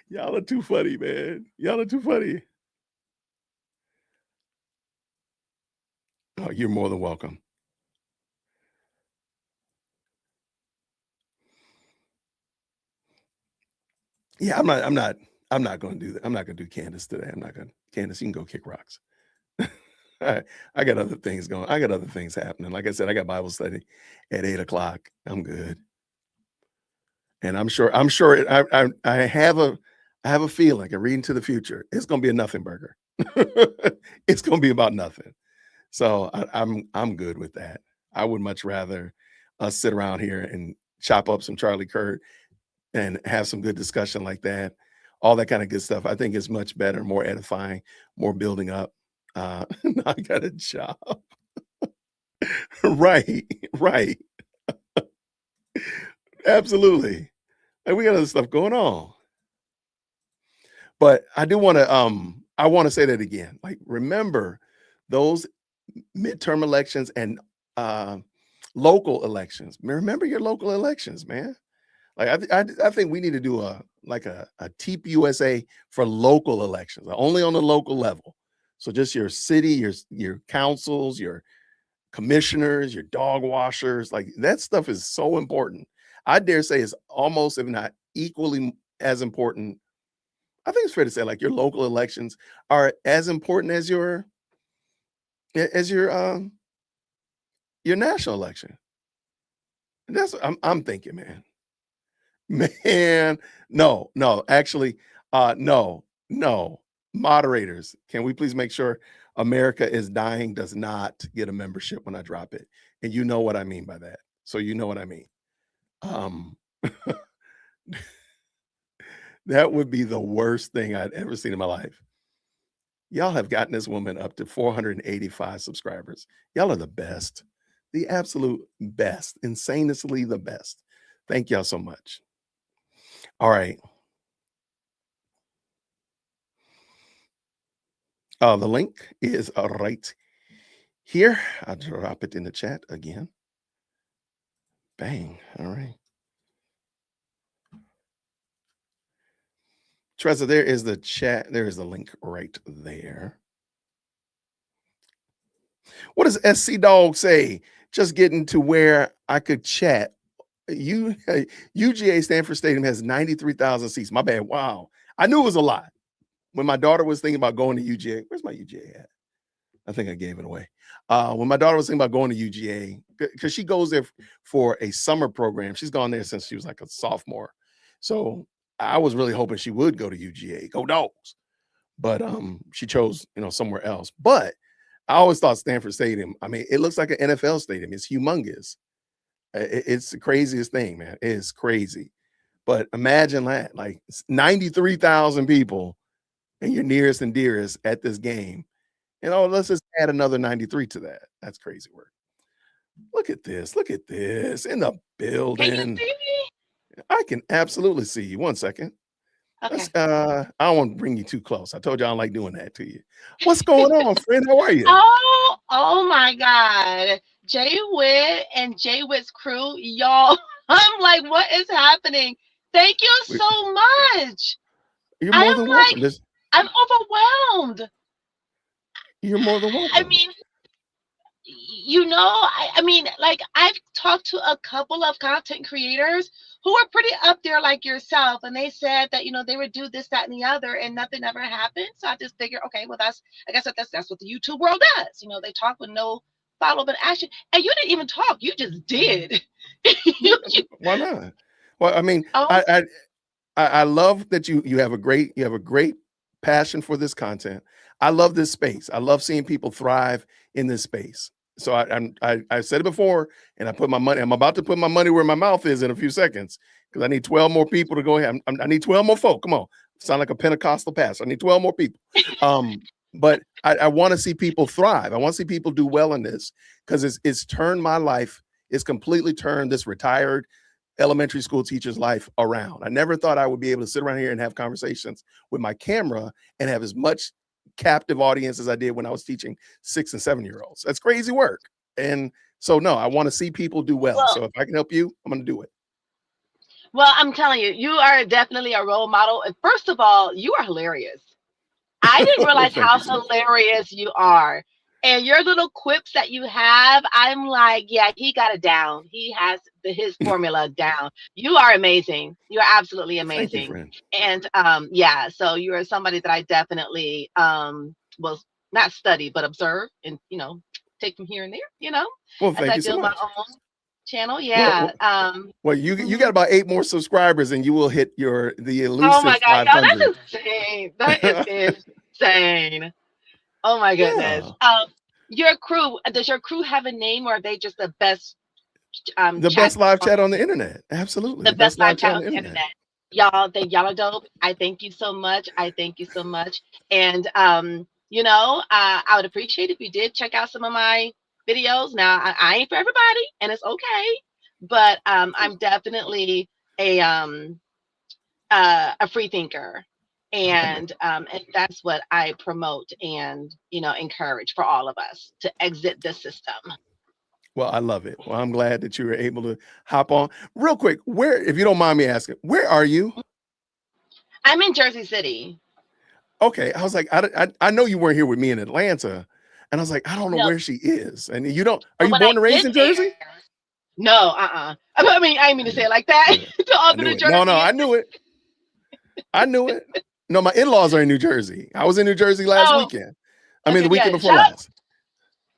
Y'all are too funny, man. Y'all are too funny. Oh, you're more than welcome. Yeah, I'm not going to do that. I'm not going to do Candace today. Candace, you can go kick rocks. I got other things going. I got other things happening. Like I said, I got Bible study at 8:00. I'm good. And I'm sure I have a feeling, and reading to the future, it's going to be a nothing burger. It's going to be about nothing. So I'm good with that. I would much rather us sit around here and chop up some Charlie Kirk and have some good discussion like that. All that kind of good stuff. I think is much better, more edifying, more building up. I got a job. Right. Absolutely. And we got other stuff going on. But I do want to say that again. Like, remember those midterm elections and local elections. Remember your local elections, man. Like I think we need to do a TEEP USA for local elections, only on the local level. So just your city, your councils, your commissioners, your dog washers, like that stuff is so important. I dare say it's almost, if not equally as important. I think it's fair to say like your local elections are as important as your national election. And that's what I'm thinking, man. Man, no, actually, no. Moderators, can we please make sure America is Dying does not get a membership when I drop it? And you know what I mean by that. So you know what I mean. That would be the worst thing I'd ever seen in my life. Y'all have gotten this woman up to 485 subscribers. Y'all are the best, the absolute best, insanely the best. Thank y'all so much. All right. The link is right here. I'll drop it in the chat again. Bang. All right. Tressa, there is the chat. There is the link right there. What does SC Dog say? Just getting to where I could chat. UGA Stanford Stadium has 93,000 seats. My bad. Wow. I knew it was a lot. When my daughter was thinking about going to UGA, where's my UGA at? I think I gave it away. When my daughter was thinking about going to UGA, because she goes there for a summer program. She's gone there since she was like a sophomore. So I was really hoping she would go to UGA, go Dogs. But she chose, somewhere else. But I always thought Stanford Stadium, I mean, it looks like an NFL stadium. It's humongous. It's the craziest thing, man. It's crazy. But imagine that, like 93,000 people and your nearest and dearest at this game. Let's just add another 93 to that. That's crazy work. Look at this. Look at this in the building.
Can you see me?
I can absolutely see you. One second.
Okay.
I don't want to bring you too close. I told you I don't like doing that to you. What's going on, friend? How are you?
Oh my God. Jay Witt and Jay Witt's crew, y'all. I'm like, what is happening? Thank you so much.
You're more than welcome.
I'm overwhelmed.
You're more than welcome.
I mean, I've talked to a couple of content creators who are pretty up there like yourself, and they said that they would do this, that, and the other, and nothing ever happened. So I just figured, okay, well, that's what the YouTube world does. They talk with no follow-up and action, and you didn't even talk; you just did.
Why not? Well, I mean, I love that you have a great passion for this content. I love this space. I love seeing people thrive in this space. So I said it before, and I'm about to put my money where my mouth is in a few seconds, because I need 12 more people to go ahead. I need 12 more folk. Come on. Sound like a Pentecostal pastor. I need 12 more people. But I want to see people thrive. I want to see people do well in this, because it's turned my life. It's completely turned this retired elementary school teacher's life around. I never thought I would be able to sit around here and have conversations with my camera and have as much captive audience as I did when I was teaching 6 and 7-year-olds. That's crazy work. And so, no, I want to see people do well. So if I can help you, I'm going to do it.
Well, I'm telling you, you are definitely a role model. And first of all, you are hilarious. I didn't realize how hilarious you are. And your little quips that you have, I'm like, yeah, he got it down. He has his formula down. You are amazing. You are absolutely amazing.
Thank you, friend.
And yeah, so you are somebody that I definitely will not study, but observe and, take from here and there,
Well,
as
thank
I
you so
build my
much.
own channel. Yeah.
Well, you got about 8 more subscribers and you will hit the
Oh my
elusive
God, y'all,
500.
that's insane. That is insane. Oh my goodness.
Yeah.
Your crew, does your crew have a name, or are they just the best
The
chat
best live
on
chat on the internet. Absolutely.
the
The best
best live
live chat
chat
on
on
the
the
internet.
internet? Y'all are dope. I thank you so much. I thank you so much. And I would appreciate if you did check out some of my videos. Now I ain't for everybody, and it's okay. But I'm definitely a free thinker. And that's what I promote and encourage for all of us to exit the system.
Well, I love it. Well, I'm glad that you were able to hop on. Real quick, where, if you don't mind me asking, where are you?
I'm in Jersey City.
Okay, I was like, I know you weren't here with me in Atlanta, and I was like, I don't know
No.
where she is. And you don't, are
But
you
when
born
I
and raised in
get
Jersey?
there, no, I mean, I didn't mean to say it like that. To all
I
the
knew
New
it. No,
Jersey.
I knew it. I knew it. No, my in-laws are in New Jersey. I was in New Jersey last weekend. I mean,
Okay,
the weekend
yeah.
before last.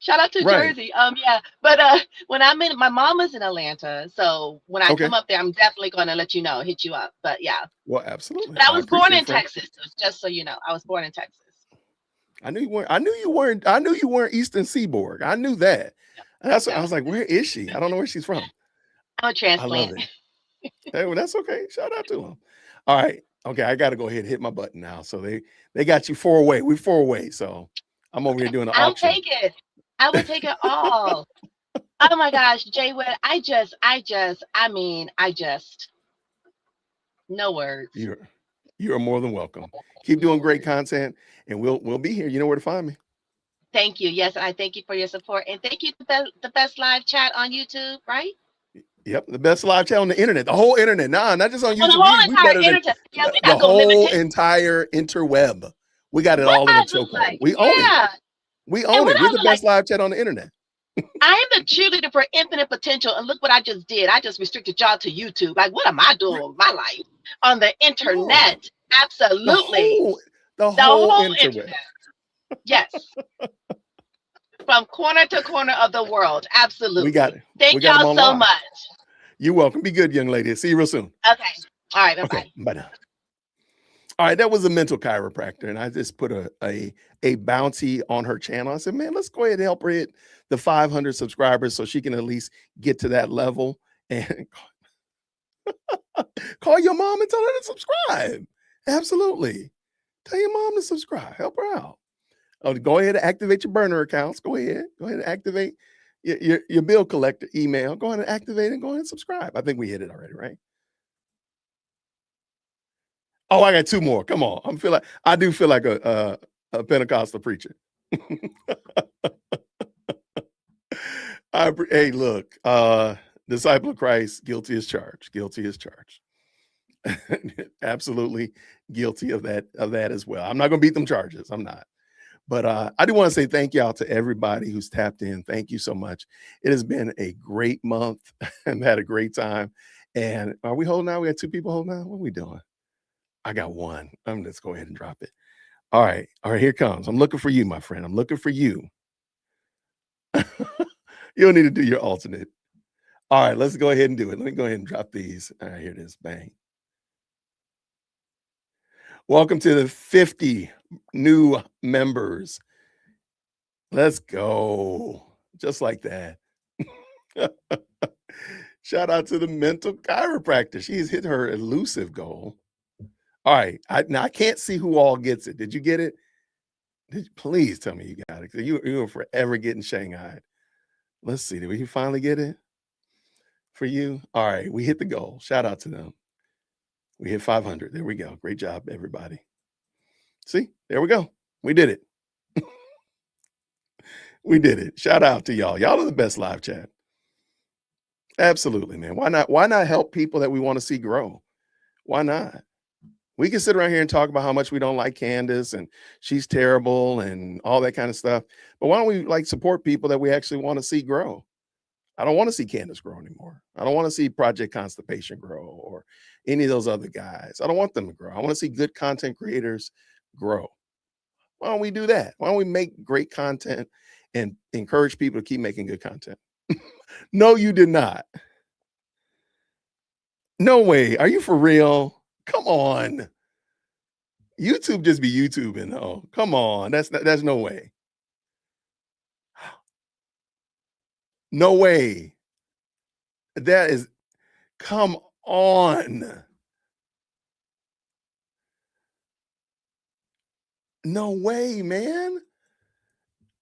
Shout out to
Right.
Jersey. Yeah. But when I'm in, my mom is in Atlanta, so when I
Okay.
come up there, I'm definitely going to let you know, hit you up. But yeah.
Well, absolutely.
But I
Well, I
was born
appreciate
in
it, friend.
Texas, just so you know. I was born in Texas.
I knew you weren't Eastern Seaboard. I knew that. And that's what I was like, where is she? I don't know where she's from.
I'm a
I
transplant.
love it. Hey, well, that's okay. Shout out to them. All right. Okay, I got to go ahead and hit my button now. So they got you 4 away. We're 4 away. So I'm over here doing an
I'll
auction.
take it. I will take it all. Oh my gosh, Jay Wood, no words.
You're more than welcome. Keep doing great content, and we'll be here. You know where to find me.
Thank you. Yes, and I thank you for your support, and thank you to the best live chat on YouTube, right?
Yep, the best live chat on the internet, the whole internet. Nah, not just on YouTube.
The whole
We
entire
better than
internet. Yeah, we
the
not gonna limit
whole
it.
entire interweb. We got it
What
all in a
I look
chokehold.
like?
We own
Yeah.
it. We
And
own
what
it. We're
I
the
look
best
like?
live chat on the internet.
I am the cheerleader for infinite potential, and look what I just did. I just restricted y'all to YouTube. Like, what am I doing with my life on the internet? Absolutely,
The whole interweb.
internet. Yes, from corner to corner of the world. Absolutely.
We got it.
Thank
We got them
y'all
on
so
live.
much.
You're welcome. Be good, young lady. See you real soon.
Okay. All right. Bye bye.
Okay. Bye now. All right, that was a mental chiropractor, and I just put a bounty on her channel. I said, man, let's go ahead and help her hit the 500 subscribers so she can at least get to that level. And call your mom and tell her to subscribe. Absolutely. Tell your mom to subscribe. Help her out. Oh, go ahead and activate your burner accounts. Go ahead and activate your bill collector email. Go ahead and activate and go ahead and subscribe. I think we hit it already, right? Oh, I got 2 more. Come on. I do feel like a Pentecostal preacher. Hey, look, disciple of Christ, guilty as charged. Guilty as charged. Absolutely guilty of that as well. I'm not gonna beat them charges. I'm not. But I do want to say thank y'all to everybody who's tapped in. Thank you so much. It has been a great month and had a great time. And are we holding out? We got 2 people holding out. What are we doing? I got 1. Let's go ahead and drop it. All right, here it comes. I'm looking for you, my friend. I'm looking for you. You don't need to do your alternate. All right, let's go ahead and do it. Let me go ahead and drop these. All right, here it is. Bang. Welcome to the 50 new members. Let's go. Just like that. Shout out to the mental chiropractor. She's hit her elusive goal. All right. Now I can't see who all gets it. Did you get it? Please tell me you got it. You were forever getting Shanghai. Let's see. Did we finally get it for you? All right. We hit the goal. Shout out to them. We hit 500. There we go. Great job, everybody. See, there we go. We did it. We did it. Shout out to y'all. Y'all are the best live chat. Absolutely, man. Why not? Why not help people that we want to see grow? Why not? We can sit around here and talk about how much we don't like Candace and she's terrible and all that kind of stuff. But why don't we like support people that we actually want to see grow? I don't want to see Candace grow anymore. I don't want to see Project Constipation grow or any of those other guys. I don't want them to grow. I want to see good content creators grow. Why don't we do that? Why don't we make great content and encourage people to keep making good content? No, you did not. No way. Are you for real? Come on. YouTube just be YouTubing though. Come on. That's no way. No way. That is, come on. No way, man.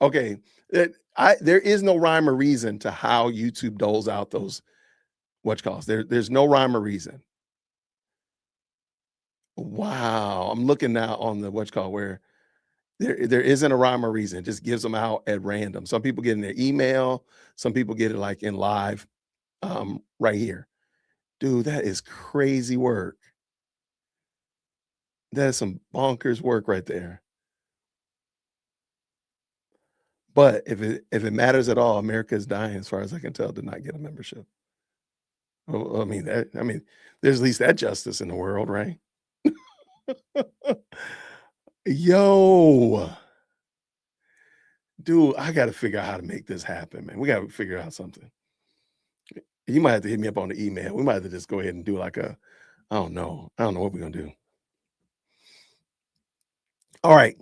Okay. There is no rhyme or reason to how YouTube doles out those whatchalls. There's no rhyme or reason. Wow. I'm looking now on the where there isn't a rhyme or reason. It just gives them out at random. Some people get in their email, some people get it like in live right here. Dude, that is crazy work. That is some bonkers work right there. But if it matters at all, America is dying, as far as I can tell, to not get a membership. Well, I mean, there's at least that justice in the world, right? Yo, dude, I got to figure out how to make this happen, man. We got to figure out something. You might have to hit me up on the email. We might have to just go ahead and do like I don't know what we're gonna do. All right.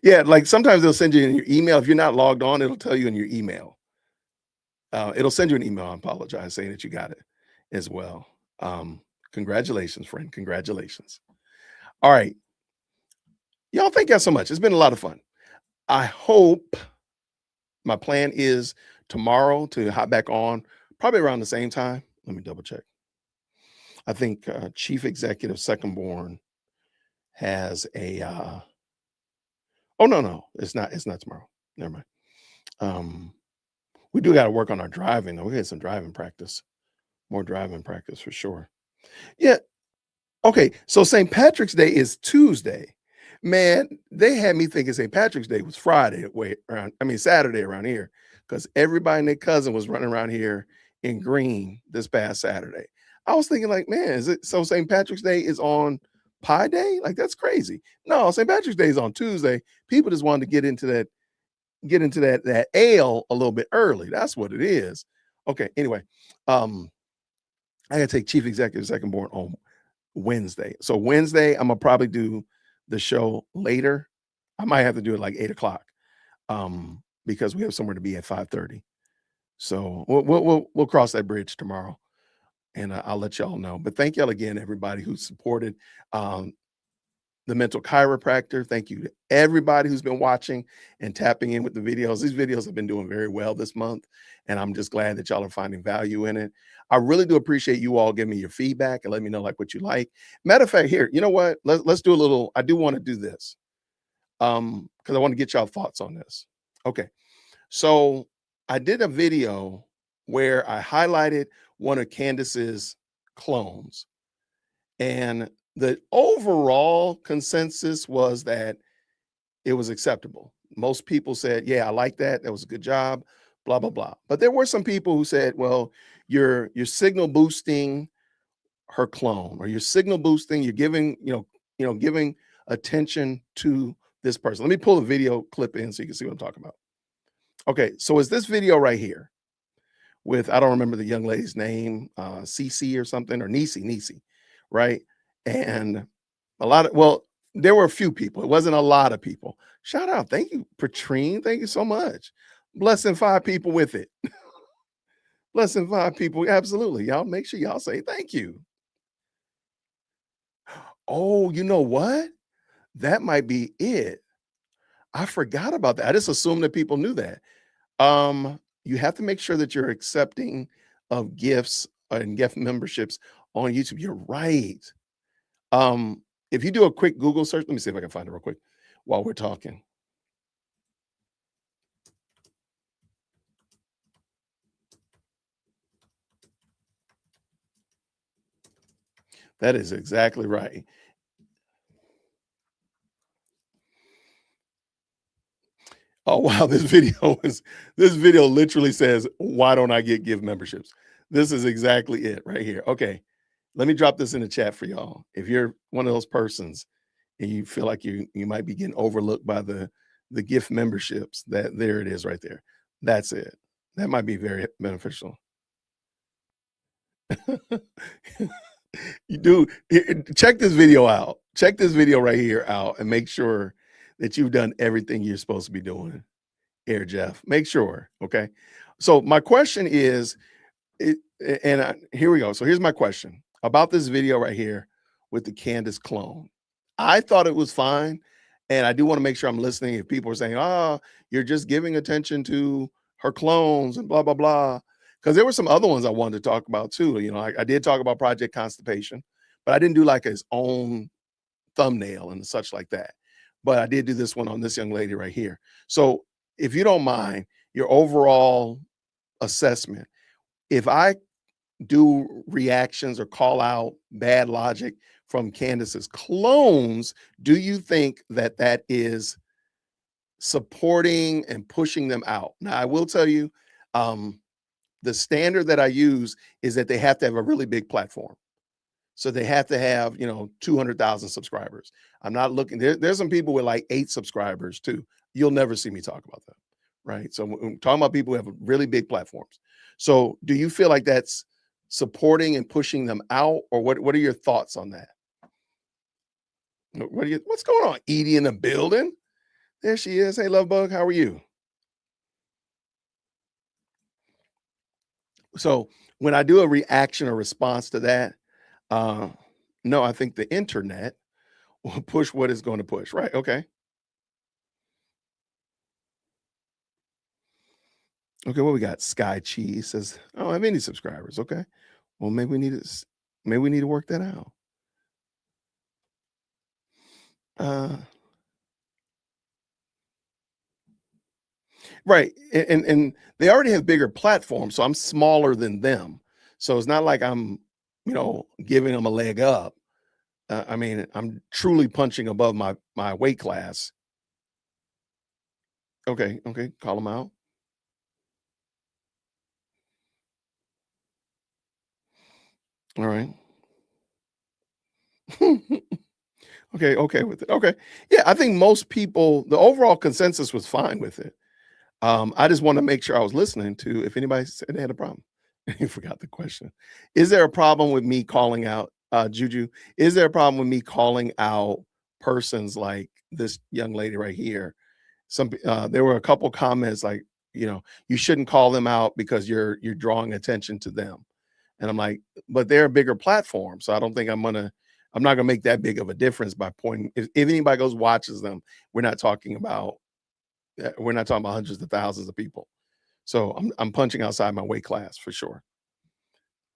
Yeah, like sometimes they'll send you in your email. If you're not logged on, it'll tell you in your email. It'll send you an email, I apologize, saying that you got it as well. Congratulations, friend. Congratulations. All right. Y'all, thank y'all so much. It's been a lot of fun. I hope my plan is tomorrow to hop back on, probably around the same time. Let me double check. I think Chief Executive Second Born has a oh no, it's not tomorrow. Never mind. We do got to work on our driving though. We had some driving practice, more driving practice for sure. Yeah. Okay. So St. Patrick's Day is Tuesday. Man, they had me thinking St. Patrick's Day was Saturday around here, because everybody and their cousin was running around here in green this past Saturday. I was thinking like, man, is it so St. Patrick's Day is on Pi Day? Like, that's crazy. No, St. Patrick's Day is on Tuesday. People just wanted to get into that ale a little bit early. That's what it is. Okay. Anyway, I gotta take Chief Executive Second Born on Wednesday. So Wednesday, I'm gonna probably do the show later. I might have to do it like 8:00, because we have somewhere to be at 5:30. So we'll cross that bridge tomorrow, and I'll let y'all know. But thank y'all again, everybody who supported the Mental Chiropractor. Thank you to everybody who's been watching and tapping in with the videos. These videos have been doing very well this month, and I'm just glad that y'all are finding value in it. I really do appreciate you all giving me your feedback and let me know like what you like. Matter of fact, here, you know what? Let's do a little. I do want to do this because I want to get y'all thoughts on this. Okay, so I did a video where I highlighted one of Candace's clones, and the overall consensus was that it was acceptable. Most people said, yeah, I like that. That was a good job, blah, blah, blah. But there were some people who said, well, you're signal boosting her clone, or you're signal boosting, you're giving, giving attention to this person. Let me pull the video clip in so you can see what I'm talking about. Okay, so it's this video right here with, I don't remember the young lady's name, Cece or something, or Nisi, right? And there were a few people. It wasn't a lot of people. Shout out. Thank you, Patrine. Thank you so much. Blessing 5 people with it. Blessing 5 people. Absolutely. Y'all make sure y'all say thank you. Oh, you know what? That might be it. I forgot about that. I just assumed that people knew that. You have to make sure that you're accepting of gifts and gift memberships on YouTube. You're right. If you do a quick Google search, let me see if I can find it real quick while we're talking. That is exactly right. Oh wow, this video literally says, why don't I get gift memberships? This is exactly it right here. Okay. Let me drop this in the chat for y'all. If you're one of those persons and you feel like you might be getting overlooked by the gift memberships, that there it is right there. That's it. That might be very beneficial. You do check this video out. Check this video right here out and make sure that you've done everything you're supposed to be doing. Here, Jeff, make sure. Okay. So my question is, here we go. So here's my question about this video right here with the Candace clone. I thought it was fine. And I do want to make sure I'm listening. If people are saying, oh, you're just giving attention to her clones and blah, blah, blah. Because there were some other ones I wanted to talk about too. You know, I did talk about Project Constipation, but I didn't do like his own thumbnail and such like that. But I did do this one on this young lady right here. So if you don't mind, your overall assessment, if I do reactions or call out bad logic from Candace's clones, do you think that that is supporting and pushing them out? Now, I will tell you, the standard that I use is that they have to have a really big platform. So they have to have, 200,000 subscribers. I'm not looking, there's some people with like 8 subscribers too. You'll never see me talk about them, right? So I'm talking about people who have really big platforms. So do you feel like that's supporting and pushing them out, or what are your thoughts on that? What's going on? Edie in the building? There she is. Hey, Lovebug, how are you? So when I do a reaction or response to that, no, I think the internet will push what it's going to push. Right. Okay. Okay. What we got? Sky Cheese says, I don't have any subscribers. Okay. Well, maybe we need to work that out. Right. And they already have bigger platforms, so I'm smaller than them. So it's not like I'm, giving them a leg up. I mean, I'm truly punching above my weight class. Okay. Call them out. All right. Okay with it. Okay. Yeah, I think most people, the overall consensus was fine with it. I just want to make sure I was listening to if anybody said they had a problem. You forgot the question. Is there a problem with me calling out Juju? Is there a problem with me calling out persons like this young lady right here? There were a couple comments like, you shouldn't call them out because you're drawing attention to them. And I'm like, but they're a bigger platform. So I don't think I'm not gonna make that big of a difference by pointing. If anybody goes watches them, we're not talking about hundreds of thousands of people. So I'm punching outside my weight class for sure.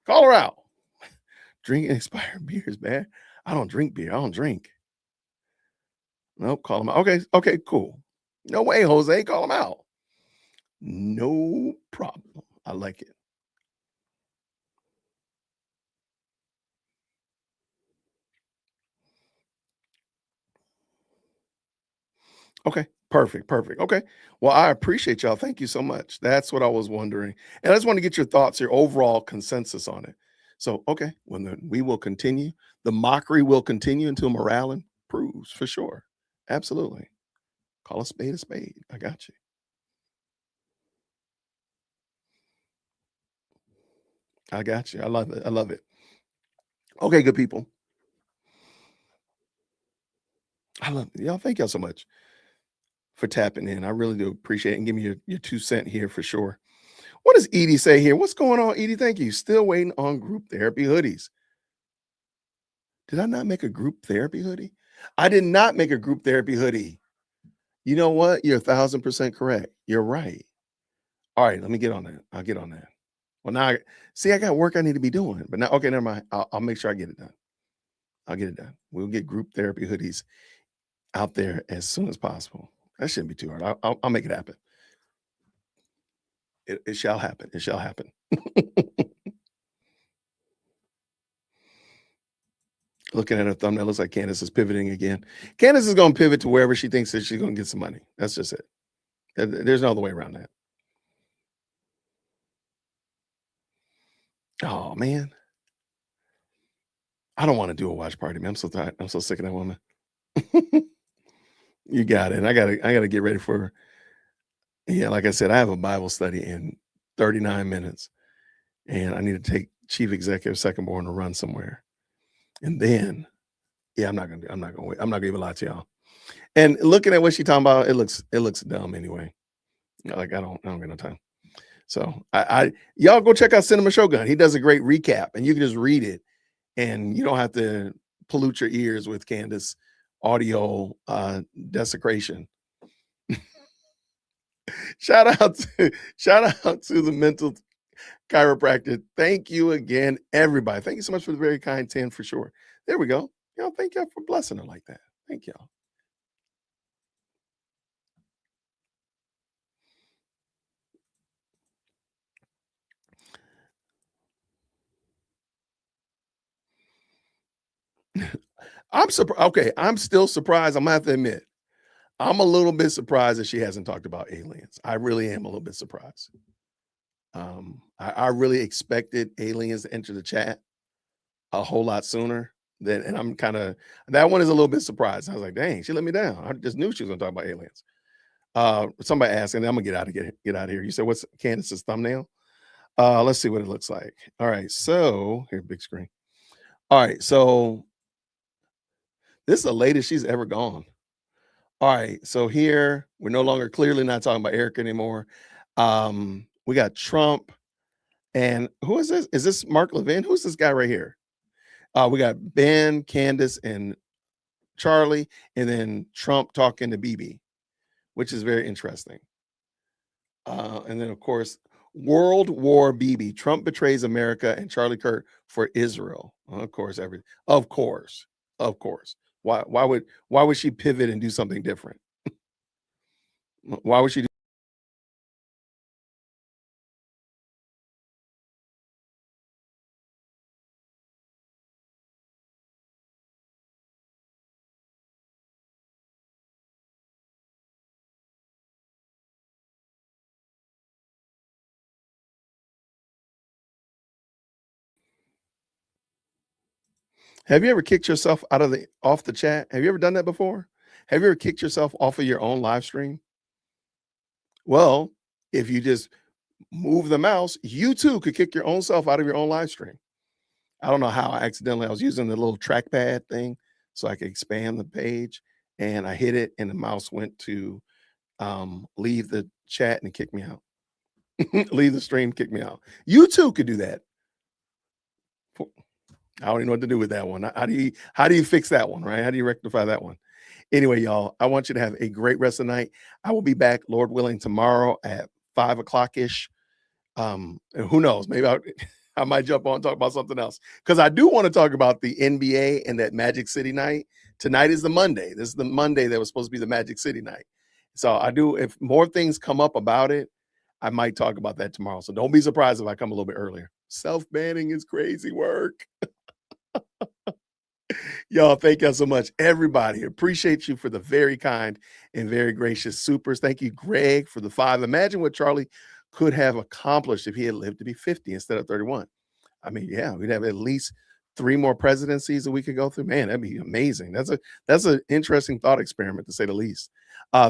Call her out. Drinking expired beers, man. I don't drink beer. I don't drink. Nope. Call them out. Okay, cool. No way, Jose. Call them out. No problem. I like it. Okay, perfect. Okay. Well, I appreciate y'all. Thank you so much. That's what I was wondering. And I just want to get your thoughts, your overall consensus on it. So, okay, well, then we will continue. The mockery will continue until morale improves for sure. Absolutely. Call a spade a spade. I got you. I got you. I love it. Okay, good people. I love it. Y'all. Thank y'all so much for tapping in. I really do appreciate it. And give me your 2 cents here for sure. What does Edie say here? What's going on, Edie? Thank you. Still waiting on group therapy hoodies. Did I not make a group therapy hoodie? I did not make a group therapy hoodie. You know what? You're 1,000% correct. You're right. All right, let me get on that. I'll get on that. Well, now, I got work I need to be doing. But now, okay, never mind. I'll make sure I get it done. I'll get it done. We'll get group therapy hoodies out there as soon as possible. That shouldn't be too hard. I'll make it happen. It shall happen. It shall happen. Looking at her thumbnail, looks like Candace is pivoting again. Candace is going to pivot to wherever she thinks that she's going to get some money. That's just it. There's no other way around that. Oh, man. I don't want to do a watch party, man. I'm so tired. I'm so sick of that woman. You got it. I gotta get ready for, yeah, like I said, I have a Bible study in 39 minutes. And I need to take Chief Executive Second Born to run somewhere. And then, yeah, I'm not gonna even lie to y'all. And looking at what she's talking about, it looks dumb anyway. Like I don't get no time. So y'all go check out Cinema Shogun. He does a great recap, and you can just read it, and you don't have to pollute your ears with Candace audio desecration. Shout out to the mental chiropractor. Thank you again, everybody. Thank you so much for the very kind 10 for sure. There we go. Y'all, thank y'all for blessing her like that. Thank y'all. I'm surprised. Okay, I'm still surprised. I'm gonna have to admit, I'm a little bit surprised that she hasn't talked about aliens. I really am a little bit surprised. I really expected aliens to enter the chat a whole lot sooner than, and I'm kind of, that one is a little bit surprised. I was like, dang, she let me down. I just knew she was gonna talk about aliens. Somebody asked, and I'm gonna get out of here. You said, what's Candace's thumbnail? Let's see what it looks like. All right, so here, big screen. All right, so this is the latest she's ever gone. All right, so here we're no longer, clearly not talking about Eric anymore. We got Trump, and who is this? Is this Mark Levin? Who's this guy right here? We got Ben, Candace, and Charlie, and then Trump talking to BB, which is very interesting. And then, of course, World War BB. Trump betrays America, and Charlie Kirk for Israel. Of course, Of course. Why would she pivot and do something different? Why would she do? Have you ever kicked yourself off the chat? Have you ever done that before? Have you ever kicked yourself off of your own live stream? Well, if you just move the mouse, you too could kick your own self out of your own live stream. I don't know how I was using the little trackpad thing so I could expand the page, and I hit it and the mouse went to leave the chat and kick me out. Leave the stream, kick me out. You too could do that. I don't even know what to do with that one. How do you fix that one, right? How do you rectify that one? Anyway, y'all, I want you to have a great rest of the night. I will be back, Lord willing, tomorrow at 5 o'clock ish. And who knows? Maybe I might jump on and talk about something else, because I do want to talk about the NBA and that Magic City night. Tonight is the Monday. This is the Monday that was supposed to be the Magic City night. So if more things come up about it, I might talk about that tomorrow. So don't be surprised if I come a little bit earlier. Self-banning is crazy work. Y'all, thank y'all so much. Everybody, appreciate you for the very kind and very gracious supers. Thank you, Greg, for the 5. Imagine what Charlie could have accomplished if he had lived to be 50 instead of 31. I mean, yeah, we'd have at least 3 more presidencies that we could go through. Man, that'd be amazing. That's an interesting thought experiment, to say the least.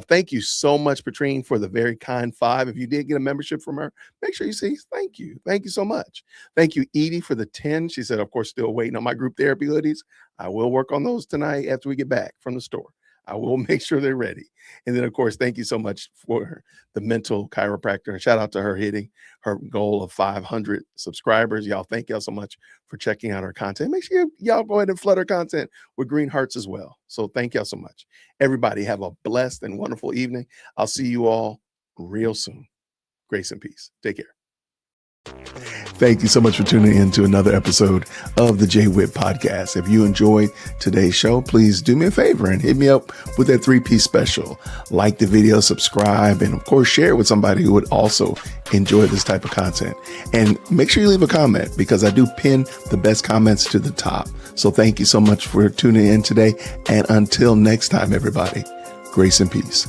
Thank you so much, Patrine, for the very kind 5. If you did get a membership from her, make sure you say thank you. Thank you so much. Thank you, Edie, for the 10. She said, of course, still waiting on my group therapy hoodies. I will work on those tonight after we get back from the store. I will make sure they're ready. And then, of course, thank you so much for the mental chiropractor. And shout out to her hitting her goal of 500 subscribers. Y'all, thank y'all so much for checking out our content. Make sure y'all go ahead and flood our content with green hearts as well. So thank y'all so much. Everybody have a blessed and wonderful evening. I'll see you all real soon. Grace and peace. Take care. Thank you so much for tuning in to another episode of the Jay Witt Podcast. If you enjoyed today's show, please do me a favor and hit me up with that 3-piece special. Like the video, subscribe, and of course, share it with somebody who would also enjoy this type of content. And make sure you leave a comment, because I do pin the best comments to the top. So thank you so much for tuning in today. And until next time, everybody, grace and peace.